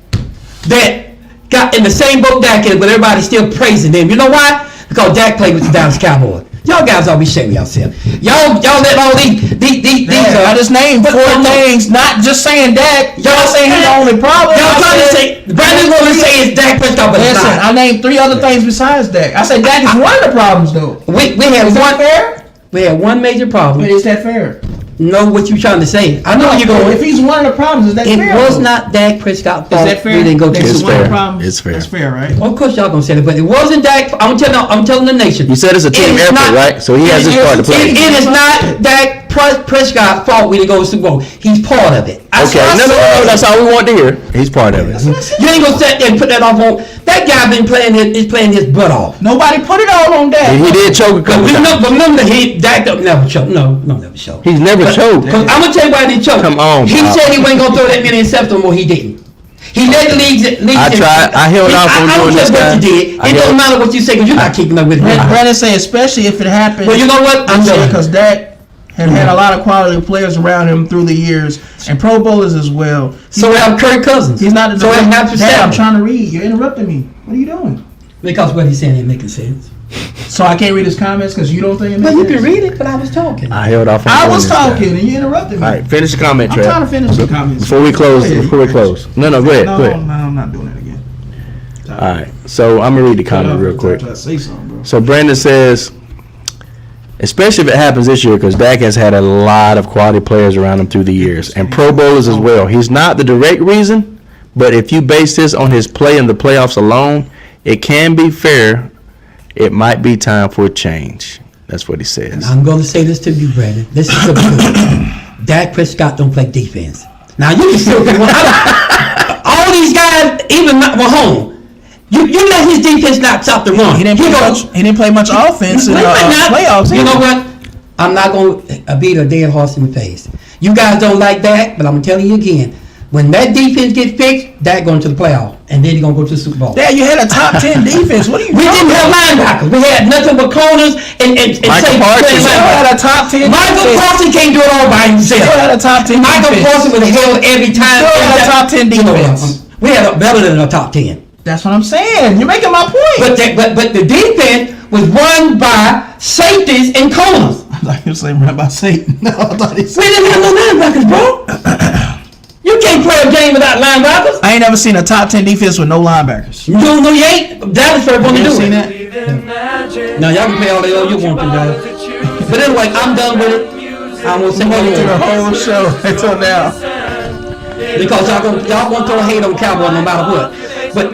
that got in the same boat Dak is, but everybody's still praising them. You know why? Because Dak played with the Dallas Cowboys. Y'all guys all be shaming yourself. Y'all let all these I just named 4 things, not just saying Dak. Y'all saying he's the only problem. Y'all trying to say Brandon want to say it's Dak Prescott, but it's Listen, not. I named 3 other things besides Dak. I said Dak is one of the problems though. We had Is one. that fair? We had one major problem. But is that fair? Know what you trying to say? I know where you're going. If he's one of the problems, is that It fair? was not Dak Prescott's fault. Is that fair? We didn't go to That's the one of the Super Bowl. problems. It's fair. That's fair, right? Well, of course y'all gonna say that, but it wasn't Dak. I'm telling the nation. You said it's a team It is effort, not- right? So he has his part to play. It is not Dak Prescott's fault we didn't go to the Super Bowl. He's part of it. Okay, no, that's all we want to hear. He's part of it. You ain't gonna sit there and put that off on. That guy been playing his butt off. Nobody put it all on Dak. He did choke a couple times. But remember, Dak never choked. No, never choked. He's never choked. I'm gonna tell you why he didn't choke. Come on, He Bob. said he wasn't gonna throw that many interceptions. Well, he didn't. He led the league. I tried. I held off on doing this, I don't care guy. what you did. It doesn't matter what you say because you're not keeping up with it. Brandon say, especially if it happened. Well, you know what? I'm done. Because Dak had a lot of quality players around him through the years, and Pro Bowlers as well. So we have Kirk Cousins. He's not. So we have Matthew Dad, I'm Stafford. trying to read. You're interrupting me. What are you doing? Because what he's saying ain't making sense. So I can't read his comments because you don't think it Well, makes you sense? can read it, but I was talking. I held off on I doing was this, guy. talking and you interrupted me. All right, finish the comment, I'm Trev. trying to finish the comments. Before we close, Go ahead. No, go ahead. No, Go ahead. I'm not doing it again. All right, so I'm gonna read the comment real quick. Try to say something, bro. So Brandon says, especially if it happens this year, because Dak has had a lot of quality players around him through the years, and Pro Bowlers as well. He's not the direct reason, but if you base this on his play in the playoffs alone, it can be fair. It might be time for a change. That's what he says. I'm going to say this to you, Brandon. This is the truth. Dak Prescott don't play defense. Now you can still all these guys, even were home. You let his defense not stop the run. He didn't play much offense in the playoffs. You know what? I'm not going to beat a dead horse in the face. You guys don't like Dak, but I'm telling you again. When that defense gets fixed, Dak going to the playoff, and then he's going to go to the Super Bowl. Dad, you had a top 10 defense. What are you We talking didn't have about? linebackers. We had nothing but corners and Michael Parsons had a top 10 Michael defense. Parsons can't do it all by himself. Still had a top 10 Michael defense. Parsons was held every time. Still had a top 10 defense. We had a better than a top 10. That's what I'm saying. You're making my point. But the defense was run by safeties and corners. I thought you were saying run by Satan. No, I thought he We said. didn't have no linebackers, bro. You can't play a game without linebackers. I ain't never seen a top 10 defense with no linebackers. You don't know you ain't. Dallas first one to You do ever seen it. that? Now y'all can play all the hell you want to, Dallas. But anyway, I'm done with it. I'm gonna say Welcome to the whole show until now. because y'all want to throw hate on Cowboys no matter what. But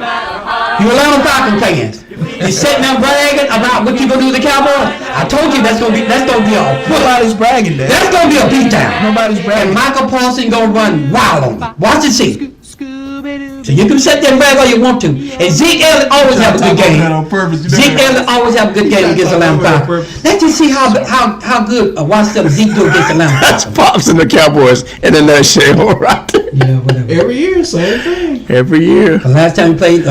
you Atlanta Falcons fans, you sitting there bragging about what you gonna do to the Cowboys. I told you that's gonna be a Nobody's bragging there. that's gonna be a beatdown. Nobody's bragging. And Michael Parsons gonna run wild on me. Watch and see. So you can sit there and brag all you want to. And Zeke Elliott always have a good game. Zeke Elliott always have a good game against Atlanta Falcons. Let's just see how good watch them Zeke do against Atlanta Falcons. That's Pops and the Cowboys in a nutshell, right? Yeah, whatever. Every year, same thing. Every year. Last time we played the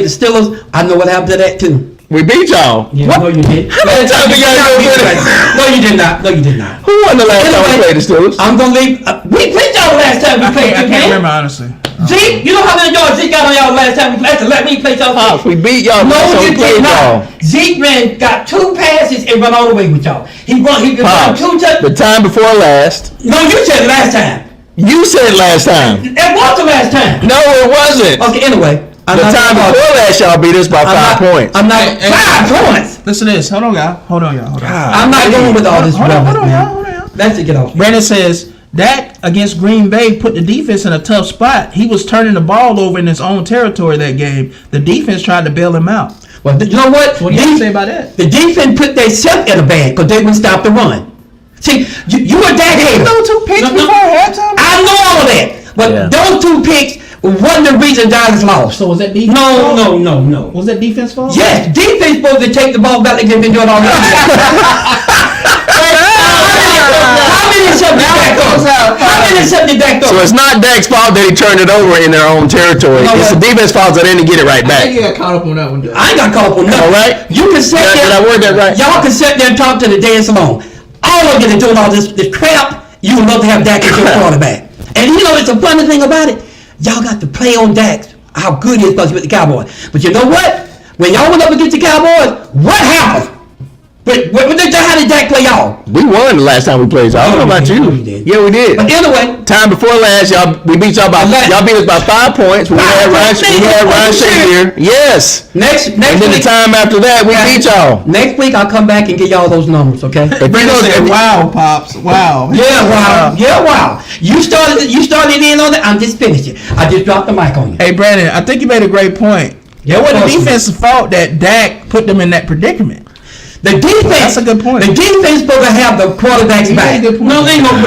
Steelers, I know what happened to that too. We beat y'all. Yeah, no, you did. How many times we got to do it? No, you did not. No, you did not. Who won the last time we played the Steelers? I'm gonna leave. We played y'all last time we played. I can't remember honestly. Zeke, you know how many yards Zeke got on y'all last time we played? Let me play y'all. Pops, we beat y'all. No, so you did not. Zeke got 2 passes and run all the way with y'all. He run 2 touchdowns. The time before last. No, you said last time. You said last time. It was the last time. No, it wasn't. Okay, anyway. The time before last, y'all beat us by 5 points. I'm not 5 points. Listen to this. Hold on, y'all. Hold on. I'm not going with all this. Hold on, y'all. Let's get off. Brandon says Dak against Green Bay put the defense in a tough spot. He was turning the ball over in his own territory that game. The defense tried to bail him out. Well, you know what? What do you say about that? The defense put themselves in a bag because they wouldn't stop the run. See, you were Dak hater. You know 2 picks before halftime? I know all of that. But those 2 picks wasn't the reason Dallas lost. So was that defense? No. Was that defense fault? Yes, defense supposed to take the ball back like they've been doing all the How many subject back up? So it's not Dak's fault that he turned it over in their own territory. It's the defense fault that they didn't get it right back. I think you got caught up on that one, Doug. I ain't got caught up on nothing. All right. You can sit there. Did I word that right? Y'all can sit there and talk to the dance alone. All of you that doing all this crap, you would love to have Dak as your quarterback. And you know it's a funny thing about it. Y'all got to play on Dak, how good he is because with the Cowboys. But you know what? When y'all went up against the Cowboys, what happened? How did Dak play y'all? We won the last time we played y'all. I don't know about you. Yeah, we did. But anyway, time before last, we beat y'all by y'all beat us by 5 points. We had Ryan Shazier. Yes. Next and then week, the time after that, we beat y'all. Next week, I'll come back and get y'all those numbers. Okay. Wow, Pops. Wow. Yeah, wow. You started in on that. I'm just finishing. I just dropped the mic on you. Hey, Brandon, I think you made a great point. Yeah, it was the defense's fault that Dak put them in that predicament. The defense. That's a good point. The defense supposed to have the quarterback's back. No, they ain't gonna.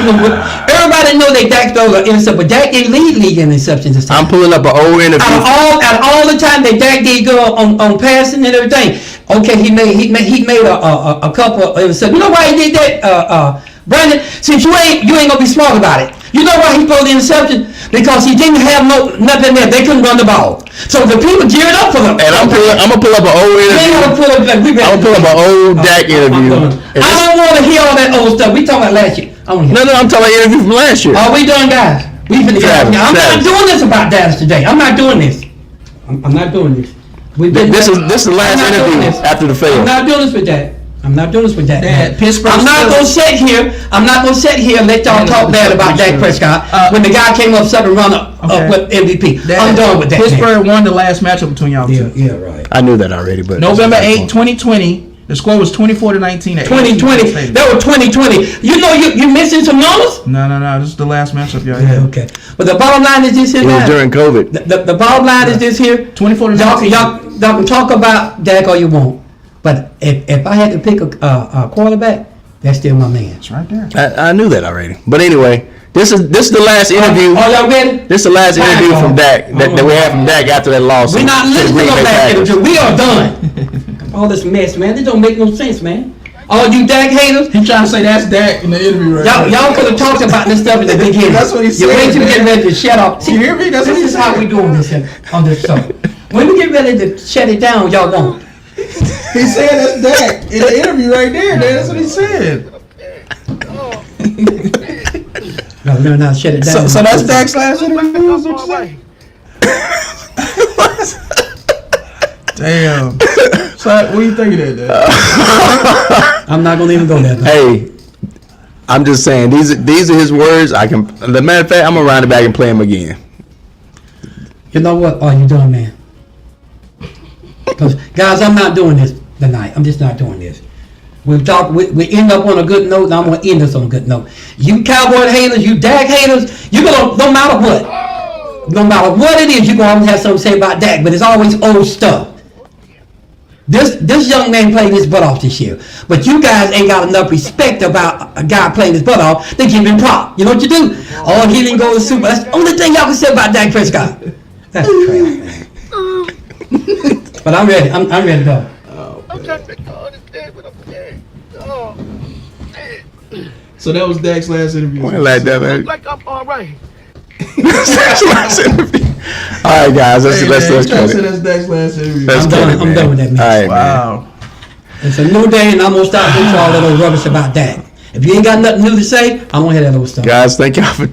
Everybody know that Dak throws an interception, but Dak didn't lead in interceptions this time. I'm pulling up an old interview. Out of all the time that Dak did go on passing and everything. Okay, he made a couple of interceptions. You know why he did that, Brandon? Since you ain't gonna be smart about it. You know why he threw the interception? Because he didn't have nothing there. They couldn't run the ball. So the people geared up for them. And I'm gonna pull up an old interview. I'm gonna pull up an old Dak interview. I don't want to hear all that old stuff. We talking about last year. No, I'm talking about interview from last year. Are we doing, guys? We finna get out. I'm not doing this about Dallas today. I'm not doing this. I'm not doing this. This is the last interview after the fail. I'm not doing this with that. I'm not doing this with Dak. Pittsburgh. I'm not gonna sit here and let y'all talk bad about Dak Prescott when the guy came up second runner up with MVP. I'm done with that. Pittsburgh won the last matchup between y'all two. Yeah, right. I knew that already, but November 8, 2020. The score was 24-19. 2020. That was 2020. You know you missing some numbers? No. This is the last matchup y'all had. Okay. But the bottom line is this here, guys. It was during COVID. The bottom line is this here. 24-19. Y'all can talk about Dak all you want. But if I had to pick a quarterback, that's still my man. It's right there. I knew that already. But anyway, this is the last interview. Are y'all ready? This is the last interview from Dak that we had from Dak after that loss. We're not listening to that interview. We are done. All this mess, man. This don't make no sense, man. All you Dak haters. He trying to say that's Dak in the interview right now. Y'all could have talked about this stuff at the beginning. That's what he said. You wait till we get ready to shut up. See, you hear me? That's what he said. This is how we doing this on this show. When we get ready to shut it down, y'all won't. He said that's Dak in the interview right there, man. That's what he said. Gotta learn how to shut it down. So that's Dak's last interview? Is what you say? Damn. So what do you think of that? I'm not gonna even go there. Hey, I'm just saying these are his words. The matter of fact, I'm gonna round it back and play him again. You know what? Are you doing, man? Because guys, I'm not doing this tonight. I'm just not doing this. We end up on a good note, and I'm gonna end this on a good note. You Cowboy haters, you Dak haters, you gonna no matter what it is, you're gonna always have something to say about Dak, but it's always old stuff. This young man played his butt off this year, but you guys ain't got enough respect about a guy playing his butt off to give him prop. You know what you do? Oh, he didn't go to the Super Bowl. That's the only thing y'all can say about Dak Prescott. That's crap, man. But I'm ready. I'm ready to go. I'm trying to understand what I'm saying. Oh, man. So that was Dak's last interview. Like that, man. Like I'm all right. That's last interview. All right, guys. Let's That's cut it. Dak's last interview. Let's cut it, I'm done with that, man. All right, Wow. man. It's a new day, and I'm gonna stop with all that old rubbish about Dak. If you ain't got nothing new to say, I don't hear that old stuff. Guys, thank y'all for.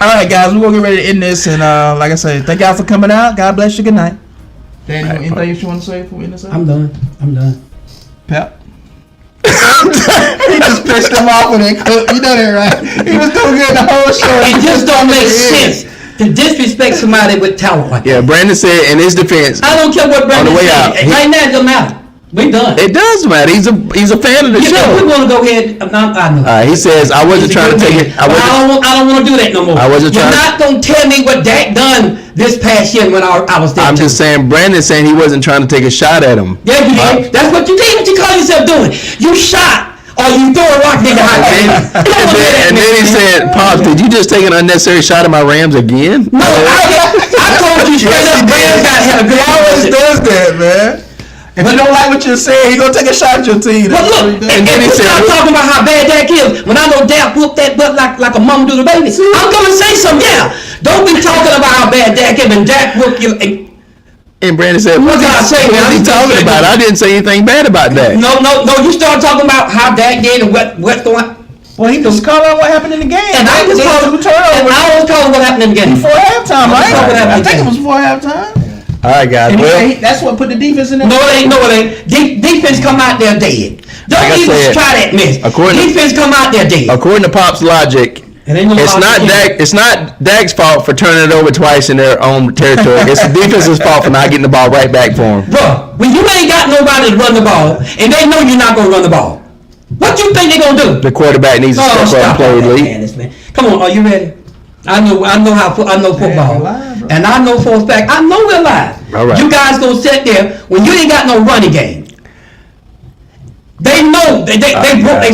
All right, guys, we're gonna get ready to end this, and like I said, thank y'all for coming out. God bless you. Good night. Danny, anything you want to say before we end this? I'm done. Pep. He just pissed him off with that clip. You know that, right? He was doing good the whole show. It just don't make sense to disrespect somebody with talent like that. Yeah, Brandon said in his defense. I don't care what Brandon said. Right now, it doesn't matter. We done. It does matter. He's a fan of the show. We want to go ahead. I know. He says I wasn't trying to take it. I don't want to do that no more. I wasn't trying. You're not gonna tell me what Dak done this past year when I was there. I'm just saying. Brandon saying he wasn't trying to take a shot at him. Yeah, you did. That's what you did. What you call yourself doing? You shot. Or you throw a rock in the high and then he said, "Pops, did you just take an unnecessary shot at my Rams again?" No, I told you straight up. Rams got had a good. He always does that, man. If you don't like what you're saying, he gonna take a shot at your team. But look, and then he start talking about how bad Dak is. When I know Dak whooped that butt like a mama do the baby, I'm gonna say something. Yeah, don't be talking about how bad Dak is and Dak whooped you. And Brandon said, "What is he talking about? I didn't say anything bad about Dak." No. You start talking about how Dak did and what's going. Well, he just called out what happened in the game. And I was calling what happened in the game before halftime, right? I think it was before halftime. All right, guys. Well, that's what put the defense in there. No, it ain't. Defense come out there dead. Don't even try that mess. Defense come out there dead. According to Pop's logic, it's not Dak's fault for turning it over twice in their own territory. It's the defense's fault for not getting the ball right back for him. Bro, when you ain't got nobody to run the ball, and they know you're not gonna run the ball, what you think they gonna do? The quarterback needs to step up and play lead. Come on, are you ready? I know football, and I know for a fact I know we're live. All right. You guys gonna sit there when you ain't got no running game. They know they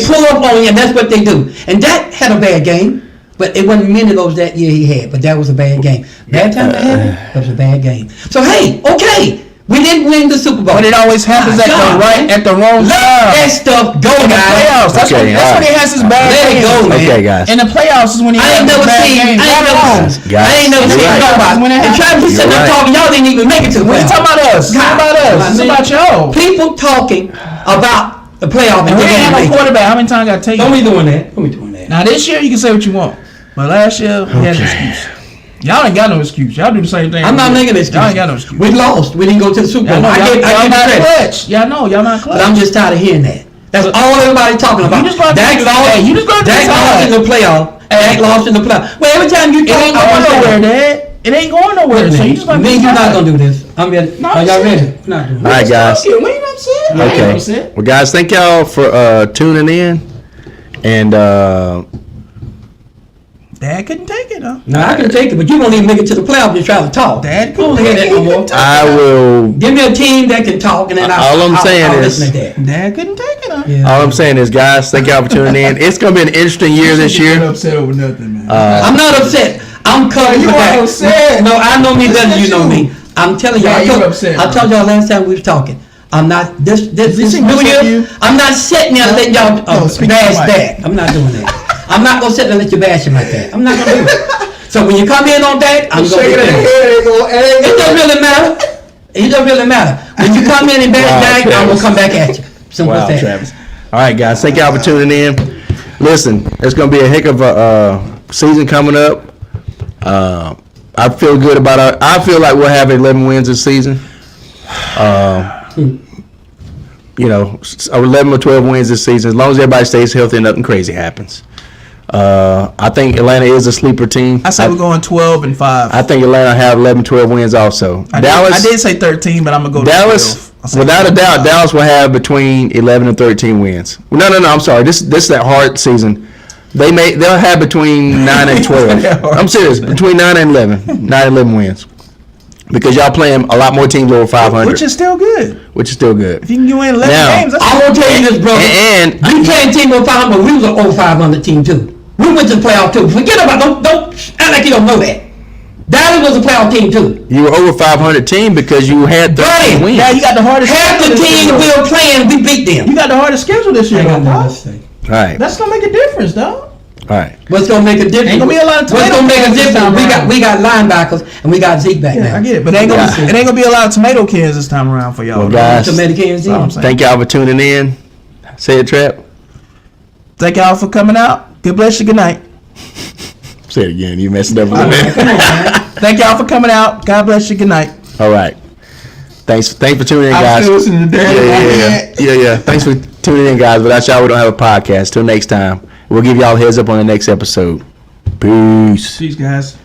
pull up on you, and that's what they do. And that had a bad game, but it wasn't many of those that year he had. But that was a bad game. Bad time to have it. That was a bad game. So hey, okay. We didn't win the Super Bowl. But it always happens at the wrong time. Let that stuff go, in guys. The playoffs. That's when he has his bad games. Let it go, man. Okay, guys. In the playoffs is when he has his bad games. I ain't never seen nobody. And Travis sitting there talking, y'all didn't even make it to the playoffs. What you talking about us? It's not about us. It's about y'all. People talking about the playoff and we didn't have a quarterback. How many times I got to take? Don't be doing that. Don't be doing that. Now this year you can say what you want, but last year we had an excuse. Y'all ain't got no excuse. Y'all do the same thing. I'm not making an excuse. Y'all ain't got no excuse. We lost. We didn't go to the Super Bowl. Y'all not clutch. Y'all know y'all not clutch. But I'm just tired of hearing that. That's all everybody talking about. Dak lost in the playoff. Dak lost in the playoff. Well, every time you talk, it ain't going nowhere, Dad. It ain't going nowhere. So you just gonna you're not gonna do this. I'm ready. Are y'all ready? Not doing. All right, guys. We ain't upset. Okay. Well, guys, thank y'all for tuning in, and. Dad couldn't take it, huh? No, I can take it, but you won't even make it to the playoffs and try to talk. Dad couldn't hear that no more. I will. Give me a team that can talk, and then I'll listen to that. Dad couldn't take it, huh? Yeah. All I'm saying is, guys, thank y'all for tuning in. It's gonna be an interesting year this year. I'm upset over nothing, man. I'm not upset. I'm covering you back. Upset. No, I know me better than you know me. I'm telling y'all. I told y'all last time we was talking. I'm not this new year. I'm not sitting there letting y'all bash Dak. I'm not doing that. I'm not gonna sit there and let you bash him like that. I'm not gonna do it. So when you come in on that, I'm gonna be there. It don't really matter. It don't really matter. When you come in and bash Dak, I'm gonna come back at you. Simple as that. Travis. All right, guys. Thank y'all for tuning in. Listen, it's gonna be a heck of a season coming up. I feel good about I feel like we'll have 11 wins this season. 11 or 12 wins this season. As long as everybody stays healthy and nothing crazy happens. I think Atlanta is a sleeper team. I say we're going 12-5. I think Atlanta have 11, 12 wins also. I did say 13, but I'm going to go Dallas. Without a doubt, Dallas will have between 11 and 13 wins. No, I'm sorry. This is that hard season. They'll have between 9 and 12. I'm serious. Between 9 and 11. 9 and 11 wins. Because y'all playing a lot more teams over 500. Which is still good. If you can win 11 games, that's I will tell you this, brother. And we playing team over 500, but we was an over 500 team too. We went to the playoff too. Forget about don't act like you don't know that. Dallas was a playoff team too. You were over 500 team because you had 13 wins. Now you got the hardest. Half the team we were playing, we beat them. You got the hardest schedule this year. I got nothing to say. All right. That's gonna make a difference, dog. All right. What's gonna make a difference? Ain't gonna be a lot of What's tomato gonna make a cans this difference? time We got linebackers and we got Zeke back Yeah, now. I get it, but it ain't gonna be a lot of tomato cans this time around for y'all. Well, guys, Tomato cans. That's all I'm saying. thank y'all for tuning in. Say it, Trap. Thank y'all for coming out. God bless you. Good night. Say it again. You messed it up a little bit. Thank y'all for coming out. God bless you. Good night. All right. Thanks for tuning in, I'm guys. still listening to Daddy. Yeah. Thanks for tuning in, guys. Without y'all, we don't have a podcast. Till next time, we'll give y'all a heads up on the next episode. Peace. Peace, guys.